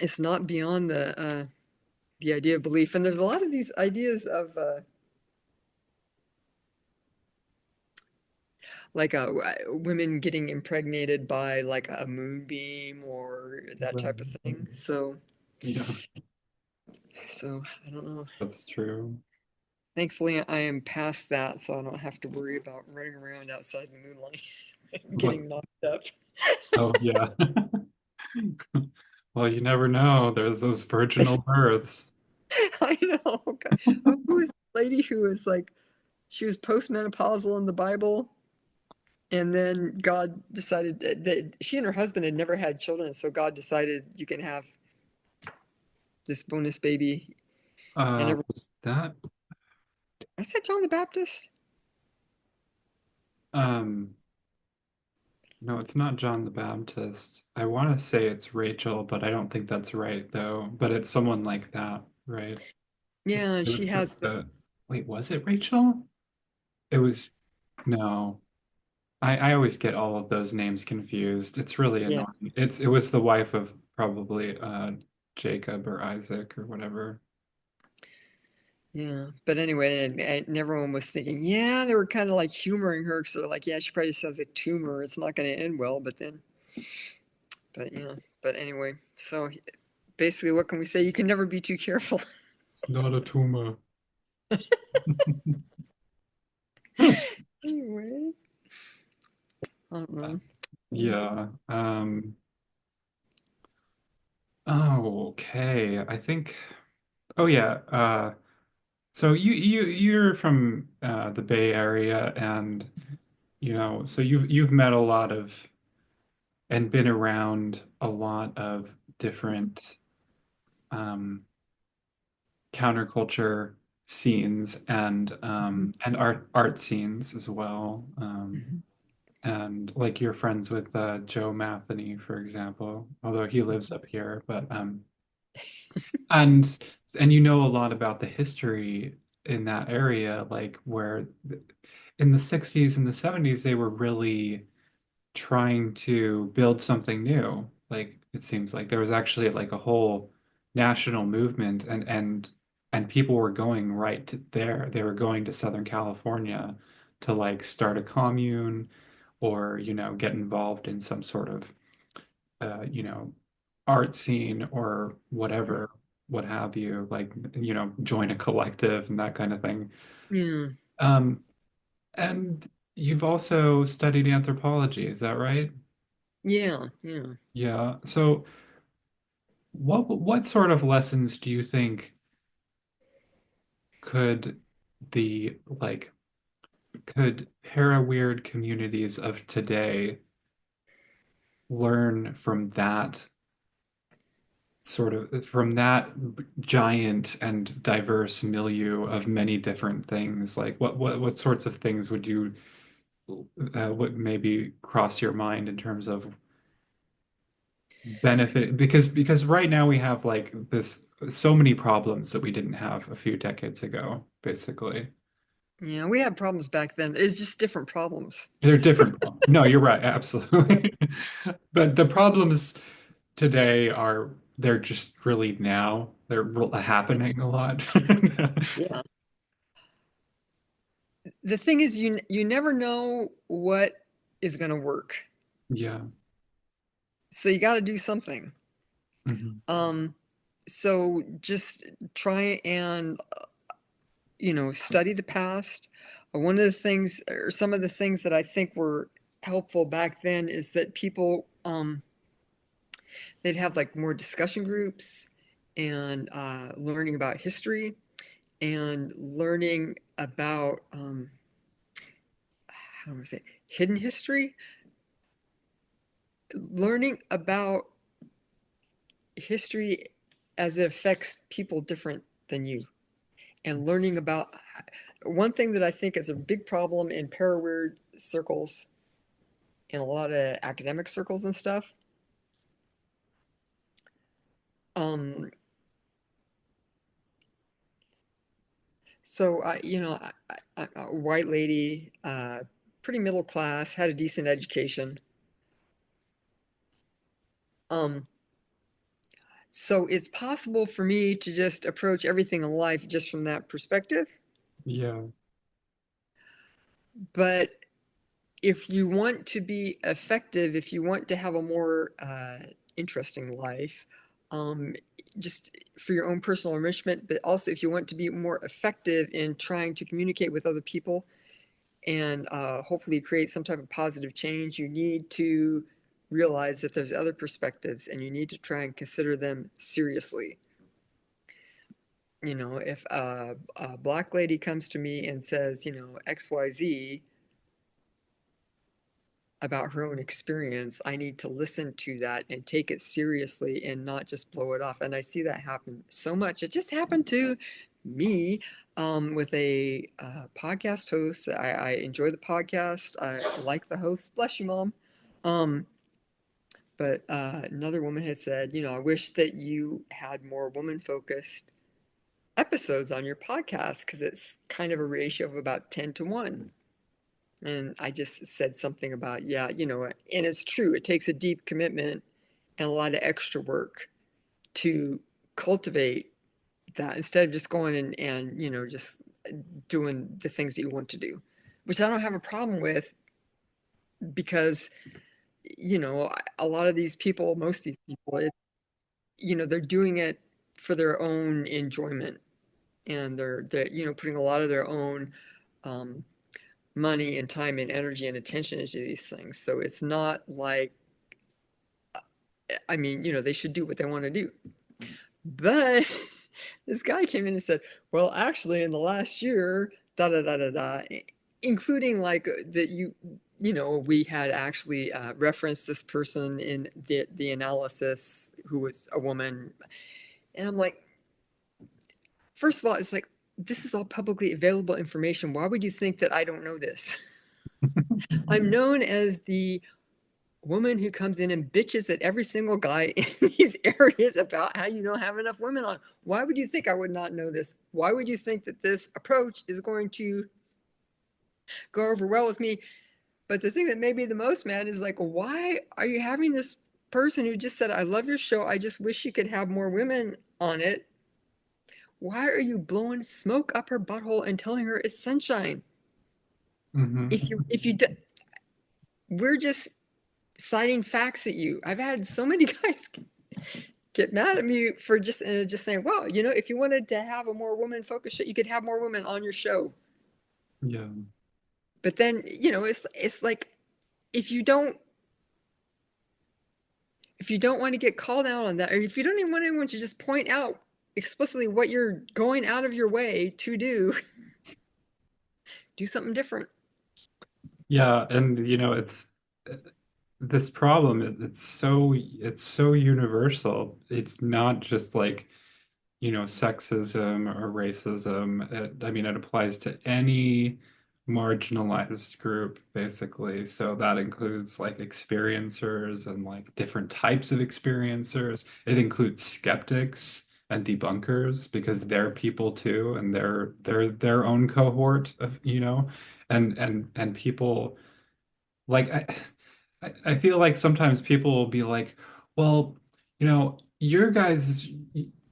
it's not beyond the idea of belief, and there's a lot of these ideas of like women getting impregnated by like a moonbeam or that Right. type of thing. Yeah, So I don't know. that's true. Thankfully, I am past that, so I don't have to worry about running around outside the moonlight and What? getting knocked up. Oh, yeah. Well, you never know. There's those virginal births. I know. God. Oh, who was the lady who was like, she was postmenopausal in the Bible, and then God decided that she and her husband had never had children, so God decided you can have this bonus baby. And everyone, Was that? I said John the Baptist. Um, no, it's not John the Baptist. I want to say it's Rachel, but I don't think that's right though. But it's someone like that, right? Yeah, and It was she has the wait, was it Rachel? It was no. I always get all of those names confused. It's really yeah. annoying. It was the wife of probably Jacob or Isaac or whatever. Yeah, but anyway, and everyone was thinking, yeah, they were kind of like humoring her, so like, yeah, she probably just has a tumor. It's not going to end well. But yeah, but anyway, so basically, what can we say? You can never be too careful. It's not a tumor. Anyway, I don't know. Mm. Yeah. Oh, okay. I think. Oh yeah. So you're from the Bay Area, and so you've met a lot of and been around a lot of different um, counterculture scenes Mhm. and art scenes as well. Mhm. And like you're friends with Joe Matheny, for example, although he lives Mhm. up here, but and and you know a lot about the history in that area, like where in the 60s and the 70s they were really trying to build something new. Like it seems like there was actually like a whole national movement and people were going right to there. They were going to Southern California to like start a commune or, get involved in some sort of art scene or whatever, what have you, like, join a collective and that kind of thing. Yeah, Um, and you've also studied anthropology, is that right? yeah, yeah. Yeah. So what sort of lessons do you think could the like could para-weird communities of today learn from that from that giant and diverse milieu of many different things? Like what sorts of things would maybe cross your mind in terms of benefit because right now we have like this so many problems that we didn't have a few decades ago, basically. Yeah, we had problems back then. It's just different problems. They're different problems. No, you're right, absolutely. But the problems today they're just really now. Yeah. Happening a lot. Yeah. The thing is, you never know what is going to work. Yeah. So you got to do something. Mhm. Um, so just try and study the past. One of the things, or some of the things that I think were helpful back then, is that people they'd have like more discussion groups and learning about history and learning about how do I say hidden history, learning about history as it affects people different than you, and learning about one thing that I think is a big problem in para-weird circles, in a lot of academic circles and stuff. Um, so a white lady, pretty middle class, had a decent education. Um, so it's possible for me to just approach everything in life just from that perspective. Yeah. But if you want to be effective, if you want to have a more interesting life, um, just for your own personal enrichment, but also if you want to be more effective in trying to communicate with other people and hopefully create some type of positive change, you need to realize that there's other perspectives and you need to try and consider them seriously. If a black lady comes to me and says, XYZ about her own experience, I need to listen to that and take it seriously and not just blow it off. And I see that happen so much. It just happened to me with a podcast host. I enjoy the podcast. I like the host. Bless you, mom. Um, but another woman had said, I wish that you had more woman focused episodes on your podcast because it's kind of a ratio of about 10 to 1. And I just said something about, yeah, and it's true. It takes a deep commitment and a lot of extra work to cultivate that instead of just going and just doing the things that you want to do, which I don't have a problem with because, a lot of these people, most of these people, they're doing it for their own enjoyment and they're putting a lot of their own um, money and time and energy and attention into these things. So it's not like, I mean, they should do what they want to do. But this guy came in and said, well, actually, in the last year, da da da da da, including like that we had actually referenced this person in the analysis who was a woman. And I'm like, first of all, it's like, this is all publicly available information. Why would you think that I don't know this? I'm known as the woman who comes in and bitches at every single guy in these areas about how you don't have enough women on. Why would you think I would not know this? Why would you think that this approach is going to go over well with me? But the thing that made me the most mad is like, why are you having this person who just said, I love your show. I just wish you could have more women on it. Why are you blowing smoke up her butthole and telling her it's sunshine? Hmm. If you, we're just citing facts at you. I've had so many guys get mad at me for just saying, well, if you wanted to have a more woman focused show, you could have more women on your show. Yeah. But then, it's like if you don't want to get called out on that, or if you don't even want anyone to just point out explicitly what you're going out of your way to do, do something different. Yeah, and it's this problem. It's so universal. It's not just like sexism or racism. I mean, it applies to any marginalized group, basically. So that includes like experiencers and like different types of experiencers. It includes skeptics and debunkers because they're people too, and they're their own cohort of, and people like I feel like sometimes people will be like, well, your guys,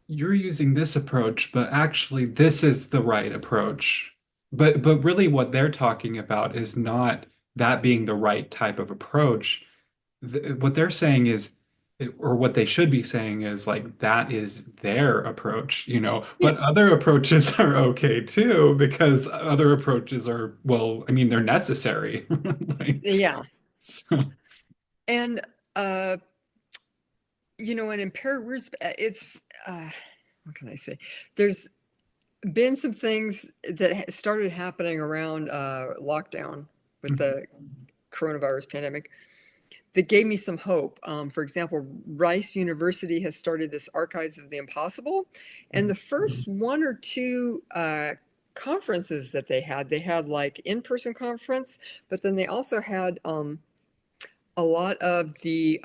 you're using this approach, but actually this is the right approach. But really what they're talking about is not that being the right type of approach. What they're saying is, or what they should be saying is like that is their approach, Yeah. but other approaches are okay too, because other approaches are, well, I mean, they're necessary. Like, Yeah. so. And, and impaired words, it's, what can I say? There's been some things that started happening around lockdown with the coronavirus pandemic that gave me some hope. For example, Rice University has started this Archives of the Impossible, and the first one or two conferences that they had like in-person conference, but then they also had a lot of the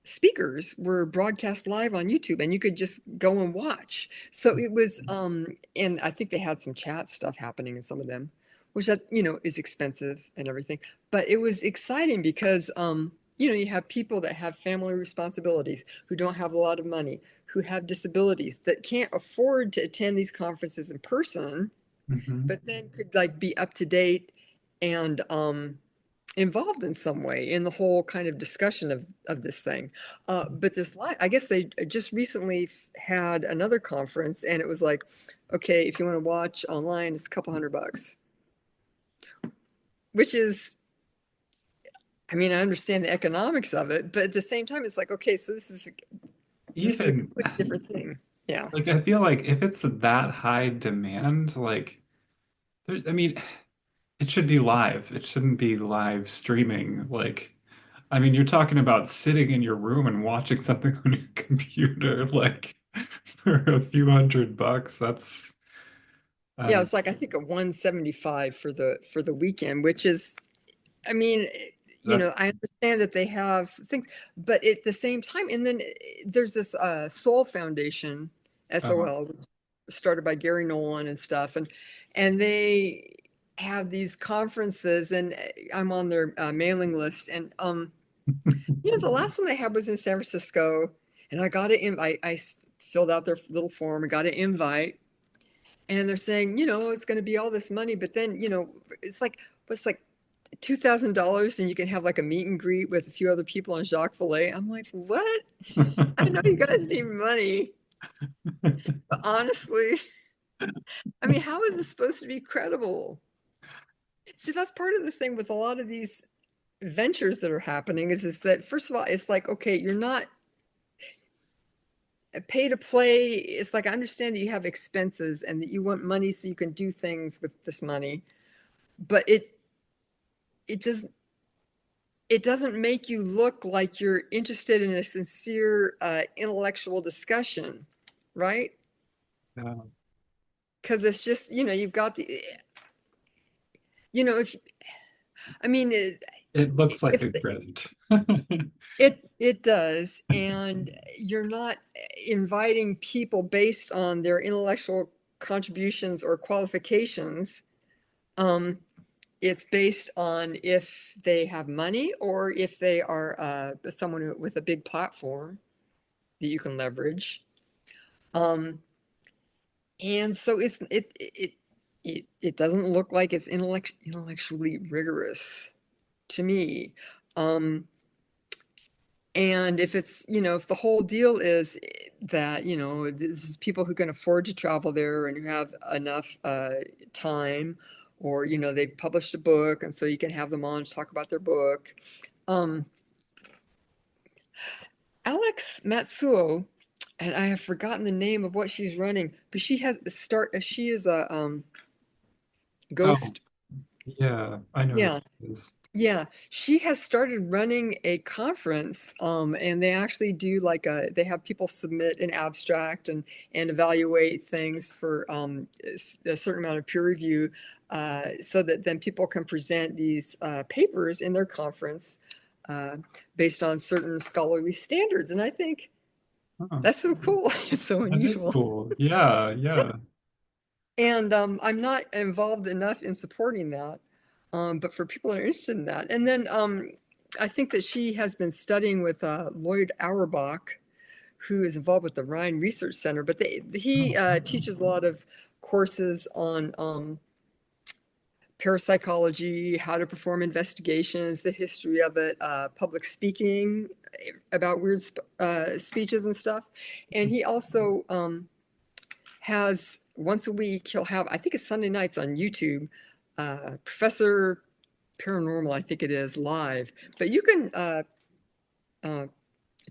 speakers were broadcast live on YouTube and you could just go and watch. So it was and I think they had some chat stuff happening in some of them, which is expensive and everything. But it was exciting because you have people that have family responsibilities, who don't have a lot of money, who have disabilities that can't afford to attend these conferences in person, Mhm. but then could like be up to date and involved in some way in the whole kind of discussion of this thing. But I guess they just recently had another conference, and it was like, okay, if you want to watch online, it's a couple $100, which is, I mean, I understand the economics of it, but at the same time, it's like, okay, so this is a Even completely different thing. Yeah. like I feel like if it's that high demand, like I mean, it should be live. It shouldn't be live streaming. Like, I mean, you're talking about sitting in your room and watching something on your computer, like for a few $100. That's Yeah, um it's like I think a 175 for the weekend, which is, I mean, that's I understand that they have things, but at the same time, and then there's this Soul Foundation, uh, SOL, which was started by Gary Nolan and stuff, and they have these conferences, and I'm on their mailing list, and the last one they had was in San Francisco, and I got an invite. Filled out their little form and got an invite, and they're saying, it's going to be all this money, but then, it's like, what's like $2,000 and you can have like a meet and greet with a few other people on Jacques Vallée. I'm like, what? I know you guys need money, but honestly, I mean, how is this supposed to be credible? See, that's part of the thing with a lot of these ventures that are happening is that first of all, it's like, okay, you're not pay to play. It's like I understand that you have expenses and that you want money so you can do things with this money, but it does it doesn't make you look like you're interested in a sincere intellectual discussion, right? Yeah. Because it's just, you've got if I mean, It looks like if a grift. it does, and you're not inviting people based on their intellectual contributions or qualifications. Um, it's based on if they have money or if they are someone with a big platform that you can leverage. Um, and so it doesn't look like it's intellectually rigorous to me. Um, and if it's, if the whole deal is that, this is people who can afford to travel there and who have enough time, or, they've published a book and so you can have them on to talk about their book. Um, Alex Matsuo, and I have forgotten the name of what she's running, but she is a Oh, ghost. yeah, I know who Yeah. it is. Yeah, she has started running a conference, and they actually do they have people submit an abstract and evaluate things for a certain amount of peer review, so that then people can present these papers in their conference uh, based on certain scholarly standards. And I think Oh, that's so cool. It's so that is unusual. cool. Yeah, yeah. And I'm not involved enough in supporting that, but for people that are interested in that. And then I think that she has been studying with Lloyd Auerbach, who is involved with the Rhine Research Center. But he Oh, teaches a lot of courses on parapsychology, how to perform investigations, the history of it, public speaking about weird speeches and stuff. And he also has once a week, he'll have, I think it's Sunday nights on YouTube, Professor Paranormal, I think it is, live. But you can uh,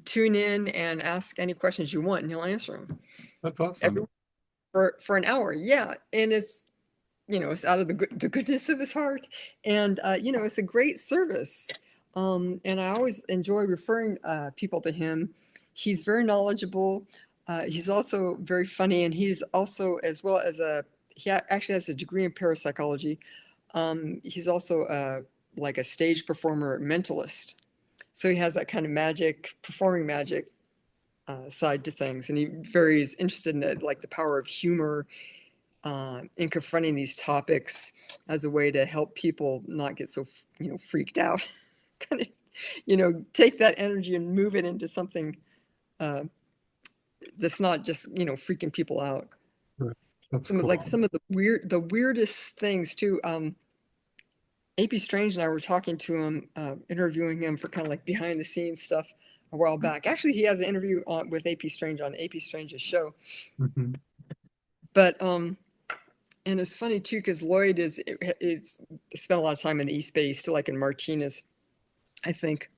tune in and ask any questions you want, and he'll answer them that's every awesome. for an hour. Yeah, and it's out of the goodness of his heart, and it's a great service. And I always enjoy referring people to him. He's very knowledgeable. He's also very funny, and he's also, as well as actually has a degree in parapsychology. He's also like a stage performer mentalist. So he has that kind of magic, performing magic side to things, and he very is interested in the power of humor in confronting these topics as a way to help people not get so freaked out. Kind of take that energy and move it into something uh, that's not just freaking people out. Right. That's Some of like cool. some of the weirdest things too. AP Strange and I were talking to him, interviewing him for kind of like behind the scenes stuff a while back. Actually, he has an interview with AP Strange on AP Strange's show. Hmm. But and it's funny too because Lloyd is spent a lot of time in the East Bay, still like in Martinez, I think,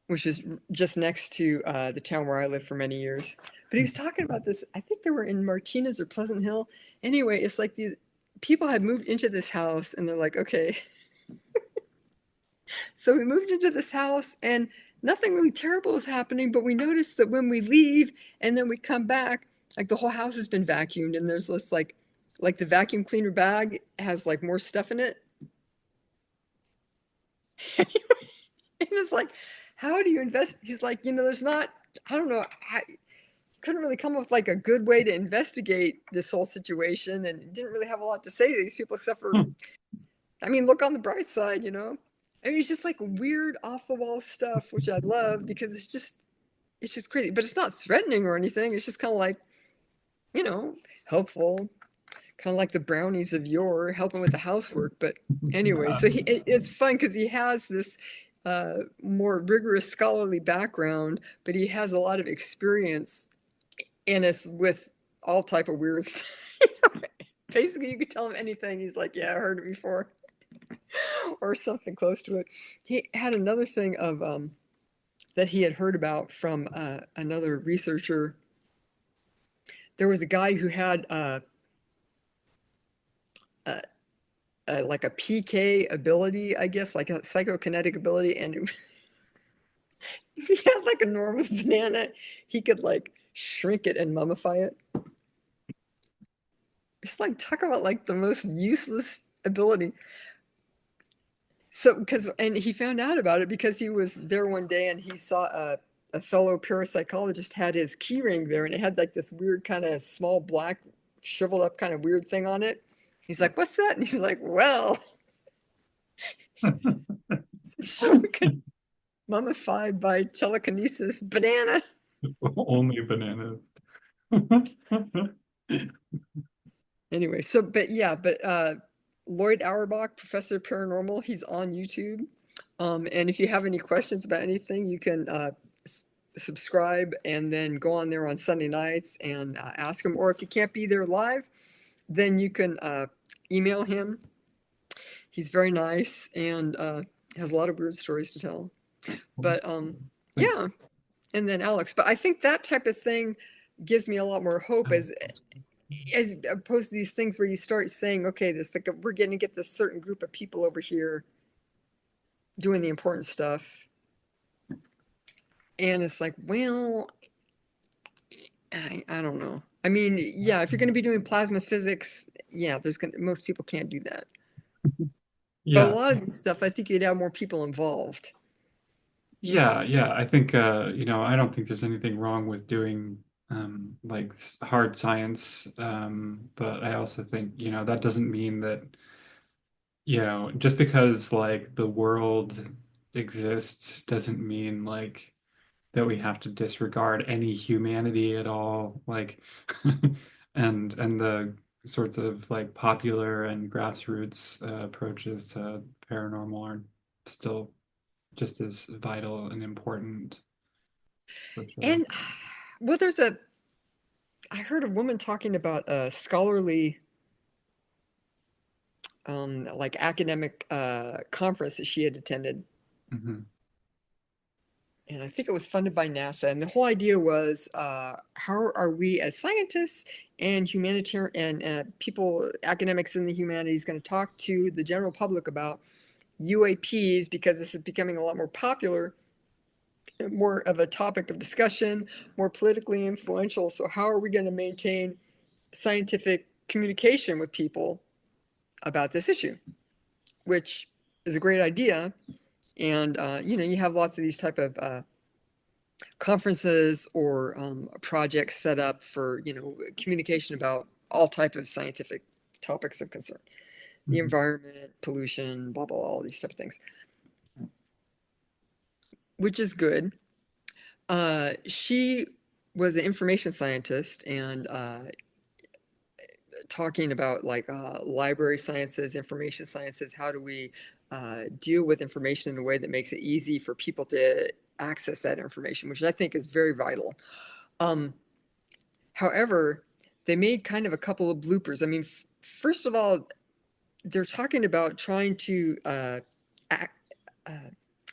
which is just next to the town where I lived for many years. But he was talking about this. I think they were in Martinez or Pleasant Hill. Anyway, it's like the people had moved into this house, and they're like, okay. So we moved into this house, and nothing really terrible is happening. But we noticed that when we leave and then we come back, like the whole house has been vacuumed, and there's this like the vacuum cleaner bag has like more stuff in it. And it's like, how do you invest? He's like, there's not, I don't know, couldn't really come up with like a good way to investigate this whole situation, and didn't really have a lot to say to these people except for, I mean, look on the bright side, And it's just like weird off the wall stuff, which I love because it's just crazy, but it's not threatening or anything. It's just kind of like, you know, helpful, kind of like the brownies of yore, helping with the housework. But anyway, Yeah. so it's fun because he has this more rigorous scholarly background, but he has a lot of experience in us with all type of weird stuff. Basically, you could tell him anything. He's like, yeah, I heard it before. or something close to it. He had another thing of that he had heard about from another researcher. There was a guy who had a, like a PK ability, I guess, like a psychokinetic ability, and if he had like a normal banana, he could like shrink it and mummify it. It's like talk about like the most useless ability. So, because and he found out about it because he was there one day and he saw a fellow parapsychologist had his key ring there and it had like this weird kind of small black shriveled up kind of weird thing on it. He's like, "What's that?" And he's like, "Well, shrunken, mummified by telekinesis banana." Only bananas. Anyway, so but yeah, but Lloyd Auerbach, Professor of Paranormal, he's on YouTube. And if you have any questions about anything, you can subscribe and then go on there on Sunday nights and ask him. Or if you can't be there live, then you can email him. He's very nice and has a lot of weird stories to tell. But Thanks. yeah, and then Alex. But I think that type of thing gives me a lot more hope as opposed to these things where you start saying, okay, this like we're going to get this certain group of people over here doing the important stuff, and it's like, well, I don't know. I mean, yeah, if you're going to be doing plasma physics, yeah, there's going to, most people can't do that. But a Yeah. lot of this stuff, I think you'd have more people involved. Yeah. I think I don't think there's anything wrong with doing like hard science. But I also think, that doesn't mean that, just because like the world exists doesn't mean like that we have to disregard any humanity at all. Like and the sorts of like popular and grassroots approaches to paranormal are still just as vital and important for sure. And well, I heard a woman talking about a scholarly, like academic conference that she had attended. Hmm. And I think it was funded by NASA. And the whole idea was how are we as scientists and humanitarian and people, academics in the humanities, going to talk to the general public about UAPs because this is becoming a lot more popular, more of a topic of discussion, more politically influential. So, how are we going to maintain scientific communication with people about this issue, which is a great idea. And you have lots of these type of conferences or projects set up for communication about all type of scientific topics of concern, the Hmm. environment, pollution, blah blah, all these type of things, which is good. She was an information scientist and talking about like library sciences, information sciences. How do we deal with information in a way that makes it easy for people to access that information, which I think is very vital. Um, However, they made kind of a couple of bloopers. I mean, first of all, they're talking about trying to act, I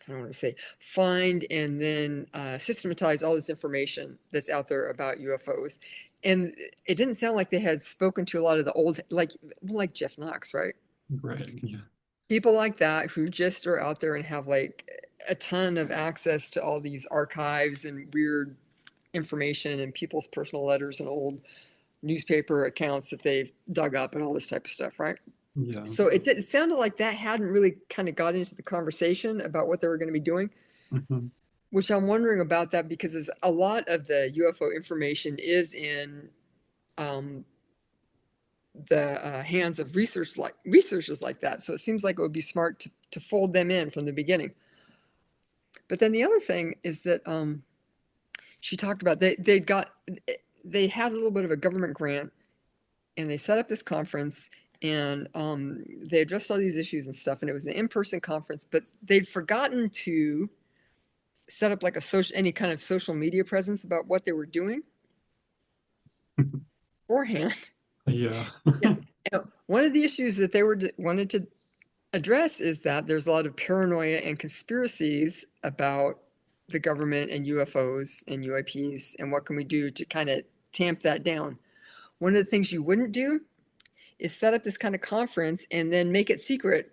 don't want to say find and then systematize all this information that's out there about UFOs. And it didn't sound like they had spoken to a lot of the old, like Jeff Knox, right? Right. Yeah. People like that who just are out there and have like a ton of access to all these archives and weird information and people's personal letters and old newspaper accounts that they've dug up and all this type of stuff, right? Yeah. So it sounded like that hadn't really kind of got into the conversation about what they were going to be doing, Hmm. which I'm wondering about that because a lot of the UFO information is in um, the hands of researchers like that. So it seems like it would be smart to fold them in from the beginning. But then the other thing is that she talked about they had a little bit of a government grant and they set up this conference and they addressed all these issues and stuff and it was an in-person conference but they'd forgotten to set up like a social any kind of social media presence about what they were doing beforehand. Yeah. Yeah. One of the issues that they wanted to address is that there's a lot of paranoia and conspiracies about the government and UFOs and UAPs, and what can we do to kind of tamp that down. One of the things you wouldn't do is set up this kind of conference and then make it secret,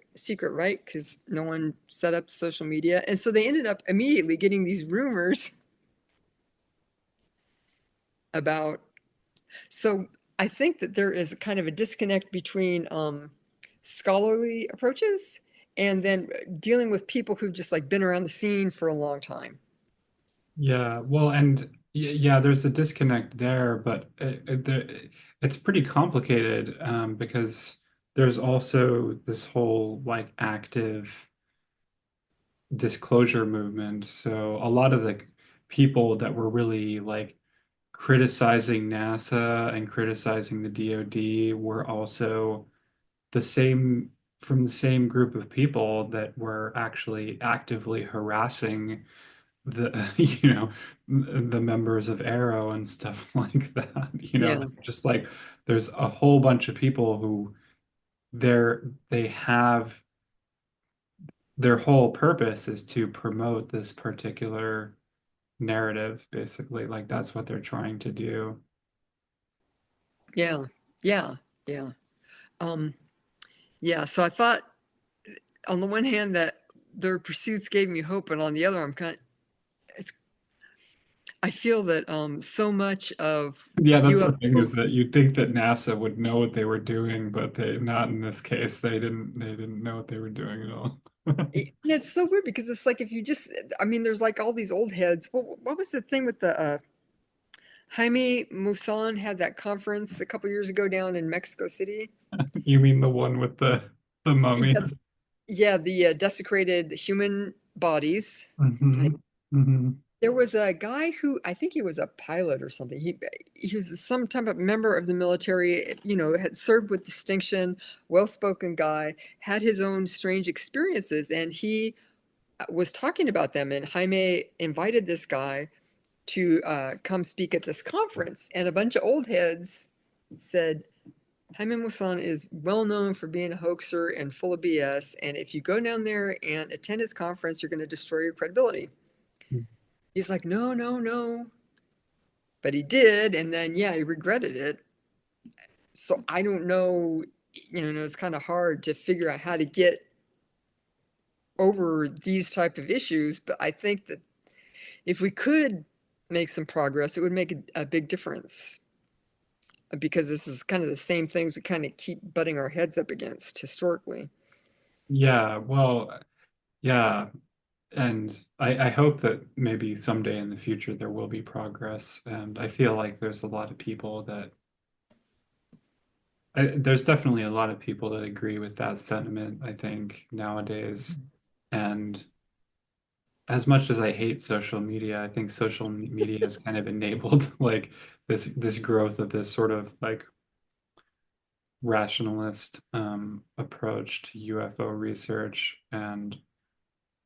right? Because no one set up social media. And so they ended up immediately getting these rumors about. So I think that there is kind of a disconnect between scholarly approaches and then dealing with people who've just like been around the scene for a long time. Yeah, well, and yeah, there's a disconnect there, but it's pretty complicated because there's also this whole like active disclosure movement. So a lot of the people that were really like criticizing NASA and criticizing the DoD were also the same from the same group of people that were actually actively harassing the the members of Arrow and stuff like that. Yeah, Just like there's a whole bunch of people who they have their whole purpose is to promote this particular narrative, basically. Like that's what they're trying to do. yeah, yeah, yeah. Um, yeah. So I thought on the one hand that their pursuits gave me hope, and on the other, I feel that so much of Yeah, that's the thing is UFO. that you'd think that NASA would know what they were doing, but they not in this case. They didn't know what they were doing at all. And it's so weird because it's like if you just, I mean, there's like all these old heads. What was the thing with the Jaime Maussan had that conference a couple years ago down in Mexico City? You mean the one with the mummy? Yeah, yeah, the desecrated human bodies. Hmm. Hmm. There was a guy who I think he was a pilot or something. He was some type of member of the military, had served with distinction, well-spoken guy, had his own strange experiences, and he was talking about them. And Jaime invited this guy to come speak at this conference, and a bunch of old heads said, Jaime Maussan is well known for being a hoaxer and full of BS. And if you go down there and attend his conference, you're going to destroy your credibility. He's like, no, no, no. But he did. And then, yeah, he regretted it. So I don't know, it's kind of hard to figure out how to get over these type of issues. But I think that if we could make some progress, it would make a big difference because this is kind of the same things we kind of keep butting our heads up against historically. Yeah, well, yeah, and I hope that maybe someday in the future there will be progress. And I feel like there's a lot of people that there's definitely a lot of people that agree with that sentiment, I think, nowadays. And as much as I hate social media, I think social media has kind of enabled like this growth of this sort of like rationalist approach to UFO research and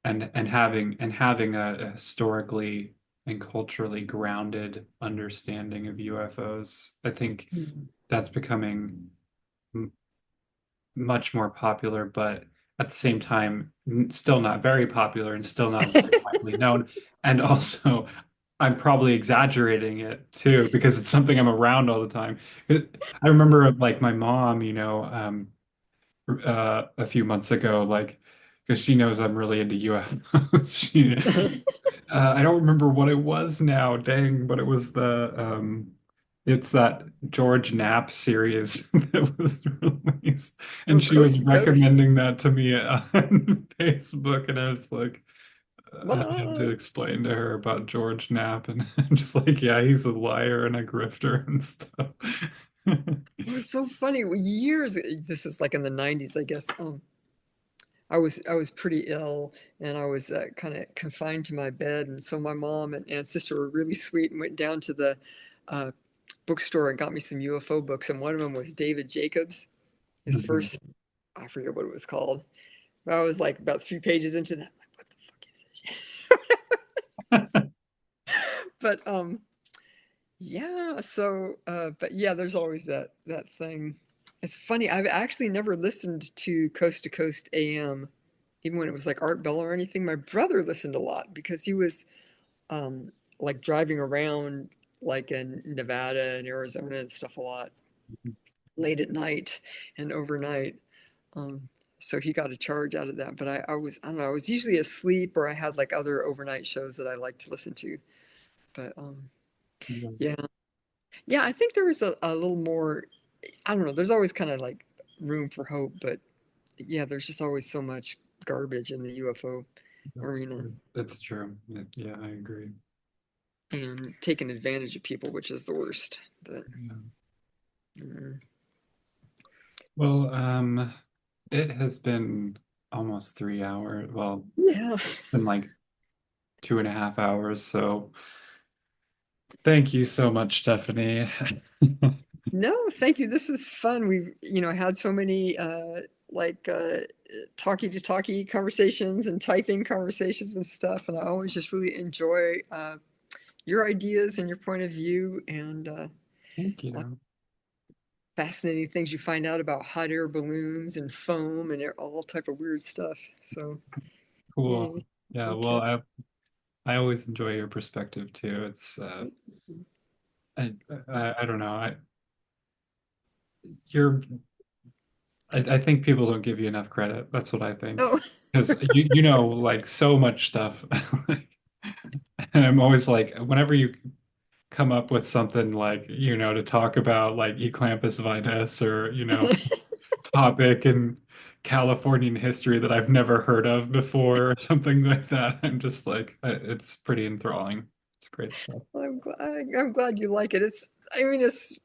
having a historically and culturally grounded understanding of UFOs. I think Mhm. that's becoming much more popular, but at the same time, still not very popular and still not very widely known. And also, I'm probably exaggerating it too because it's something I'm around all the time. I remember like my mom, a few months ago, like because she knows I'm really into UFOs. I don't remember what it was now, dang, but it was it's that George Knapp series that was released, Oh, and she coast was to coast. recommending that to me on Facebook, and I was like, I had to What? explain to her about George Knapp, and I'm just like, yeah, he's a liar and a grifter and stuff. It was so funny. Years, this was like in the 90s, I guess. I was pretty ill and I was kind of confined to my bed. And so my mom and sister were really sweet and went down to the uh, bookstore and got me some UFO books. And one of them was David Jacobs, his Mhm. first, I forget what it was called. But I was like about 3 pages into that. I'm like, what the fuck is this? But yeah, so but yeah, there's always that thing. It's funny. I've actually never listened to Coast AM, even when it was like Art Bell or anything. My brother listened a lot because he was um, like driving around like in Nevada and Arizona and stuff a lot late at night and overnight. Um, so he got a charge out of that. But I don't know, I was usually asleep or I had like other overnight shows that I like to listen to. But Yeah, yeah, yeah, I think there was a little more. I don't know. There's always kind of like room for hope, but yeah, there's just always so much garbage in the UFO that's arena true. It's true. Yeah, I agree. and taking advantage of people, which is the worst. But Yeah. mm, Well, it has been almost 3 hours. Well, yeah. been like 2.5 hours. So thank you so much, Stephanie. No, thank you. This is fun. We've, had so many like talkie to talkie conversations and typing conversations and stuff, and I always just really enjoy your ideas and your point of view and Thank like you. fascinating things you find out about hot air balloons and foam and all type of weird stuff. So, Cool. yay. Yeah, Okay. well, I always enjoy your perspective too. It's I, I don't know. You're I think people don't give you enough credit. That's what I think. Oh, Because you know like so much stuff. And I'm always like, whenever you come up with something like, to talk about like Eclampus vitus or, topic in Californian history that I've never heard of before or something like that, I'm just like, it's pretty enthralling. It's great stuff. I'm glad you like it. I mean, it's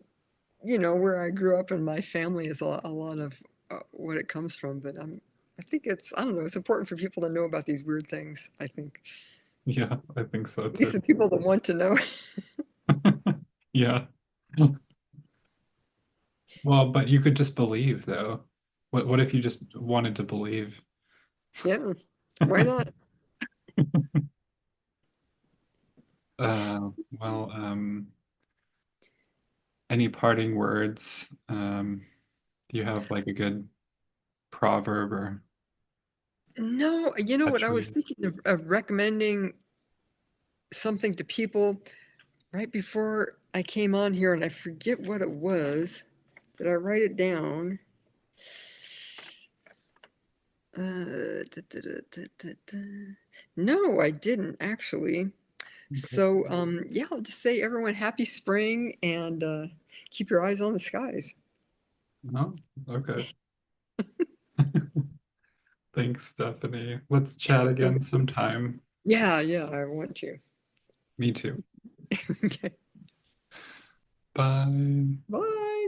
where I grew up and my family is a lot of what it comes from. But I think I don't know, it's important for people to know about these weird things. I think Yeah, I think so at least too. the people that want to know. Yeah. Well, but you could just believe though. What if you just wanted to believe? Yeah, why not? Well, any parting words? Do you have like a good proverb or No, you know a what? I was treat? thinking of recommending something to people right before I came on here, and I forget what it was. Did I write it down? No, I didn't actually. So, yeah, I'll just say everyone happy spring and keep your eyes on the skies. No? Okay. Thanks, Stephanie. Let's chat again sometime. Yeah, yeah, I want to. Me too. Okay, Bye. bye.